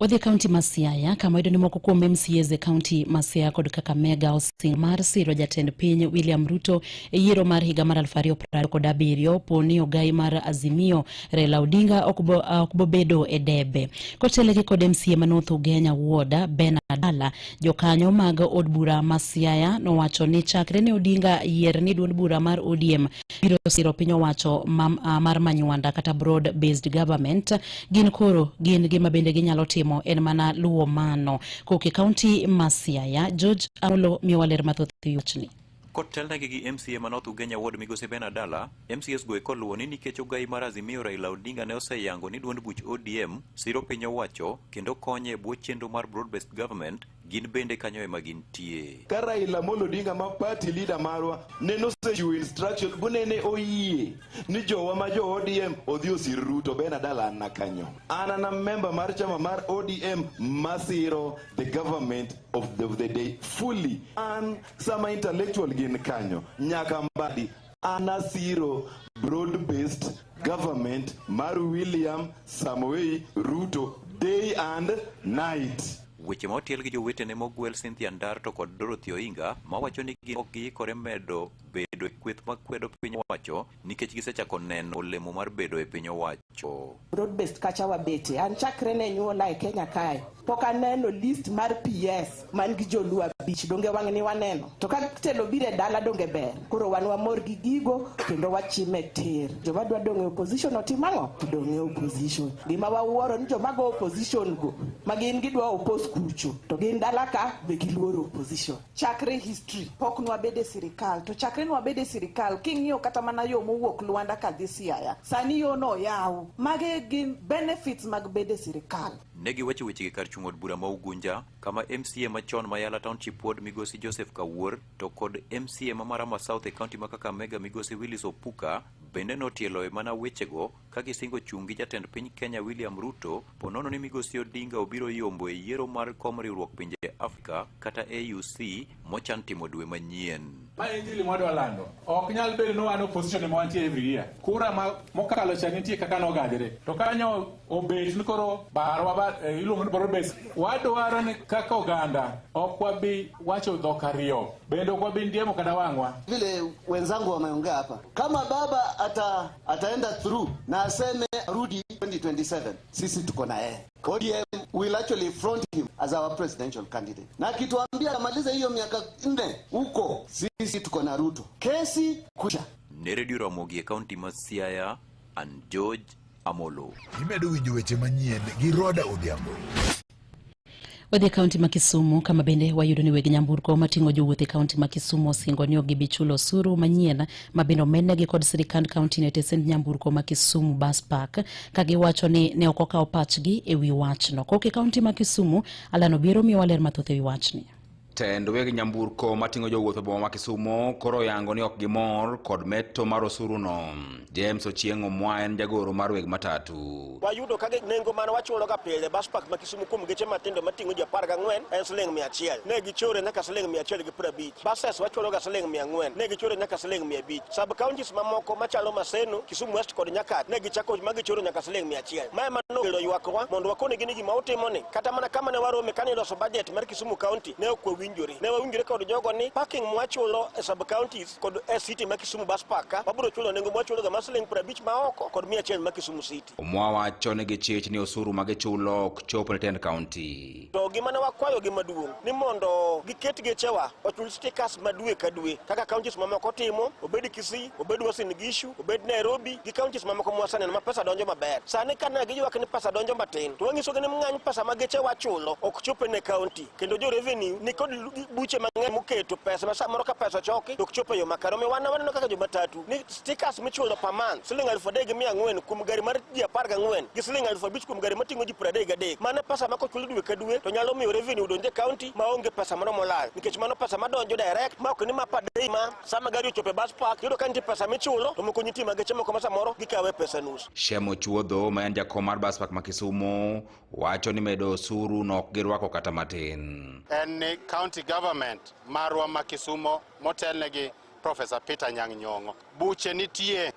Wadhi kaunti ma Siaya kama iyudo ni moko kuom MCAs e kaunti ma Siaya kod Kakamega osing mar siro jatend piny William Ruto e yiero mar higa mar 2027 poni ogai mar Azimio Raila Odinga ok bedo e debe. Kotelegi kod MCA Manotho Ugenya Wuoda Ben Adala, jokanyo mag od bura ma Siaya nowacho ni chakre ne Odinga yier ni duond bura mar ODM biro siro piny owacho mar Manywanda kata broad based government, gin gima bende ginyalo timo en mana luwo mano. Koke kaunti ma Siaya, George Amolo miwaler mathoth yuchni. Kotelnegi gi MCA Manotho Ugenya Wuod migosi Ben Adala, MCAs go ekoluwo ni nikech ogai mar Azimio Raila Odinga ne oseyango ni duond buch ODM siro piny owacho kendo konye e bwo chenro mar broad based government, gin bende kanyo ema gintie. Ka Raila Amolo Odinga ma party leader marwa neno sechiwo instruction bunene oyie ni jowa ma jo ODM odhi osir Ruto, Ben Adala na kanyo. Ana member mar chama mar ODM masiro the government of the day fully. An sama intellectual gin kanyo nyaka mbadi anasiro broad based government mar William Samoei Ruto day and night. Weche ma otiel gi jowetene mogwel Cynthia Ndar to kod Dorothy Oinga mawacho ni ok giikore medo bedo e kweth makwedo piny owacho nikech gisechako neno olemo mar bedo e piny owacho. Broad based kacha wabete an chakre ne nyuola e Kenya kae pok aneno list mar PS man gi joluo abich, donge wang' ni waneno to ka telo bire dala donge ber. Koro wan wamor gi gigo kendo wachime tir. Joma dwa donge opposition otimang'o donge opposition. Gima wawuoro ni joma go opposition go magin gidwa oppose kucho to gin dala ka be giluoro opposition. Chakre history pok nwabede sirikal to chakre nwabede sirikal king'iyo kata mana yo mowuok Luanda kadhi Siaya sani yo no yaw. Mage gin benefits mag bede sirikal. Negi wacho weche kar chung od bura ma Ugunja kama MCA machon ma Yala Township Ward migosi Joseph Kawuor to kod MCA ma Marama South e county ma Kakamega migosi Willis Opuka bende notielo e mana wechego ka gisingo chungi jatend piny Kenya William Ruto ponono ni migosi Odinga obiro yombo e yiero mar kom riwruok pinje Afrika kata AUC mochan timo dwe manyien. Ma injili mwadwa lando ok nyal bedo no an opposition ma wantie every year. Kura ma mokalo cha nitie kaka nogajre to kanyo obet ni koro barwa iluongo ni broad based. Wadwaro ni kaka oganda ok wabi wacho dhok ariyo bende ok wabi ndiemo kada wangwa. Vile wenzangu wameongea hapa kama baba ataenda through na aseme rudi 2027 sisi tuko na yeye. ODM will actually front him as our presidential candidate. Na kituambia amalize hiyo miaka 4 huko sisi tuko na Ruto. Kesi kusha. Neredio Ramogi e county ma Siaya and George Amolo. Imedo winjo weche manyien gi Roda Odhiambo. Wadhi kaunti ma Kisumu kama bende wayudo ni weg nyamburko matingo jowuoth e kaunti ma Kisumu osingo ni ok gibichulo osuru manyien ma bende omednegi kod sirikand kaunti ne tesend nyamburko ma Kisumu Bus Park ka giwacho ni ne ok okawo pachgi e wi wachno. Koke kaunti ma Kisumu Alano Biero miyo waler mathoth e wi wachni. Tend weg nyamburko matingo jowuoth e boma ma Kisumu koro yango ni ok gimor kod meto mar osuru no. James Ochieng' Omwa en jagoro mar weg matatu. Wayudo kage nengo man wachulo ga pile Bus Park ma Kisumu kuom geche matindo matingo ji 14 en siling 100. Ne gichore nyaka siling 150. Buses wachulo ga siling 400. Ne gichore nyaka siling 500. Sub counties mamoko machalo Maseno, Kisumu West kod Nyakat ne gichako magichoro nyaka siling 100. Mae mano kelo ywakwa mondo wakone gini gima otimo ni. Kata mana kama ne warome kane loso budget mar Kisumu County ne ok ne wawinjore kod jogo ni parking mwachulo e sub counties kod city ma Kisumu Bus Park wabiro chulo nengo mwachulo ga siling 50 ma oko kod 100 ma Kisumu City. Omwa wacho ne gichich ni osuru ma gichulo ok chop ne Tend County. To gima ne wakwayo gi maduong' ni mondo giket gechewa ochul stickers madwe ka dwe kaka counties mamoko timo, obed Kisii, obed Uasin Gishu, obed Nairobi gi counties mamoko mwasane ma pesa donjo maber. Sani kana giywak ni pesa donjo matin to wangiso ni mng'any pesa ma gechewa chulo ok chop ne county kendo jo revenue ni kod buche mang'eny moketo pesa ma samoro ka pesa choki dok chopo yo makare. Omiyo waneno kaka jomatatu ni stickers michulo per month siling 3,400 kuom gari mar ji 14 gi siling 5,000 kuom gari mating'o ji 33. Mano pesa ma kochul dwe ka dwe to nyalo miyo revenue donje county maonge pesa moro molal, nikech mano pesa madonjo direct ma ok ni ma per day ma sama gari ochopo e bus park yudo ka nitie pesa michulo to moko nitie mageche moko ma samoro gikawe pesa nus. Shemo Chuodho ma en jakom mar bus park ma Kisumu wacho ni medo osuru nok girwako kata matin. En county government marwa ma Kisumu motelnegi Professor Peter Nyang' Nyong'o. Buche nitie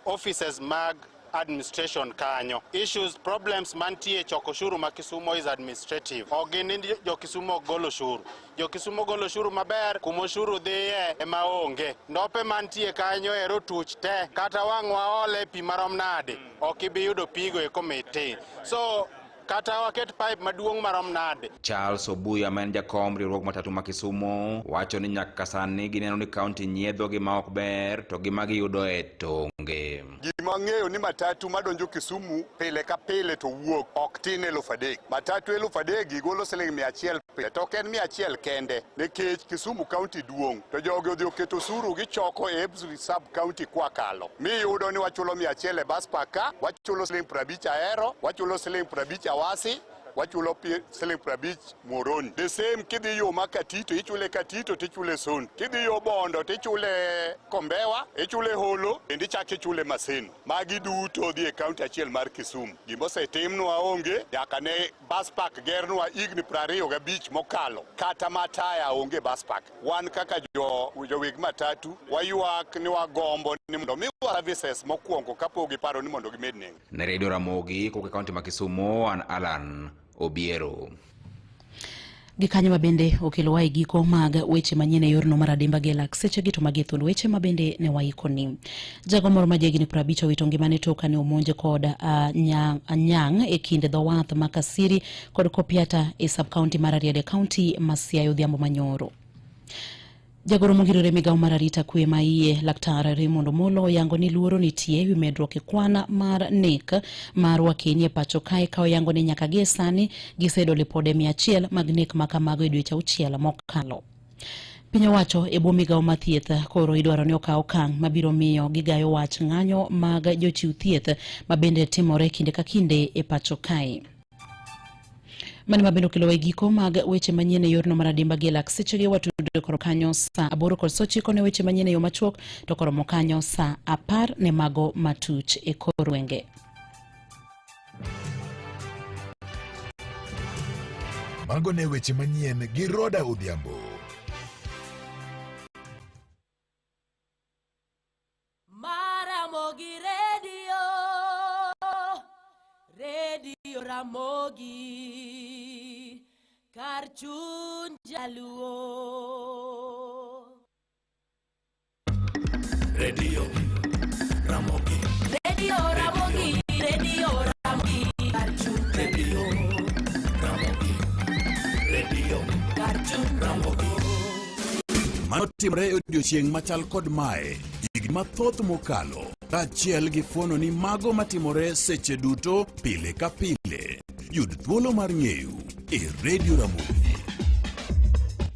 offices mag administration kanyo. Issues, problems mantie choko shuru ma Kisumu is administrative. Ogini jo Kisumu golo shuru. Jo Kisumu golo shuru maber, kumo shuru dhiye ema onge. Ndope mantie kanyo ero tuch te, kata wang'wa ole pi marom nade, ok ibi yudo pigo e komiti. So, kata waket pipe maduong' marom nade. Charles Obuya ma en jakom riwruok matatu ma Kisumu wacho ni nyaka sani gineno ni kaunti nyiedho gi ma ok ber to gi ma giyudo e tonge. Gima ng'eyo ni matatu madonjo Kisumu pile ka pile to wuok ok tin 3,000. Matatu 3,000 gigolo siling 100 pile. To en 100 kende nikech Kisumu kaunti duong'. To jogi odhi oketo osuru gichoko e every sub county kwa kalo. Miyudo ni wachulo 100 e bus park ka, wachulo siling 50 Ahero, wachulo siling 50 Awasi, wachulo siling 50 Muhoroni. The same kidhi yo ma Katito, ichule Katito tichule Son. Kidhi yo Bondo tichule Kombewa, ichule Holo, endi chak ichule Maseno. Magi duto dhi e kaunti achiel mar Kisumu. Gimosetimnwa onge, nyaka ne bus park gernwa higni 25 mokalo. Kata mataya onge bus park. Wan kaka joweg matatu, wayuak ni wagombo ni mondo miwa services mokwongo kapok giparo ni mondo gimed nengo. Ne Radio Ramogi koke kaunti ma Kisumu, an Alan Obiero. Gikanyo mabende okelo wa giko mag weche manyien e yorno mar adimba gelak seche gito magethul weche mabende ne waikoni. Jago moro majegni 50 wito ngimane toka ne omonje kod anyang' e kinde dho wath makasiri kod Kopiata e sub-county mar Ariade County Siaya odhiambo manyoro. Jagoro mogirore migao mar arita kwe ma iye Laktar Raymond Omolo yango ni luoro nitie wi medruok e kwana mar nek mar wakeni e pacho kae ka oyango ni nyaka gie sani gisedo lipode 100 mag nek makamago e dweche 6 mokalo. Piny owacho e bwo migao ma thieth koro idwaro ni okaw okang' mabiro miyo gigayo wach ng'anyo mag jochiw thieth mabende timore kinde ka kinde e pacho kae. Mani mabendo kilo giko mag weche manyien e yorno mar adimba gelak seche ge watudo koro kanyo sa 8 kod saa 9 ne weche manyien e yo machuok to koro mokanyo sa 10 ne mago matuch e korwenge. Mago ne weche manyien gi Roda Odhiambo. Ramogi Radio Ramogi kar chuny jaluo. Radio Ramogi kar chuny Radio kar chuny Ramogi. Mano timre odiochieng' machal kod mae higni mathoth mokalo kaachiel gi fuono ni mago matimore seche duto pile ka pile. Yud thuolo mar ng'eyo e Radio Ramogi.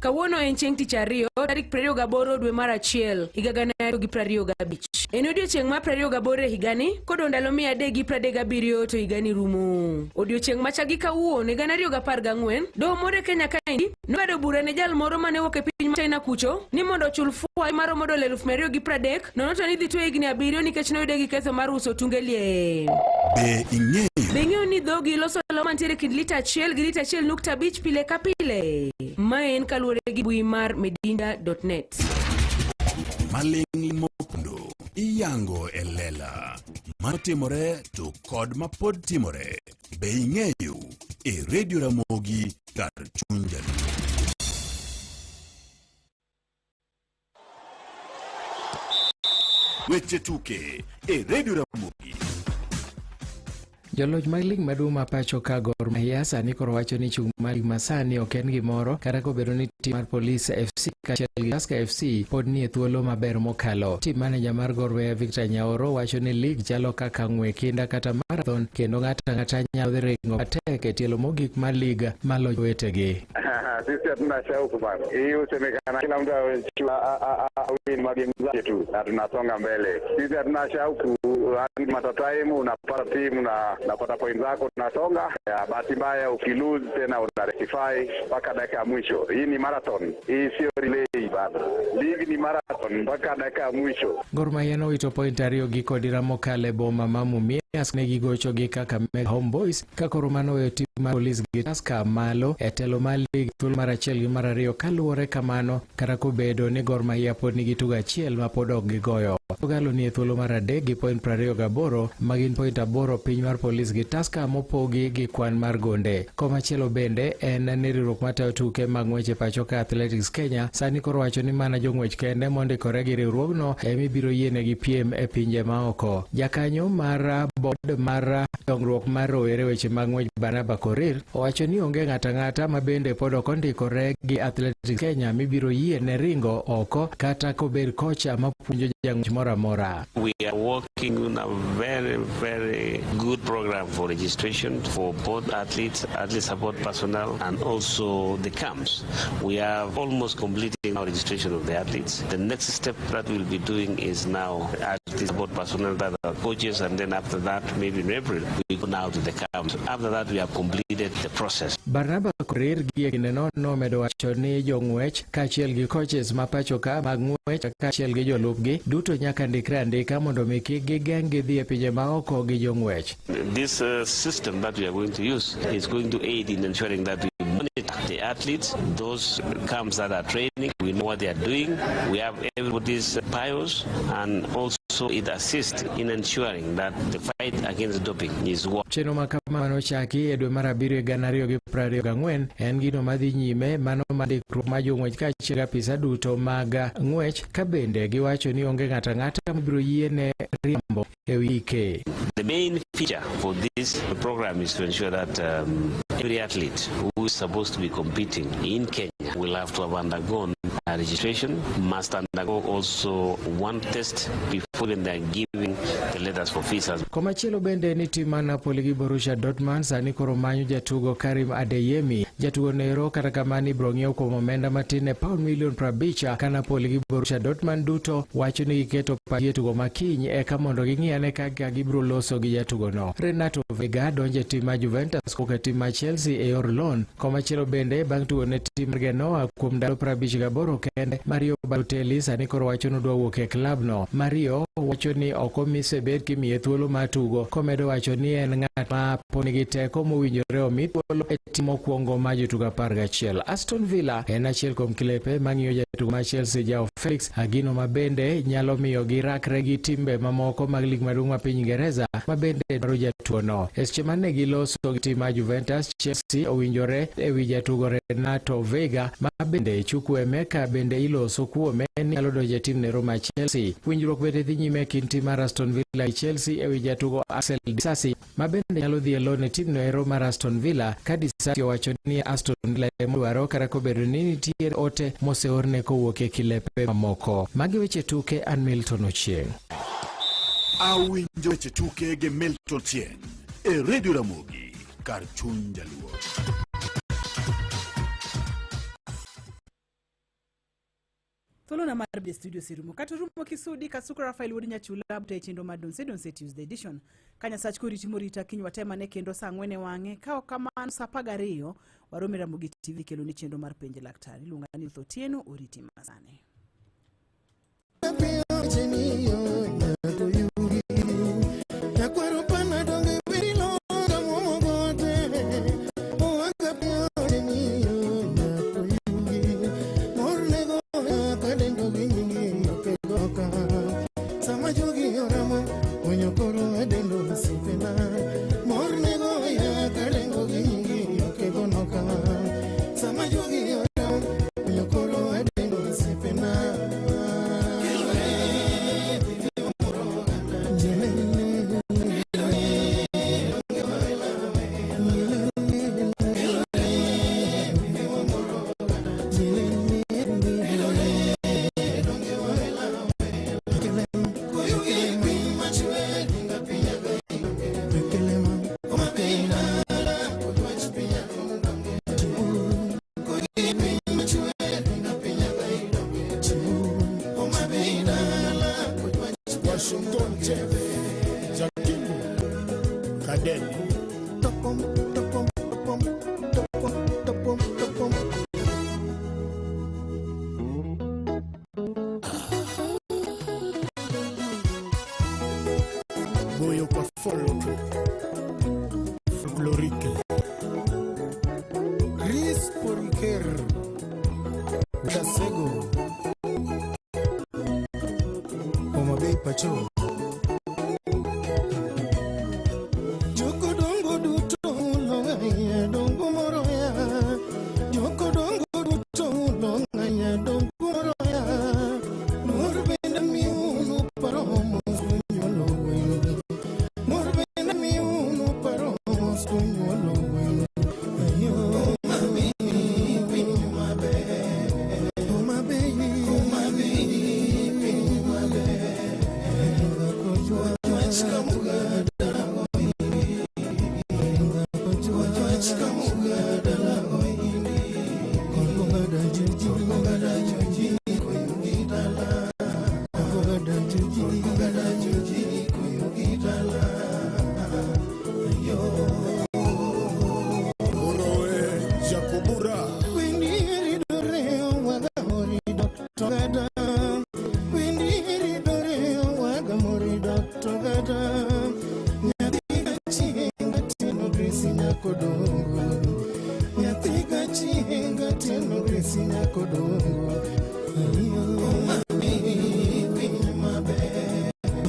Kawuono en chieng' tich ariyo tarik 28 dwe mar achiel higa 2025. En odiochieng' ma 28 higani kod ndalo 337 to higani rumo. Odiochieng' macha gi kawuono 2014 doho moro Kenya kaendi nong'ado bura ne jal moro mane wuok e piny China kucho ni mondo ochul fwai maromo $230,000 nono to ni dhi twe higni 7 nikech noyude gi ketho mar uso tunge lie. Be ing'eyo ni dhogi loso lo mantiere kind lita 1 gi lita 1.5 pile ka pile. Ma en kaluwore gi bui mar medinda.net. Maling' mopondo iyango e lela matimore to kod mapod timore. Be ing'eyo e Radio Ramogi kar chuny jaluo. Weche tuke e Radio Ramogi. Joloch mag lig maduong' ma pacho ka Gor Mahia sani koro wacho ni chung' mar lig masani ok en gimoro kata kobedo ni tim mar Police FC kaachiel gi Tusker FC pod nie thuolo maber mokalo. Team manager mar Gor Mahia Victor Nyaoro wacho ni lig chalo kaka ng'we kinda kata marathon kendo ng'ata nyalo dhi ringo matek e tielo mogik mar liga malo wetegi. Sisi hatuna shauku bana. Hii usemekana kila mtu awin magemu zake tu na tunasonga mbele. Sisi hatuna shauku, matataimu unapata timu na napata point zako tunasonga. Bahati mbaya ukilose tena una rectify mpaka dakika ya mwisho. Hii ni marathon. Hii sio relay bana. Ligi ni marathon mpaka dakika ya mwisho. Gor Mahia nowito point ariyo gi kodira mokale boma mamumia ne gigocho gi Kakamega Homeboys kakoro manoweyo tim mar Police gi Tusker malo e telo mar lig thuolo mar achiel gi mar ariyo kaluwore kamano kata kobedo ni Gor Mahia pod nigi tugo achiel ma pod ok gigoyo. Kogalo ni e thuolo mar adek gi point 28 magin point 8 piny mar Police gi Tusker mopogi gi kwan mar gonde. Komachielo bende en ni riwruok matayo tuke mag ng'wech e pacho ka Athletics Kenya sani koro wacho ni mana jong'wech kende mondikore gi riwruogno emibiro yienegi piem e pinje maoko. Jakanyo mar board mar dongruok mar rowere weche mag ng'wech Barnaba Korir owacho ni onge ng'ata ma bende pod ok ondikore gi Athletics Kenya mibiro yiene ringo oko kata kobed kocha mapuonjo jang'wech moramora. We are working on a very, very good program for registration for both athletes, athlete support personnel, and also the camps. We are almost completing our registration of the athletes. The next step that we'll be doing is now athlete support personnel that are coaches, and then after that, maybe in April, we go now to the camps. After that, we have completed the process. Barnaba Korir gi ekindeno nomedo wacho ni jong'wech kaachiel gi coaches ma pacho ka mag ng'wech kaachiel gi jolupgi duto nyaka ndikre andika mondo mi kik gigeng' gidhi e pinje maoko gi jong'wech. This system that we are going to use is going to aid in ensuring that we monitor the athletes, those camps that are training, we know what they are doing, we have everybody's bios, and also it assists in ensuring that the fight against doping is working. Chenro ma kamano chaki e dwe mar 7 2024 en gino madhi nyime mano mandikruok ma jong'wech kaachiel apisa duto mag ng'wech ka bende giwacho ni onge ng'ata mabiro yiene riambo e wike. The main feature for this program is to ensure that every athlete who is supposed to be competing in Kenya will have to have undergone a registration, must undergo also one test before they are giving the letters for visas. Komachielo bende ni tim mar Napoli gi Borussia Dortmund sani koro manyo jatugo Karim Adeyemi. Jatugo nero kata kamani biro ng'iewo kuom omenda matin e £50 milion ka Napoli gi Borussia Dortmund duto wacho ni giketo pachgi e tugo makiny eka mondo ging'iane kaka gibiro loso gi jatugo no. Renato Vega donjo e tim mar Juventus kok e tim mar Chelsea e yor loan. Komachielo bende bang' tugo ne tim mar Genoa kuom ndalo 58 kende, Mario Balotelli sani koro wacho ni odwa wuok e klab no. Mario wacho ni ok omise bed kimiye thuolo mar tugo, komedo wacho ni en ng'at ma pod nigi teko mowinjore omi thuolo e tim mokwongo mar jotugo 11. Aston Villa en achiel kuom kilepe mang'iyo jatugo mar Chelsea Joao Felix, agino ma bende nyalo miyo girakre gi timbe mamoko mag lig maduong' ma piny Ingereza ma bende dwaro jatugo no. E seche mane giloso gi tim mar Juventus, Chelsea owinjore e wi jatugo Renato Vega ma bende Chukwuemeka bende iloso kuome ni nyalo donjo e tim nero mar Chelsea. Winjruok bende dhi nyime kind tim mar Aston Villa gi Chelsea e wi jatugo Axel Disasi ma bende nyalo dhi e loan e tim nero mar Aston Villa ka Disasi owacho ni Aston Villa dwaro kata kobedo ni nitiere ote moseorne kowuok e kilepe mamoko. Magi weche tuke, an Milton Ochieng'. Awinjo weche tuke gi Milton Ochieng' e Radio Ramogi kar chuny jaluo. Tholona mar be studio sirumo kata rumo kisudi kasuko Rafael Wodi Nyachula bute chenro mar Donse Tuesday edition kanya sach kori timorita kinywa tema ne kendo saa 4 wang'e kao kamano saa 12 warome Ramogi TV kelo ni chenro mar penje laktari lunga ni Thotieno oriti masane. Washington Cheve, Jakimu, Kadeni. Topom, topom, topom, topom, topom, topom. Boyo kwa folk, folklorique. Chris Poriker, Dasego, Omabei Pacho. Joko dongo duto longa dongo moroya. Joko dongo duto longa dongo moroya. Nor benda miunu paromo sunyolo wenu. Nor benda miunu paromo sunyolo wenu. Ayo mami pinyu mabe. Mabe mabe pinyu mabe. Kojua chika mugada lago ini. Kojua chika mugada lago ini. Kongada juji koyugidala. Kongada juji koyugidala. Yo Oroe Jakubura. Windiri doreo wagamori Dr. Gada. Windiri doreo wagamori Dr. Gada. Nyatiga chinga tino grisi nyakodongo. Nyatiga chinga tino grisi nyakodongo. Mami pinyu mabe.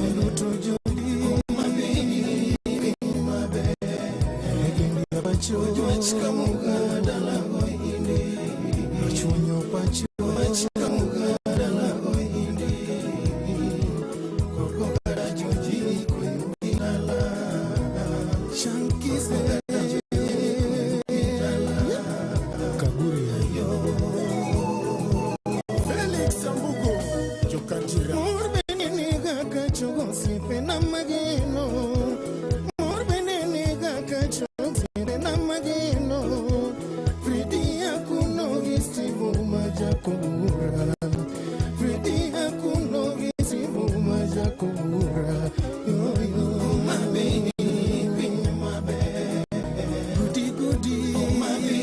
Minuto jodi. Mami pinyu mabe. Legenda pacho. Chika mugada lago ini. Chunyo pacho. Chika mugada lago ini. Kokogada joji koyugidala. Shankise Kaburi ayo. Felix Ambugo Jokajira. Morbeni gaga chogo sipe na mageno. Morbeni gaga chogo sipe na mageno. Fridi akuno gisibu majakubura. Fridi akuno gisibu majakubura. Yo yo mabe pinyu mabe. Goody goody mabe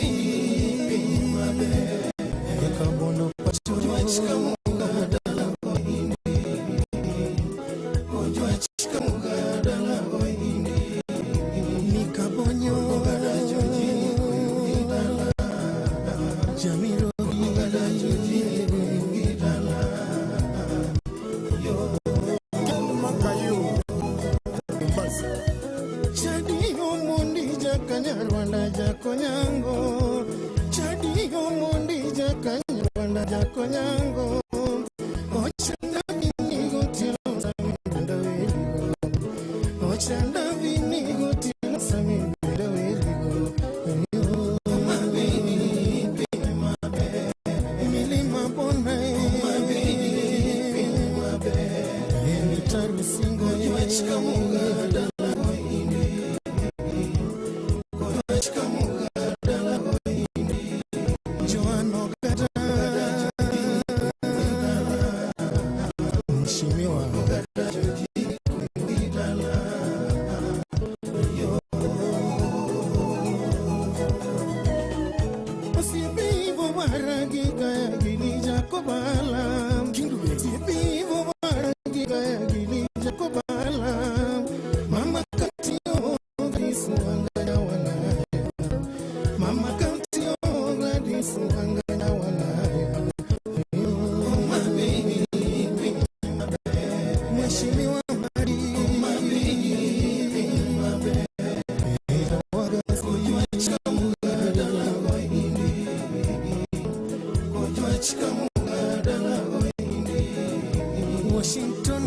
pinyu mabe. Kabono pacho chika mugada lago ini. Ojo chika mugada lago ini. Nikabonyo mugada joji koyugidala. Jamiro mugada joji koyugidala. Yo Kenu Makayo Mbasi. Chadi omundi jakanyarwanda jakonyango. Chadi omundi jakanyarwanda jakonyango. Ochanda vinigo tilo samibenda weligo. Ochanda vinigo tilo samibenda weligo. Yo mabe pinyu mabe. Milima bona mabe pinyu mabe. Emitaru singo chika mugada lago ini. Chika mugada lago ini. Joano gada. Mshimiwa gada joji koyugidala. Yo Sipivo baragi gaya gili jakobala. Sipivo baragi gaya gili jakobala. Mama katio grisu angana wanaya. Mama katio grisu angana wanaya. Mabe pinyu mabe. Mheshimiwa Mari. Mabe pinyu mabe. Waga kujua chika mugada lago ini. Kujua chika mugada lago ini. Washington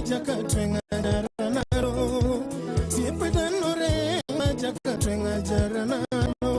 Jakatwenga daranaro. Sipedanore majakatwenga jaranaro.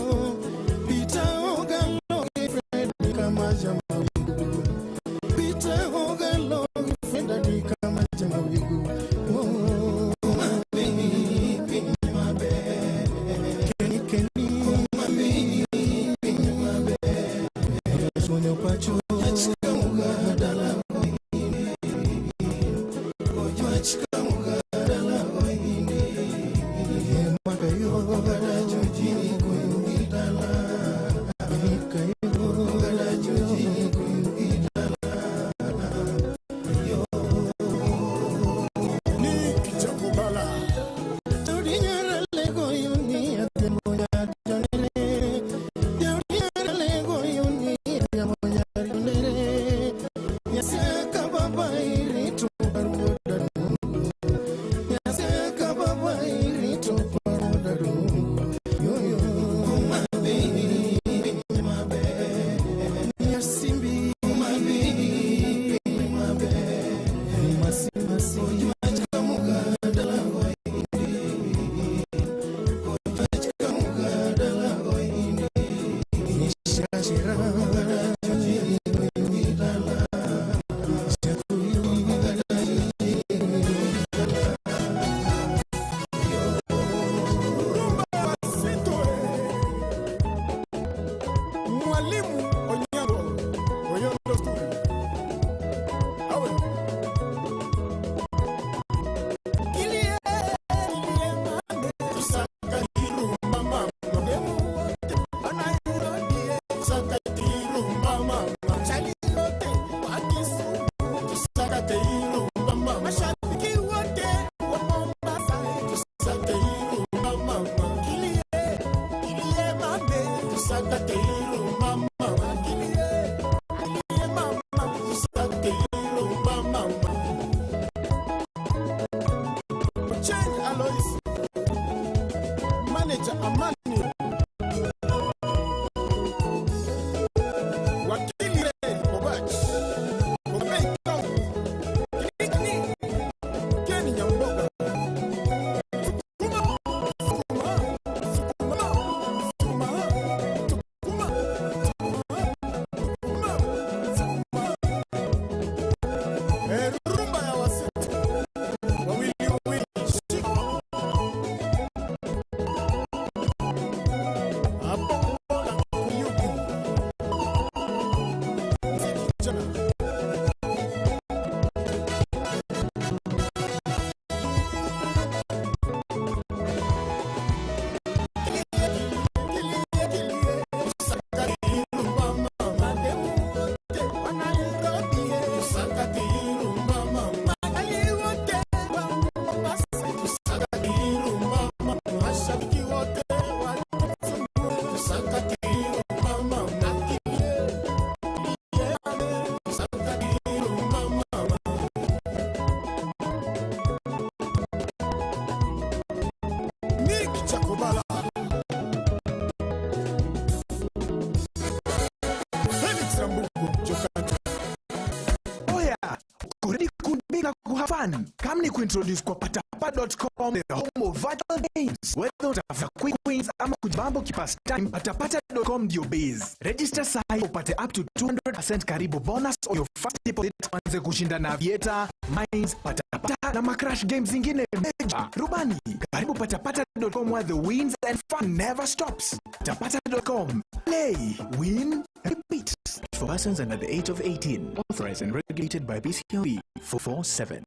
Come ni kuintroduce kwa patapata.com, the home of virtual games. Whether utafuta quick wins ama kujibambo kipastime, patapata.com ndio base. Register sahi upate up to 200% karibu bonus on your first deposit. Anze kushinda na Aviator, Mines, patapata na macrash games zingine major. Rubani, karibu patapata.com where the wins and fun never stops. Patapata.com. Play, win, repeat. For persons under the age of 18, authorized and regulated by BCOB 447.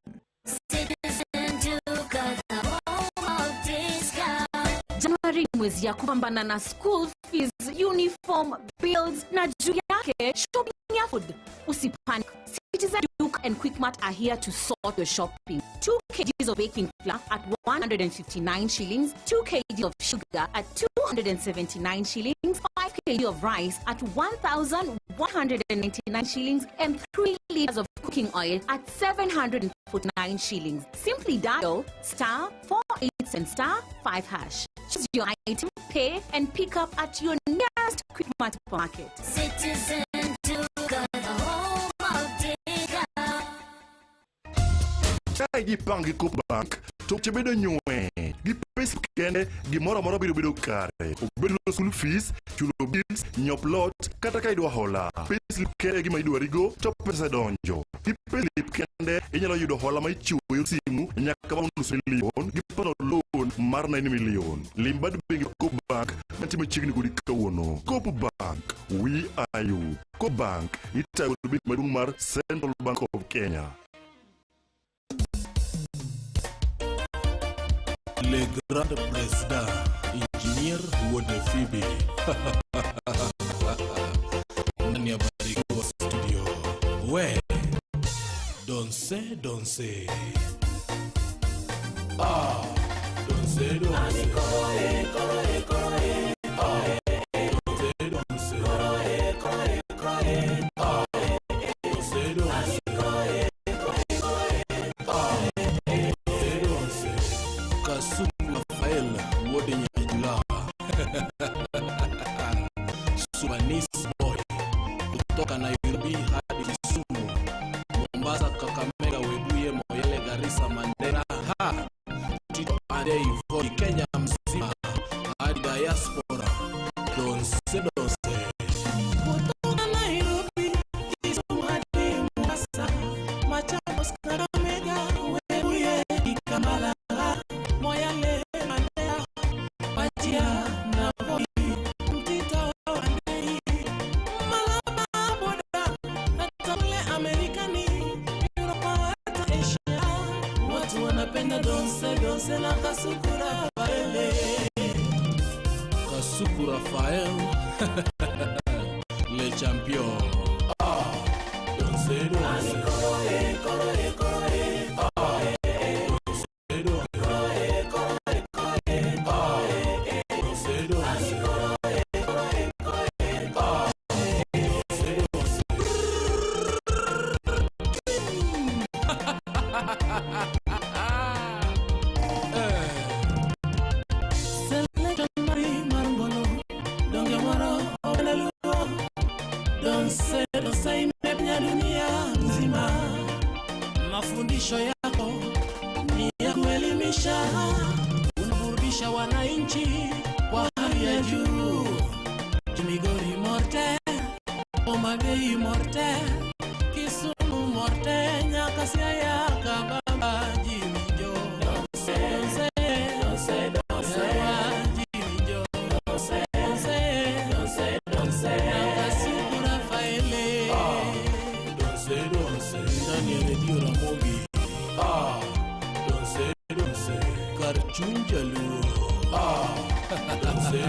Januari mwezi ya kupambana na school fees, uniform, bills na juu yake shopping ya food. Usipanic. Citizen Duke and Quickmart are here to sort your shopping. 2 kgs of baking flour at 159 shillings, 2 kg of sugar at 279 shillings, 5 kg of rice at 1,199 shillings, and 3 liters of cooking oil at 749 shillings. Simply dial *48 and *5#. Choose your item, pay, and pick up at your nearest Quickmart supermarket. Citizen Duke, the home of Gipangi ko bank to chebedo nyue gi pesa kende gimoro moro biro kare obedo school fees, chulo bills, nyop lot kata ka idwa hola pesa kende gima idwa rigo to pesa donjo gi pesa kende inyalo yudo hola ma ichuyo simu nyaka $1 million gi personal loan mar 9 million limbad bengi ko bank matimo chigni gudi kawuono Coop Bank, we are you. Coop Bank itayo bit madung mar Central Bank of Kenya. le grand président, ingénieur Wode Phoebe. Nani habari kwa studio. We, danse. Ah, danse. Kasuku Rafael Wode Nyajula. Sumanis boy kutoka Nairobi hadi Kisumu, Mombasa, Kakamega, Webuye, Moyale, Garissa, Mandera, Tito Adei, Voi, Kenya mzima hadi diaspora. Donse. Kutoka Nairobi, Kisumu hadi Mombasa, Machakos, Kakamega, Webuye, Kampala, Moyale, Mandera, Wajir na Voi, Tito Adei, Malaba, Boda, hata mle Amerikani, Europa, hata Asia, watu wanapenda donse na Kasuku Rafael. Kasuku Rafael, le champion. Donse. Donse imepenya dunia nzima. Mafundisho yako ni ya kuelimisha, unaburudisha wananchi kwa hali ya juu. Migori morte, Omagei morte, Kisumu morte, Nyakasia ya Kabamba, Jimijo. Donse. Jimijo. Donse. Kasuku Rafael. Donse. Ndani ya redio Ramogi. Donse. Karchunja Luo. Donse.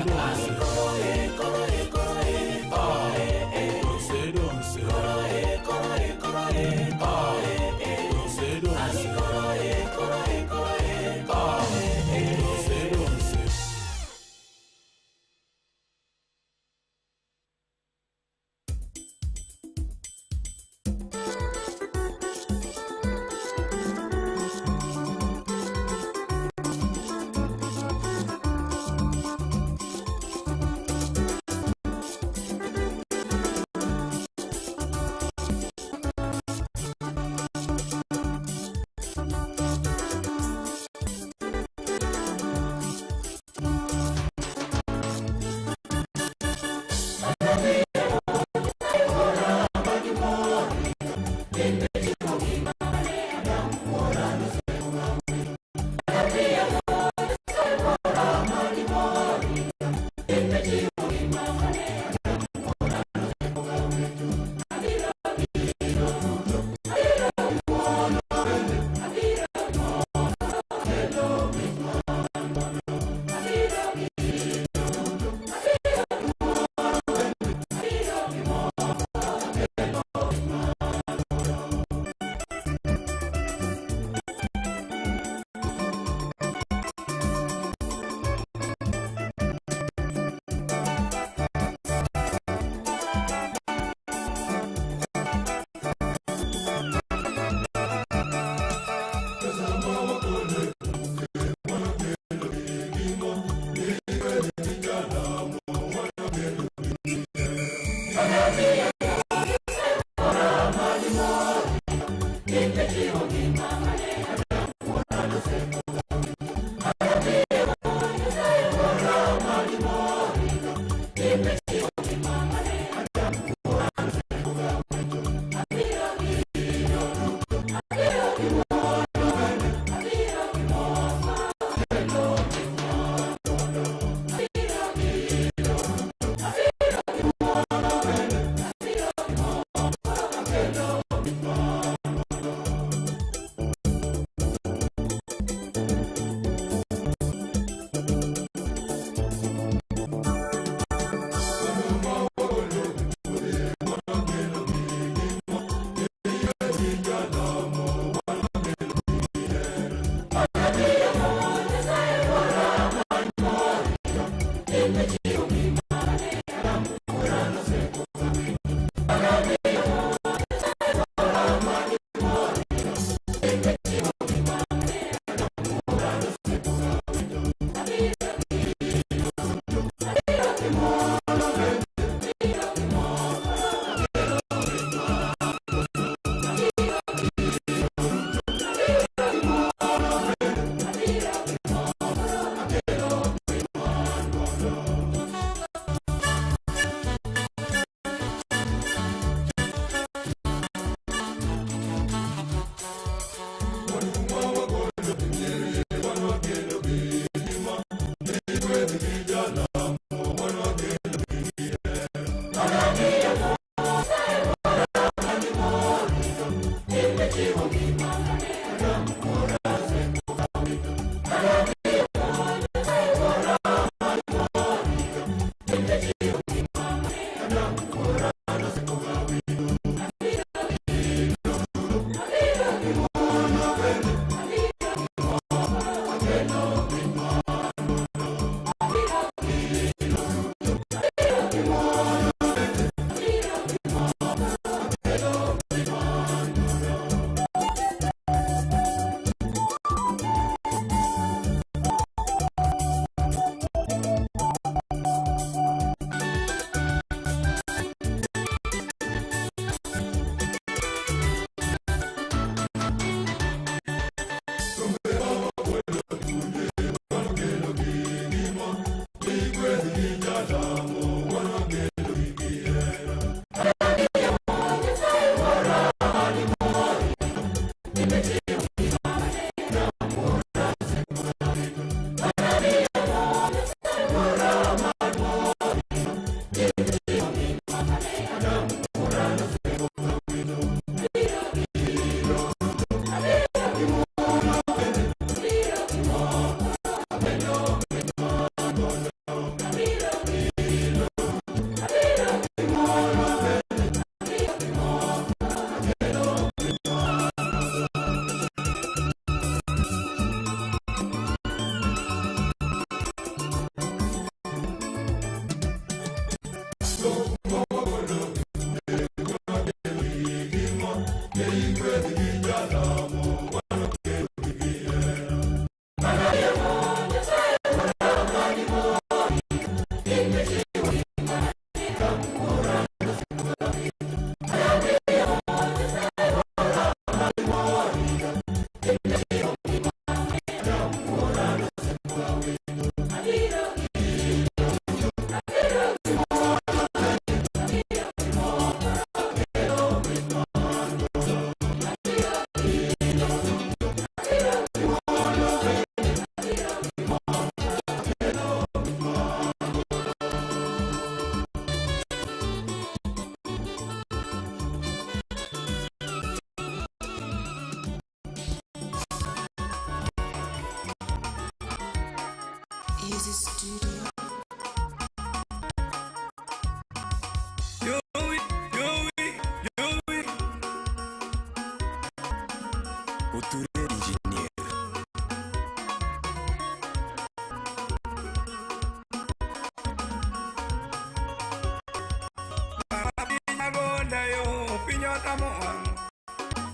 studio.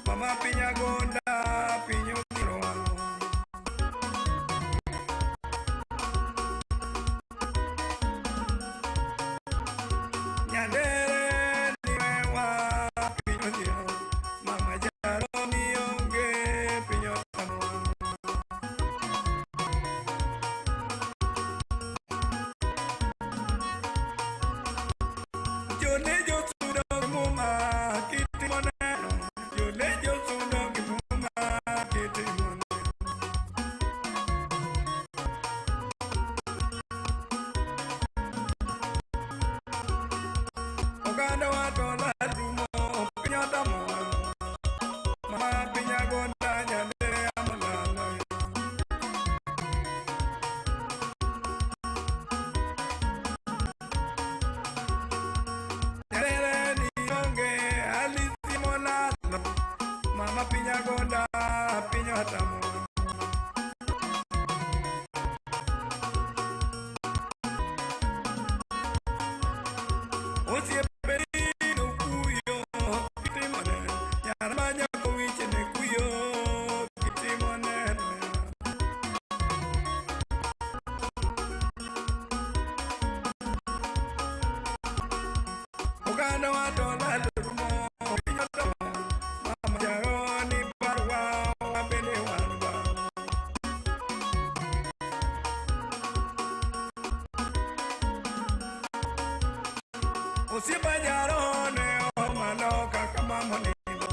Mama pinya gonda, pinyo kiroano. Nyandere niwewa pinyo kiro, mama jaro nionge pinyo tamo. Jone jo sudo muma kiti moneno. Jone jo sudo muma kiti moneno. Oganda watola rumo pinya tamo. Mama pinya gonda nyandere amalalo. Nyandere nionge alisi molalo. Mama pinya gonda pinya tamo. Osie perino kuyo kitimone. Nyarmanya kowiche ne kuyo kitimone. Oganda watola rumo pinya tamo. Mama jaroni barwa wabene wanwa. Osipa jarone o maloka kama monindo.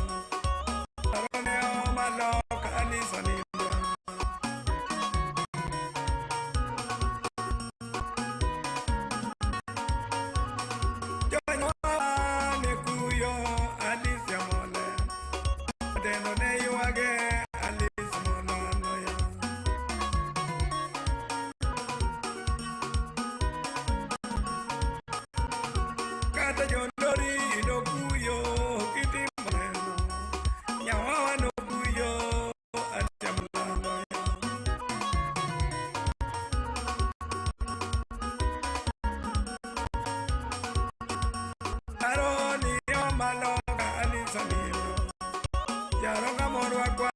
Jarone o maloka alisa nindo. Jono ne kuyo alisa mole. Deno ne yuage alisa mono ya. Kata jondori no kuyo kiti moneno. Nyawawa no kuyo atamlano ya. Aroni o maloka alisa nindo. Yaronga morwa kwa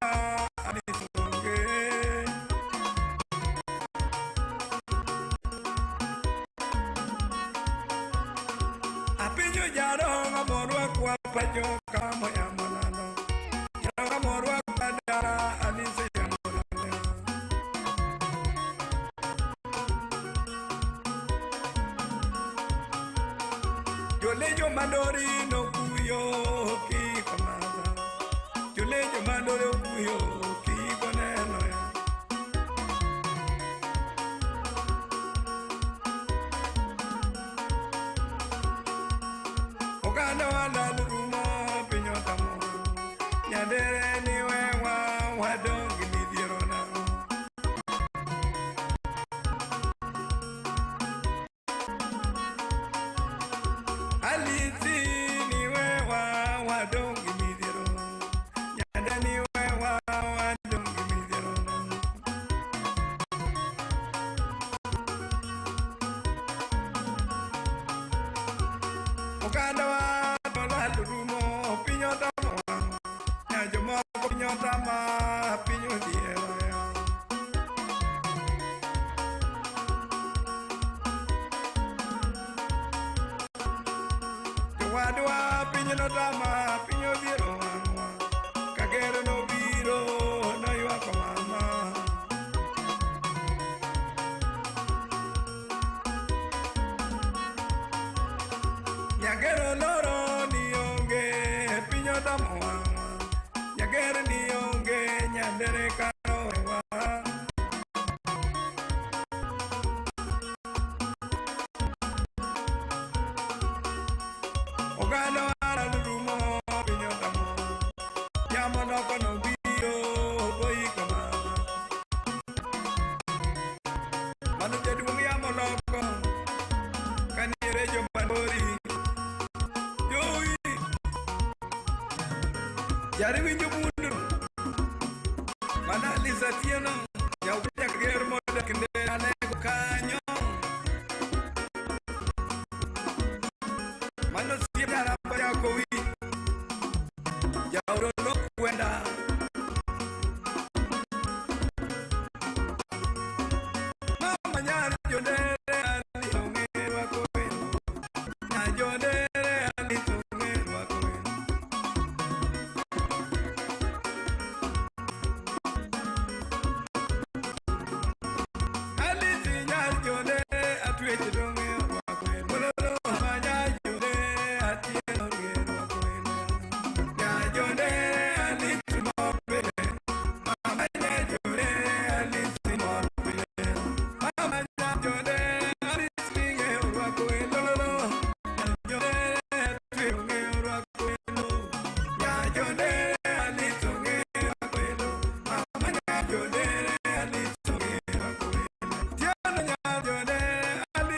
alisa nge. Apinyo jaronga morwa kwa pajo kamo ya molano. Jaronga morwa kwa dara alisa ya molano. Jolejo mandori no kuyo kiko maza. Jolejo mandori no kuyo kiko neno ya. Oganda wala rumo pinyo tamo. Nyandere niwe wa wadongi midhierona. Alisi niwe wa wadongi midhiero. Nyandere niwe wa wadongi midhierona. Oganda watola rumo pinyo tamo. Nyajomoko pinyo tama pinyo diero ya. Wadwa pinyo no tama pinyo diero wanwa. Kagero no biro no yuako mama. Nyagero loro nionge pinyo tamo wanwa. Nyagero nionge nyandere karo wa. Oganda wala rumo pinyo tamo. Yamanoko no biro boy kamama. Manu jadi Yari winjo mundu. Mana Lisa Tieno. Ya uja kagero moda kinde anego kanyo. Mano siya rapa ya kowi. Ya urono kwenda. Mama nyari jodere ali ongerwa kowe. Na jodere ali ongerwa kowe. Ali nyari jodere atweche dongerwa kowe. Bololo mama nyari jodere atieno ongerwa kowe. Ya jodere ali timopele. Mama nyari jodere ali timopele. Mama nyari jodere ali ongerwa kowe. Bololo jodere atweche ongerwa kowe. Ya jodere ali ongerwa kowe. Mama nyari jodere ali ongerwa kowe. Tiano nyari jodere ali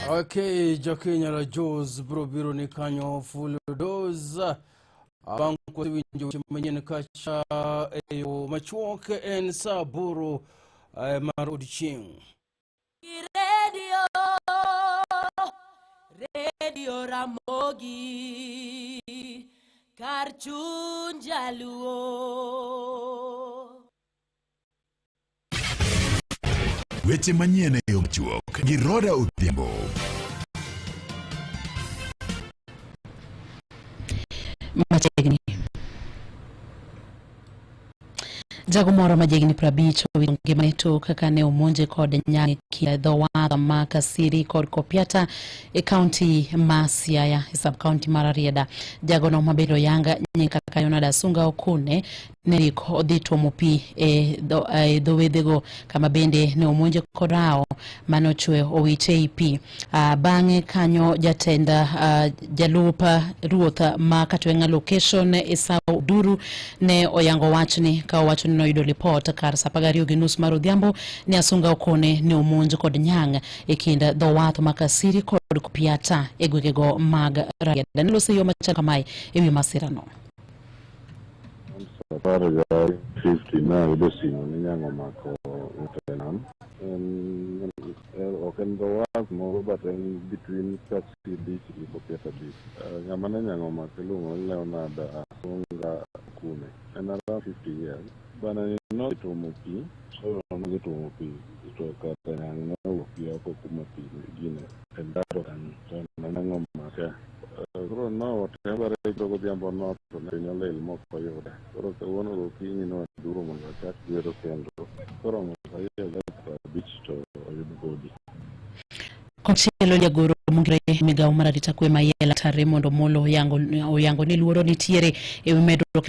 Okay, Jakenya la Jos bro biro ni kanyo full dose. Banko winjo chimanyene kacha eyo machuok en saburo mar odiochieng'. Radio Ramogi Karchun Jaluo. Weche manyene yo machuok gi Roda Odhiambo. Machiegni jago moro machiegni 50 owinge maneto kaka ne omonje kod nyang' kia dho wadh ma Kasiri kod Kopiata e kaunti ma Siaya e sub county mar Rieda. Jago no mabedo yanga nying kaka Yonada Sunga Okune ne odhi tuomo pi e dho wedhego kama bende ne omonje kod rao manochwe owiche i pi. Bang'e kanyo jatenda jalupa ruoth ma Katwenga location e Sao Duru ne oyango wachni ka wachni no yudo report kar 12:30 mar odhiambo ni Asunga Okone ne omonj kod nyang' e kind dho wath ma Kasiri kod Kopiata e gwegego mag Rieda. Nilose yo machal kamae e wi masirano. Sapara ya 50 na udo sino ni nyango mako utenan. Oken dho wath moro but in between Kasiri Beach and Kopiata Beach. Ngamane nyango mako lungo Leonard Asunga Okune. And around 50 years. Bana ni no itomupi, so no itomupi, ito kata yang no pi ako kumapi gine, endaro kan, so nanango maka. Kuro no whatever ito diambo no to na nyole ilmo koyoda. Kuro ka wono go kingi no duro mga chat gero kendo. Kuro mo sayo like beach to yubodi. Konchielo Jagoro Mungire Migao Mararita Kwe Mayela tare mondo molo oyango ni luoro nitiere e medruok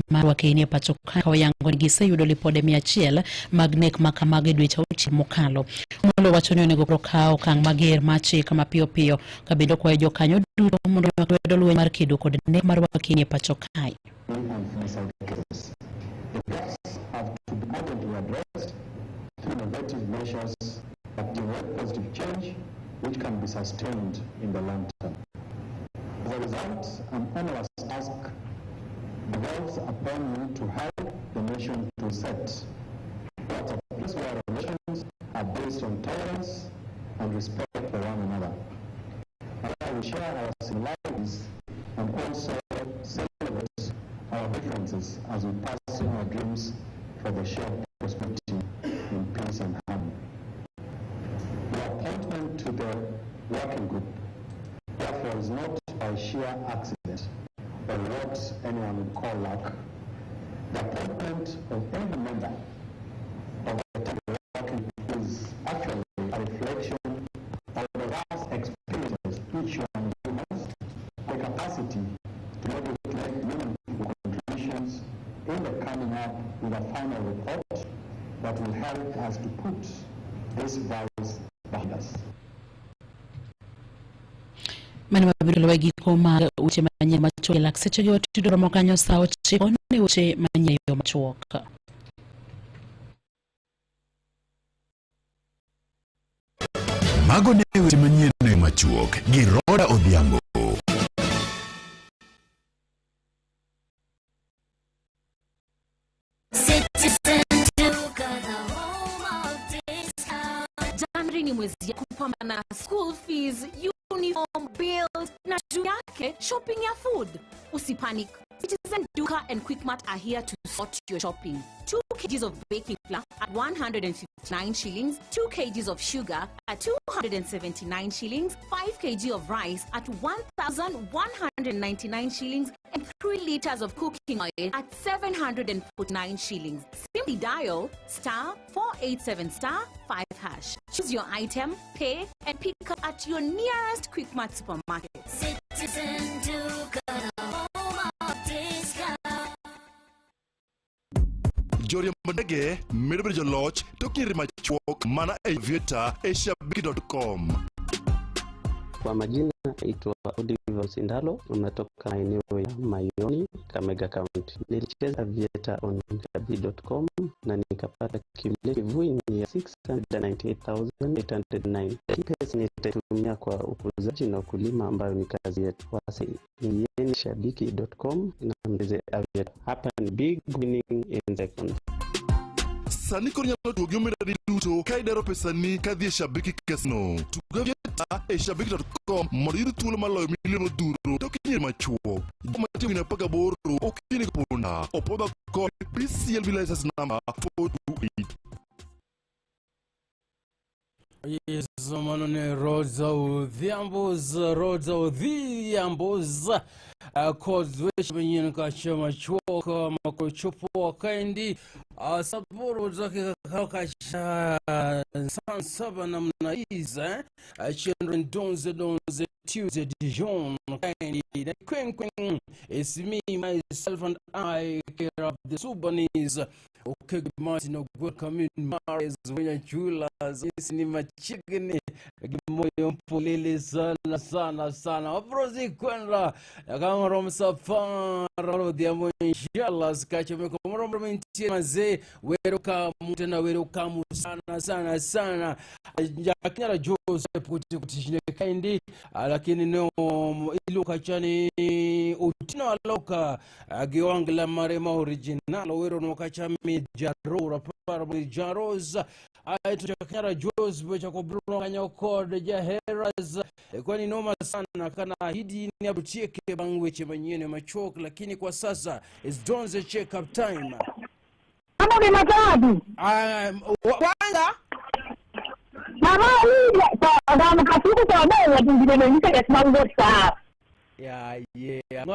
mar wakeni pacho ka oyango ni giseyudo lipode 100 mag nek makamage dweche 6 mokalo. Molo wacho ni onego prokao kang mager machi kama piyo piyo kabedo kwa jokanyo duto mondo yakwedo lweny mar kedo kod nek mar wakeni pacho kai. That direct positive change which can be sustained in the long term. As a result, an onerous task devolves upon you to help the nation to set a place where relations are based on tolerance and respect for one another. We share our similarities and also celebrate our differences as we pursue our dreams for the shared prosperity in peace and harmony. The appointment to the working group, therefore, is not by sheer accident or what anyone would call luck. The appointment of any member of the working group is actually a reflection of the vast experiences each one has, the capacity to be able to make meaningful contributions in the coming up with a final report that will help us to put this virus behind us. Mani mabiro lwegi koma uche manye machuok lak seche yo tudoro mokanyo sao chiko ne uche manye yo machuok. Mago ne uche manye yo machuok gi Roda Odhiambo. January ni mwezi ya kupambana school fees, uniform, bills, na juu yake shopping ya food. Usipanic. Citizen Duka and Quickmart are here to sort your shopping. 2 kgs of baking flour at 159 shillings, 2 kgs of sugar at 279 shillings, 5 kg of rice at 1,199 shillings, and 3 liters of cooking oil at 749 shillings. Simply dial *487*5#. Choose your item, pay, and pick up at your nearest Quickmart supermarket. Citizen Duka, home of discount. Joria Madege, Midbridge Lodge, Tokin Machuok, Mana Aviata, AsiaBig.com. Kwa majina naitwa Oliver Sindalo, unatoka maeneo ya Mayoni, Kakamega County. Nilicheza Aviator on kabi.com na nikapata cumulative ya 698,809. Pesa nitatumia kwa ukuzaji na ukulima ambayo ni kazi yetu. Wasilieni shabiki.com na mcheze Aviator. Hapa ni big winning in second. Sani konyalo tugi omenda duto kaidaro pesani kadhi Shabiki Casino. Tuga shabiki.com mondo yud thuolo maloyo milion odhuro to kinyir machuok. Jomatiyo gina paka boro okini kupunda. Opodha kod BCLB license number 428. Yes, manone Rosa Odhiambos kozwesh benyin kachama chuoka makochopo kaindi saburo zake kakasha saba namna hiza children donze Tuesday Dijon kaindi kwen it's me myself and I care of the Sudanese. Okay, Martin, welcome in Mares when you chula sisi machigini moyo mpolele sana oprozi kwenda kama romsafara diamo inshallah skache mkomoro mmentie mazee welcome sana yakira Joseph kutishine kaindi lakini no iluka chani utina loka giwangla marema original wero no kachami jarora para jaroza aitukanyara Joseph cha Bruno kanyoko jaheraz kwani noma sana kana hidi ni abutieke bangweche manyene machoka lakini kwa sasa is Donze check up time. Kama ni matatu kwanza mama ndio mkatuko kwa baba ndio ndio kasimama saa ngati ya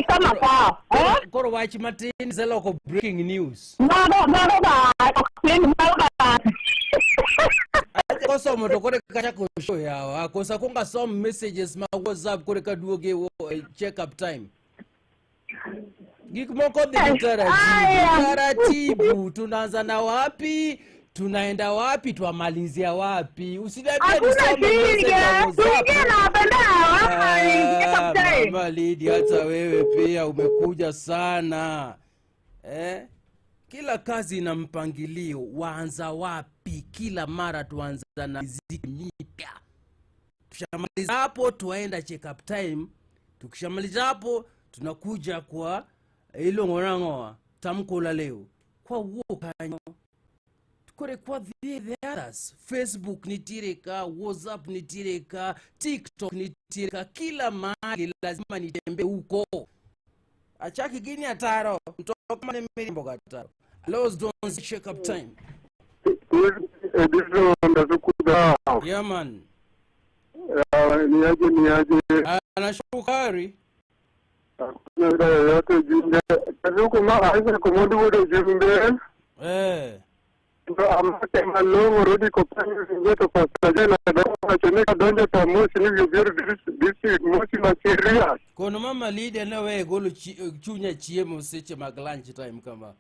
kama ka koro wachi matini za local breaking news no kosa motokore kacha ko show yawa kosa kunga some messages ma WhatsApp kore kaduoge check up time gikmoko de taratibu tunaanza na wapi tunaenda wapi tuamalizia wapi usidabia nisome Mama Lydia hata wewe pia umekuja sana kila kazi ina mpangilio waanza wapi kila mara tuanza na muziki mpya tukishamaliza hapo tuaenda check up time tukishamaliza hapo tunakuja kwa ilo ngorangoa tamko la leo kwa wokanyo kore kwa the others Facebook nitireka WhatsApp nitireka TikTok nitireka kila mahali lazima nitembe huko achaki gini ataro mtoka mane mimbo gataro Los don't check up time yeah man niaje anashukari kuna yote jinga kazuko ma haisa komodo wodo jimbe amate malongo rodi ko pangeto pasajana dawa cheneka donja tamosi ni vibiro disi mosi materia kono Mama Lydia na we golo chunya chiemo seche mag lunch time kama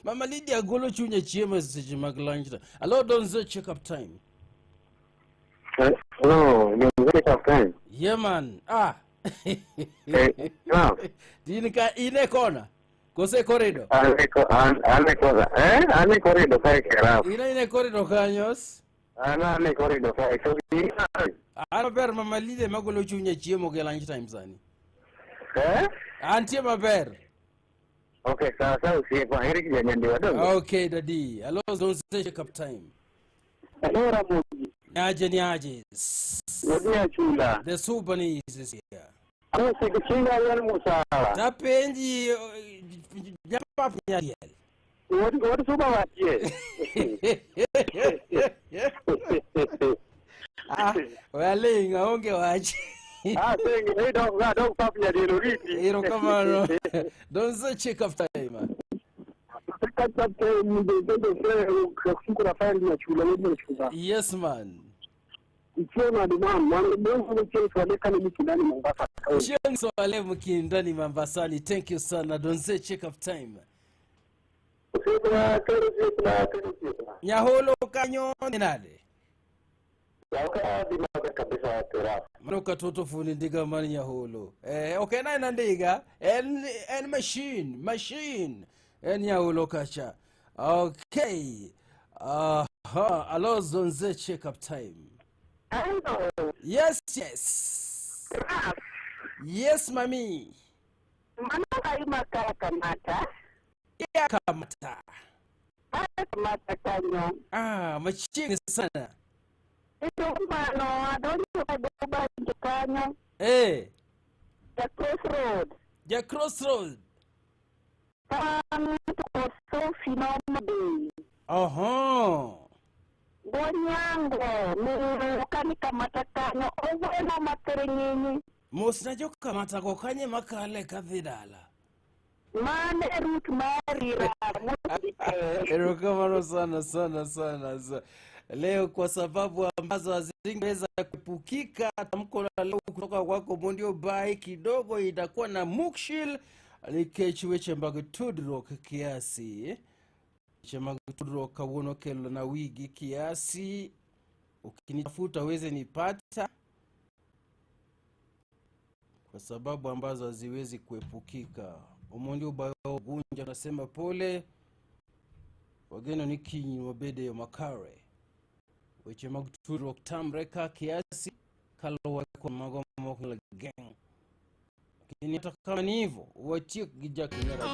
Mama Lydia golo chunya chiemo seche mag lunch time allo don't check up time no check up time yeah man no dinika ine kona kose corridor ane corridor sai kerao ine corridor kanyos ane corridor sai so ana ber Mama Lydia magolo chunya chiemo ke lunch time sani antie maber okay sasa usiye kwa heri kijana ndio wadogo okay daddy allo don't check up time hello Ramogi Niaje Wodia chula the Sudanese is here ano sikichinga yana musawa tapenji japa nyariel wodi suba watie wale ngaonge wachi thank you don't pop ya diloriti iro kama don't check up time yes man Swale mkindani Mombasani. Thank you sana. Don't say check up time. Nyaholo kanyo nade. Yauka di mabe kabisa tira. Mano katoto fundi ndiga mani ya holo. Okay na inandiga. En machine. En ya holo kacha. Okay. Alo zonze check up time. Hello. Yes. Raf. Yes, mami. Mana ima kamata? Ya kamata. Kamata kanyo. Machine sana. Ito mano, adoni kadoba kanyo. The crossroad. So phenomenal. Bonyango, mukani kamata kanyo. Owe materenyenyi. Mosna jo kamata ko kanye makale kadhidala. Mane root marira. Erokamano sana. Leo kwa sababu ambazo hazingeweza kupukika, tamko la leo kutoka kwako Mondio Bai kidogo itakuwa na mukshil alikechiweche mbagutudro kiasi. Chembagutudro kawono kelo na wigi kiasi. Ukinitafuta uweze nipata. Kwa sababu ambazo haziwezi kuepukika. Mondio Bai gunja nasema pole. Wageno ni kinyi wabede yo makare. Weche maguturo oktamreka kiasi kalo kwa magomo kwa gang. Kini hata kama ni hivyo uachie kijaki nyara.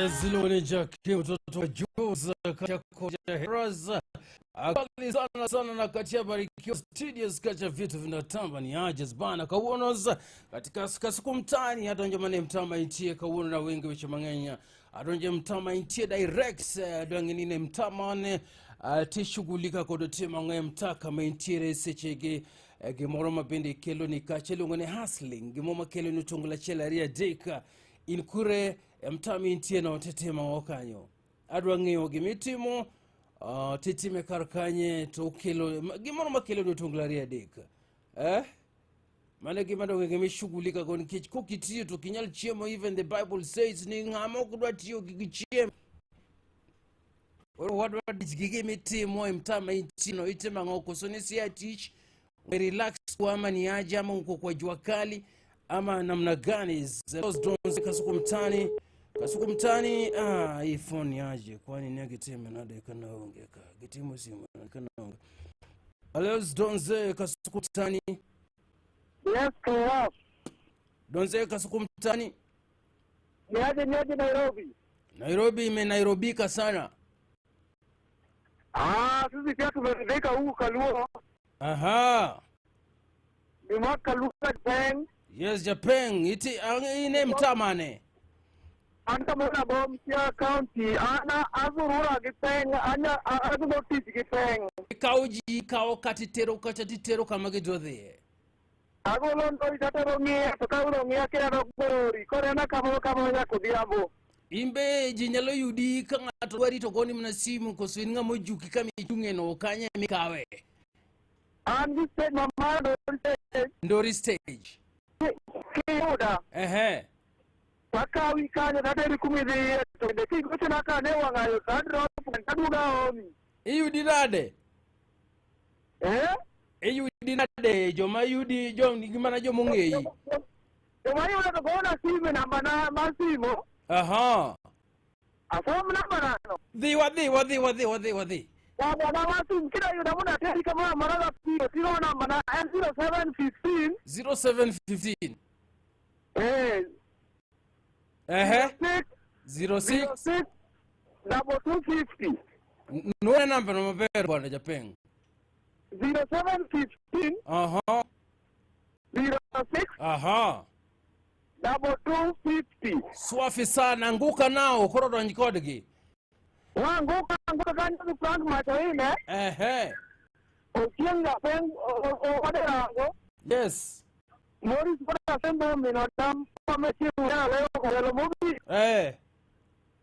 Zilone Jackie mtoto wa Juza kacha koja Heroes. Akali sana na katia Barikiwa Studios kacha vitu vinatamba ni ajes bana kauonoza katika siku mtani adonje mane mtama intie kauono na wengi weche mangenya adonje mtama intie direct dwanginine mtamane tishugulika kodote mange mtaka maintie resechege gemoroma bende kelo ni kachelo ngone hustling gemoma kelo ni tungula chela ria deka inkure mtami intie na otetema wakanyo adwangiyo gimitimo titime karkanye to kelo gimoro makelo do tunglaria deka mane gimado ngeme shugulika kon kich kokitiyo to kinyal chiemo even the bible says ni ngamo kudwa tiyo gichiemo wadwa digige mitimo imtama intino itema ngoko so nisi ya teach relax kwa ama ni aje ama uko kwa jua kali ama namna gani those drones kasuku mtani hii phone yaje kwani negative na deka naongeka gitimo simu kanaonga Aleos donze kasuku mtani. Yes, class. Donze kasuku mtani. Niaje Nairobi. Nairobi Nairobika sana. Sisi pia tumeridhika huku Kaluo. Aha. Ni mwaka Luka Japan. Yes, Japan. Ine mtamane. Anta mwana Bomsia County. Ana azurura Japan. Anya azuroti Japan. Kauji kao katitero kachatitero kamage jodhe. Agolondo itatero ngia. Tukaulo ngia kira rogori. Korena kamo ya kudiabo. Imbe jinyalo yudi kangato wari tokoni mnasimu koswinga mojuki kama itungeno kanya mikawe. Andi stage mama Ndori stage. Kiyoda. Wakawi kanya daderi kumidhi to kingo tena kane wangayo kadro kaduga oni. Iyudi nade? Iyudi nade joma yudi jom gimana jomo ngeyi. Joma yudi to gona simu namba na masimo. Aha. Asom namba nano. Wadi. Bwana watu kila yuna muna teri kama maraga pio tiro namba na 0715 0715 06 250 Nuna namba na mabere bwana Japan 0715 06 250 Swafi sana nguka nao korodo njikodegi. Nguka kanyo Frank Machoine. Okienga pen oderango. Yes. Morris para sembo minodam pamechi ya leo kwa movie.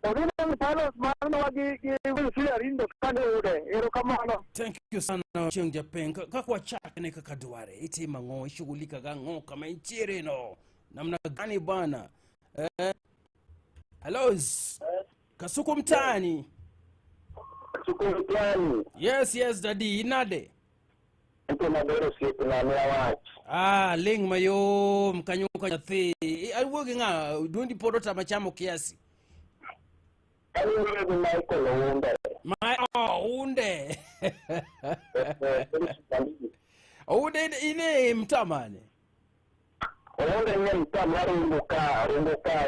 Odine mtalo smano wagi wili arindo kande ode ero kamano. Thank you sana Chiang Japan kakwa chake ne kakadware iti mango ishugulika gango kama inchire no. Namna gani bwana? Hello. Kasuku mtani. Kasuku mtani. Yes daddy inade. Nto madoro siku na mwa ling mayo mkanyuka nyathi. Alwogi nga dundi podota machamo kiasi. Alwogi Michael Unde. Unde. Unde ine mtamane. Unde nye mtama runguka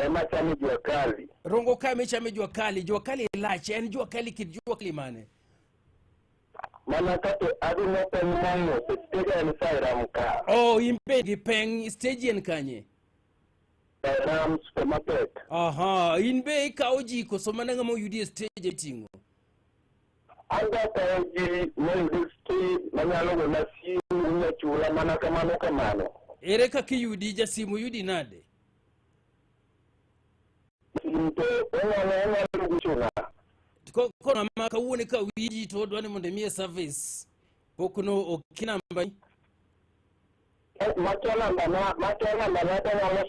emachami jua kali. Runguka emachami jua kali ilache, yani jua kali kijua kalimane. Mana kato adi mopen mongo, stage ya nisaira mka. Impe gipeng stage ya nkanye. Ram supermarket. Inbe kauji kosomana nga mo yudi stage tingo. Anga kauji mo yudi stage, manyalogo nasi, chula mana kamano. Ereka ki yudi jasimu yudi nade? Kono maka uone ka wiji to dwane mondemie service. Kokuno okinamba. Matona mbana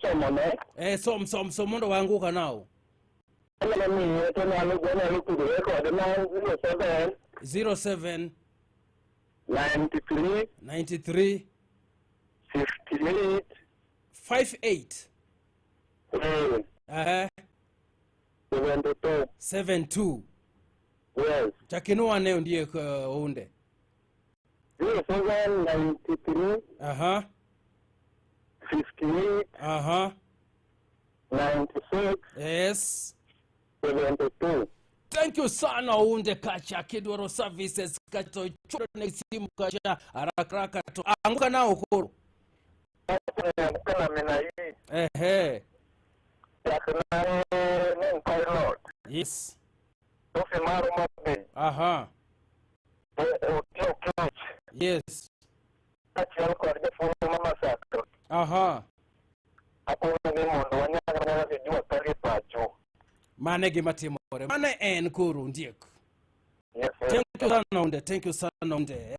somo ne. Som mondo wanguka nao. Mimi tena lugona lukudu record na 07 93 58 72 Yes. Chakinua neo ndiye Unde. 93 58 96 96 Yes 72. Thank you sana unde kacha kidwaro services kato choro ne simu kacha haraka to anguka nao koro. Kuna mena hii. Ehe. Yakna ni pilot. Yes. Tofi maru mabe. Aha. Tio coach. Yes. Kachi alko arjefunu mama sakro. Aha. Ako ni mondo wanyanga kujua kari pacho. Mane gimatimore. Mane en koro ndiek. Yes. Thank you sana unde.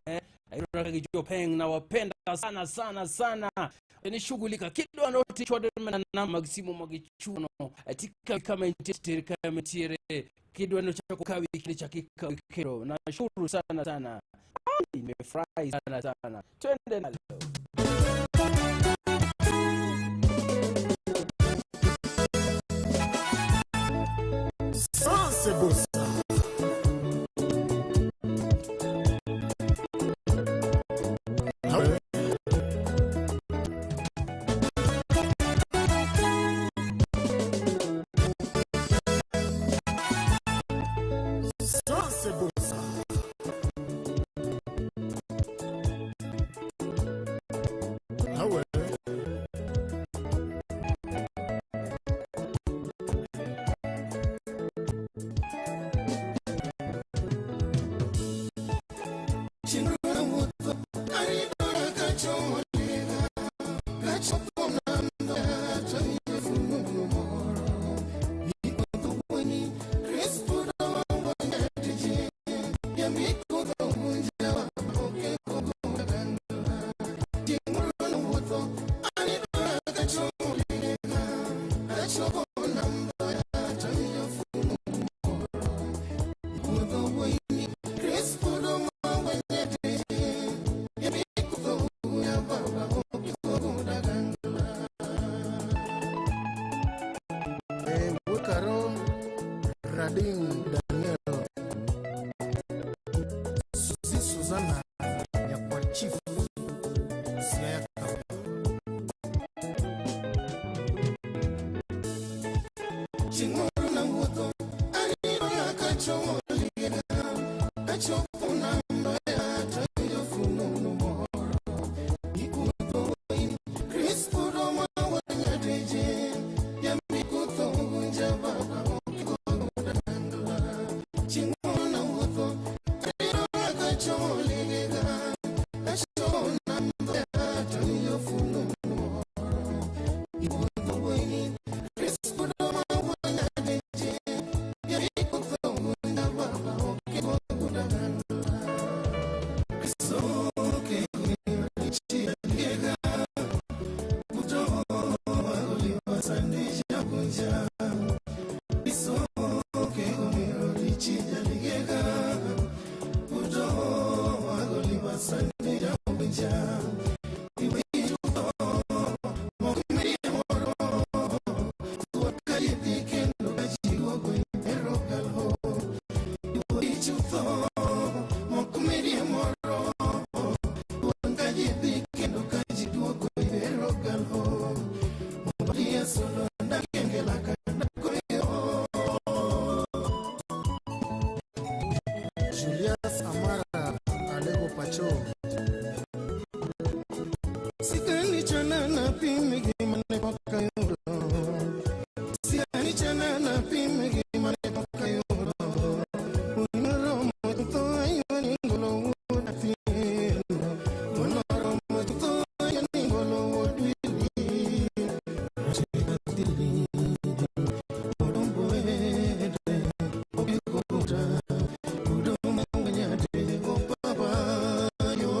Ayura kijo peng na wapenda sana. Ni shughulika kido anoti chwa na Maximo Magichuno. Atika kama intiri kama tire kido ano cha kukawi kile cha kikero. Na shukuru sana. Nimefurahi sana. Twende nalo. Sanse bossa. Sanse bossa. Ah ouais. Rading Daniel Suzy Susana ya kwa chief Siaya Kapa Chingoro na nguto Anino ya kacho Ligena Kacho kuna mbaya Tanyo fununu moro Ikuto ini Chris Kuroma wanyadeje Ya mikuto unja baba Julius Amara Alego Pacho Sikani chana na pimi gimane paka yoro Sikani chana na pimi gimane paka yoro Unoro moto ayoni ngolo wodati Unoro moto ayoni ngolo wodwili Rachidili Orombo ede Obikoda Udo manganya de o papa yo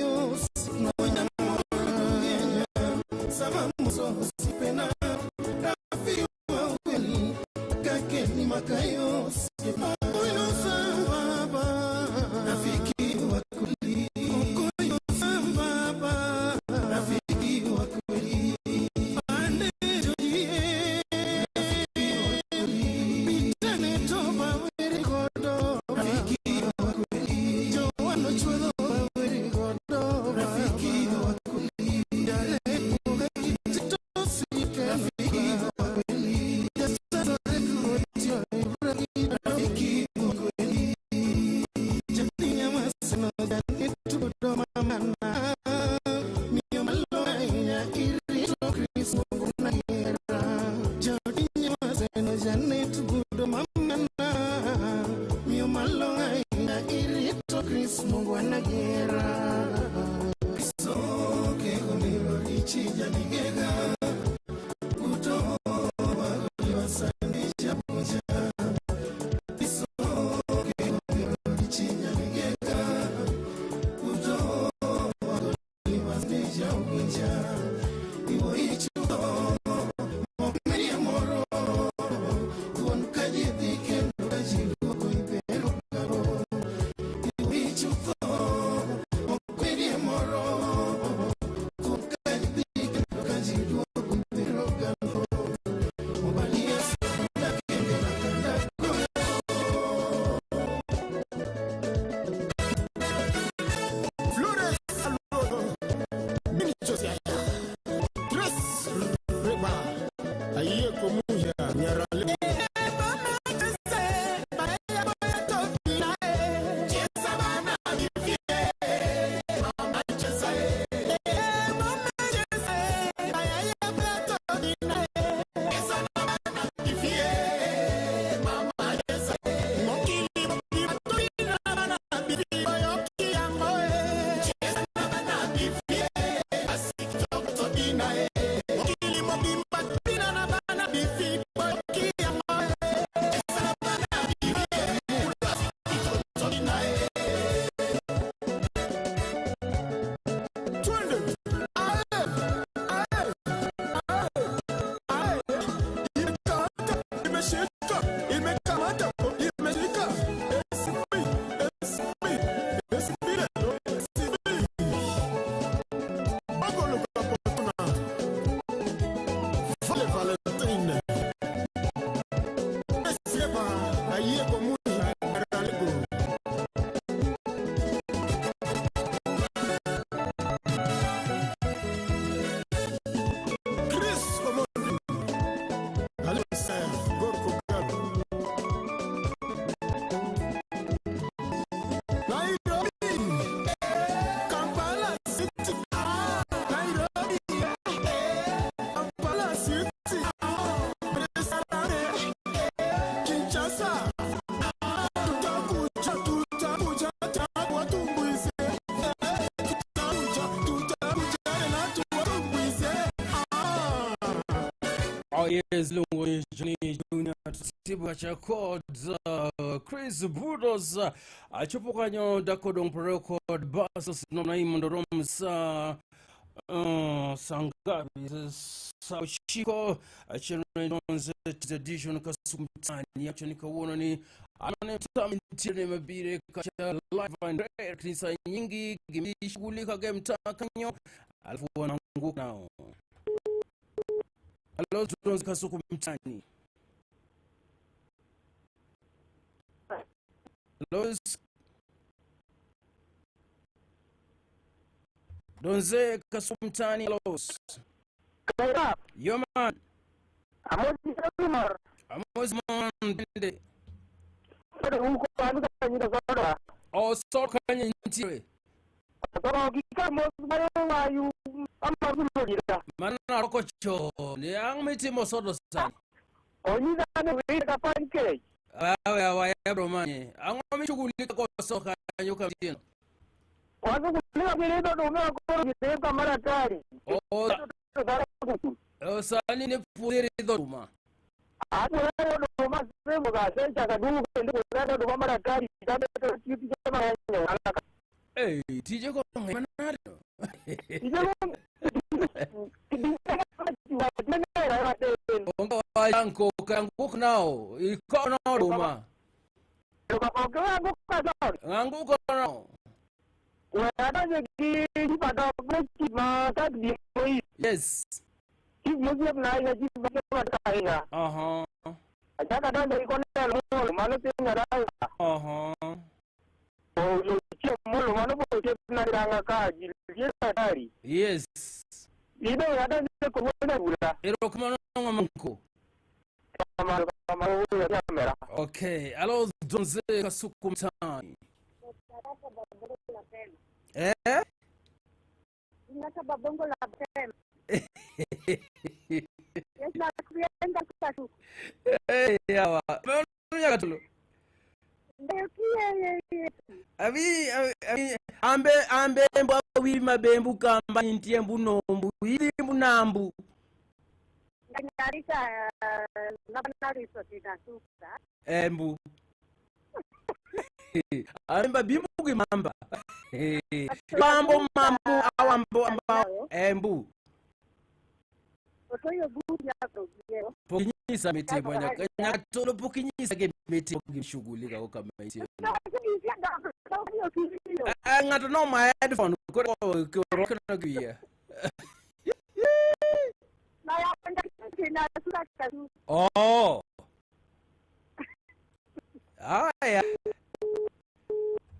makayos nonya sama muso sipena rafi wa kweli kake ni makayos moyo samba rafiki wa kweli moyo samba rafiki wa kweli ande jodie bitane toba weri godo rafiki wa kweli jowano chulo weri godo rafiki wa kweli dale rafiki wa kweli jasado rekutio rafiki wa kweli jatinya masano jani tudo mamana mio maloya irito Kristo kuna era jatinya masano jani tudo mamana mio maloya irito Kristo kuna era so ke koniro lichija nigega uto waliwasani japoja so ke koniro lichija nigega uto waliwasani japoja iwo ichuto mokmeri amoro kuon kajidhike nukajilwa koipero karo iwo ichuto mokmeri amoro kuon kajidhike nukajilwa koipero karo mubalia sanda kenge nakanda Flores saludo Josiah Tres Reba Aye komuya nyarale Yes, Lungu Johnny Junior Tibu Chakod Chris Budos Chupo kanyo dakodong record basos nomna imondoro sa sangabi sa shiko chenonze edition kasumtani actually kawona ni ananetamtire mabire kacha live and direct ni sa nyingi gimishugulika game takanyo alfu wanangu nao. Hello, Donze Kasuku Mtani. Hello, Donze Kasuku Mtani. Hello. Yo man. Amos man. Oh, so can you intire? Mana rokocho ni ang miti mosodo san. Oni na weka pancake. Awe bro manye. Ang michugulika ko soka nyoka tino. Wazo kulika kileto dumea kwa kiteka mara tari. Sani ni pudiri doma. Apo leo doma semo ga sencha kadugu ndio kuleta doma mara tari. Kama kitu kama yenyewe alaka. Hey, tije ko manado. Onga yanko kangu nao. Iko no duma. Ngangu ko no. Yes. Yes. Okay, alo Donze Kasuku mtani. Nataka bongo la pema. Yes, na kuenda Kasuku. Yawa. Meonya katulo. Ambe mbwa wima bembu kamba ntie mbunombu ili mbunambu. Ngarisa nabanariso tinasuka. Embu. Amba bimbu kimamba. Mambo awambo embu. Otoyo buja kogeo. Pokinyisa miti mwana nyatolo pokinyisa ke miti shughulika kwa kama hiyo. Ngato no my headphone ko rock na kuya. Na ya kwenda kina suka. Oh. Haya.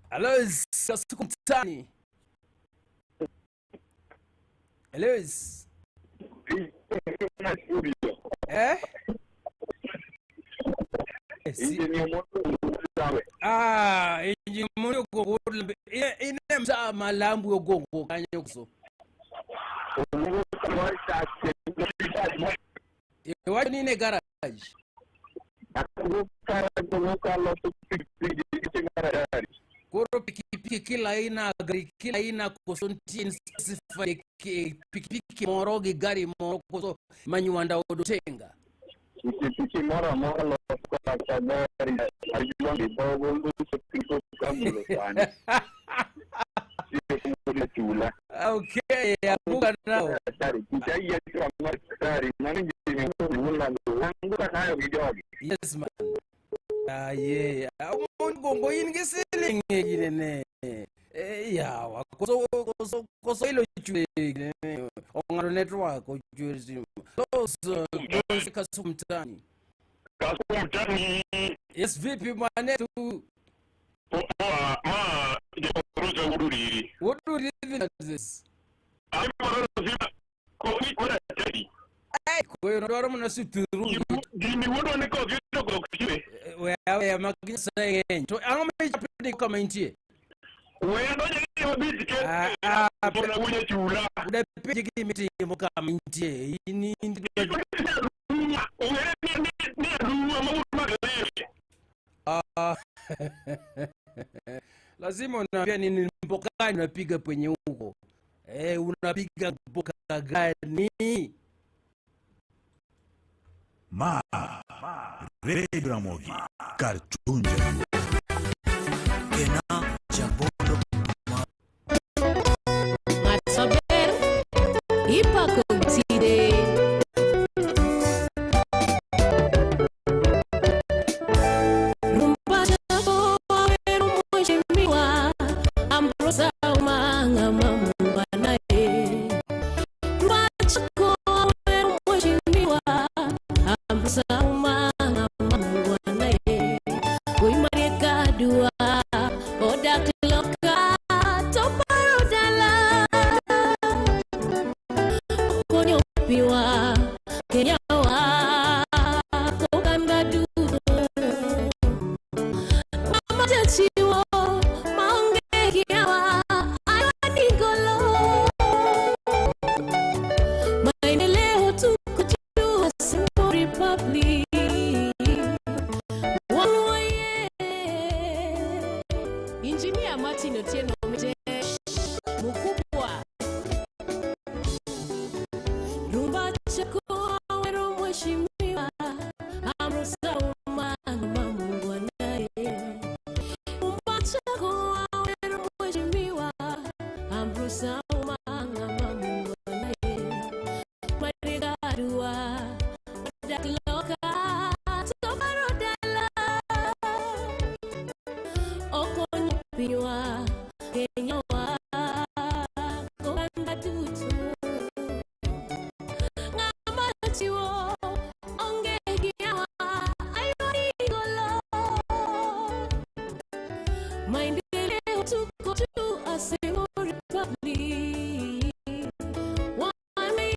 Hello, Kasuku mtani. Hello. Inji moyo go ine mza malambu yo gongo kanyo kuso. Wacha nine garage. Koro pikipiki kila aina gari kila aina kosonti sifai pikipiki morogi gari moroko manyuanda odotenga. Pikipiki mora lo kwa gari ayuangi bogo sipiko kambulo sana. Chula. Okay, abuga nao. Tari kijaya kwa mastari nani jini mula ngura nayo gidogi. Yes man. Yeah. Gongo ingeseling ngine. Yawa koso ilo chwe ongaro network ojuzi. Those kasumtani. Kasumtani. Yes vipi mwanetu. Poa Jeruza uduriri. Uduriri this. Ai mararo zima ko ni kora tadi. Ko ro mna suturu. Dini wodo ne ko vyo ko kiwe. We magisa to angome chapini comment here. We ndo je mabisi ke. Bona unye chula. Ude piji kimiti muka mintie. Ini lazima unaambia nini mpokani unapiga kwenye huko. Unapiga mpoka gani? Radio Ramogi Kartunja Kena Chabondo Matsaber Ipa Kontide Rumba Chabo Weru Mojimiwa Ambrosa Umanga Mamumba Nae Rumba Chabo Weru Mojimiwa Ambrosa Umanga Mamumba Nae Kuimareka Dua Oda Kloka Toparodala pinywa Kenya wa kobanda duto ng'ama chiwo onge gi yawa ayori golo maendeleo tuko tu asemo republic wane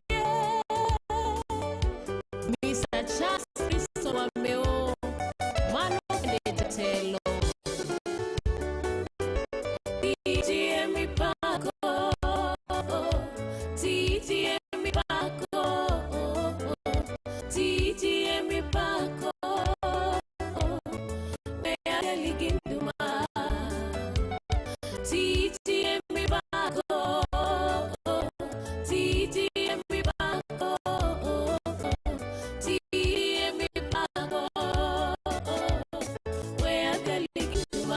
Mr. Charles Kristo wameo mano tetelo TTM mipako TTM mipako TTM mipako Mea liginduma TTM mipako TTM mipako TTM mipako Mea liginduma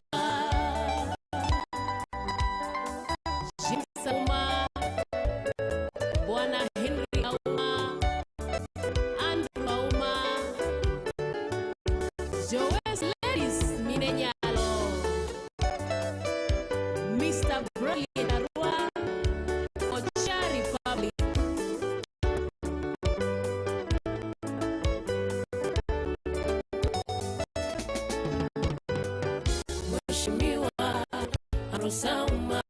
Jisauma Bwana Henry Auma Andrew Auma Joes Ladies Minenyalo Mr. Brilliant Arua Ochari Public Mheshimiwa Arusauma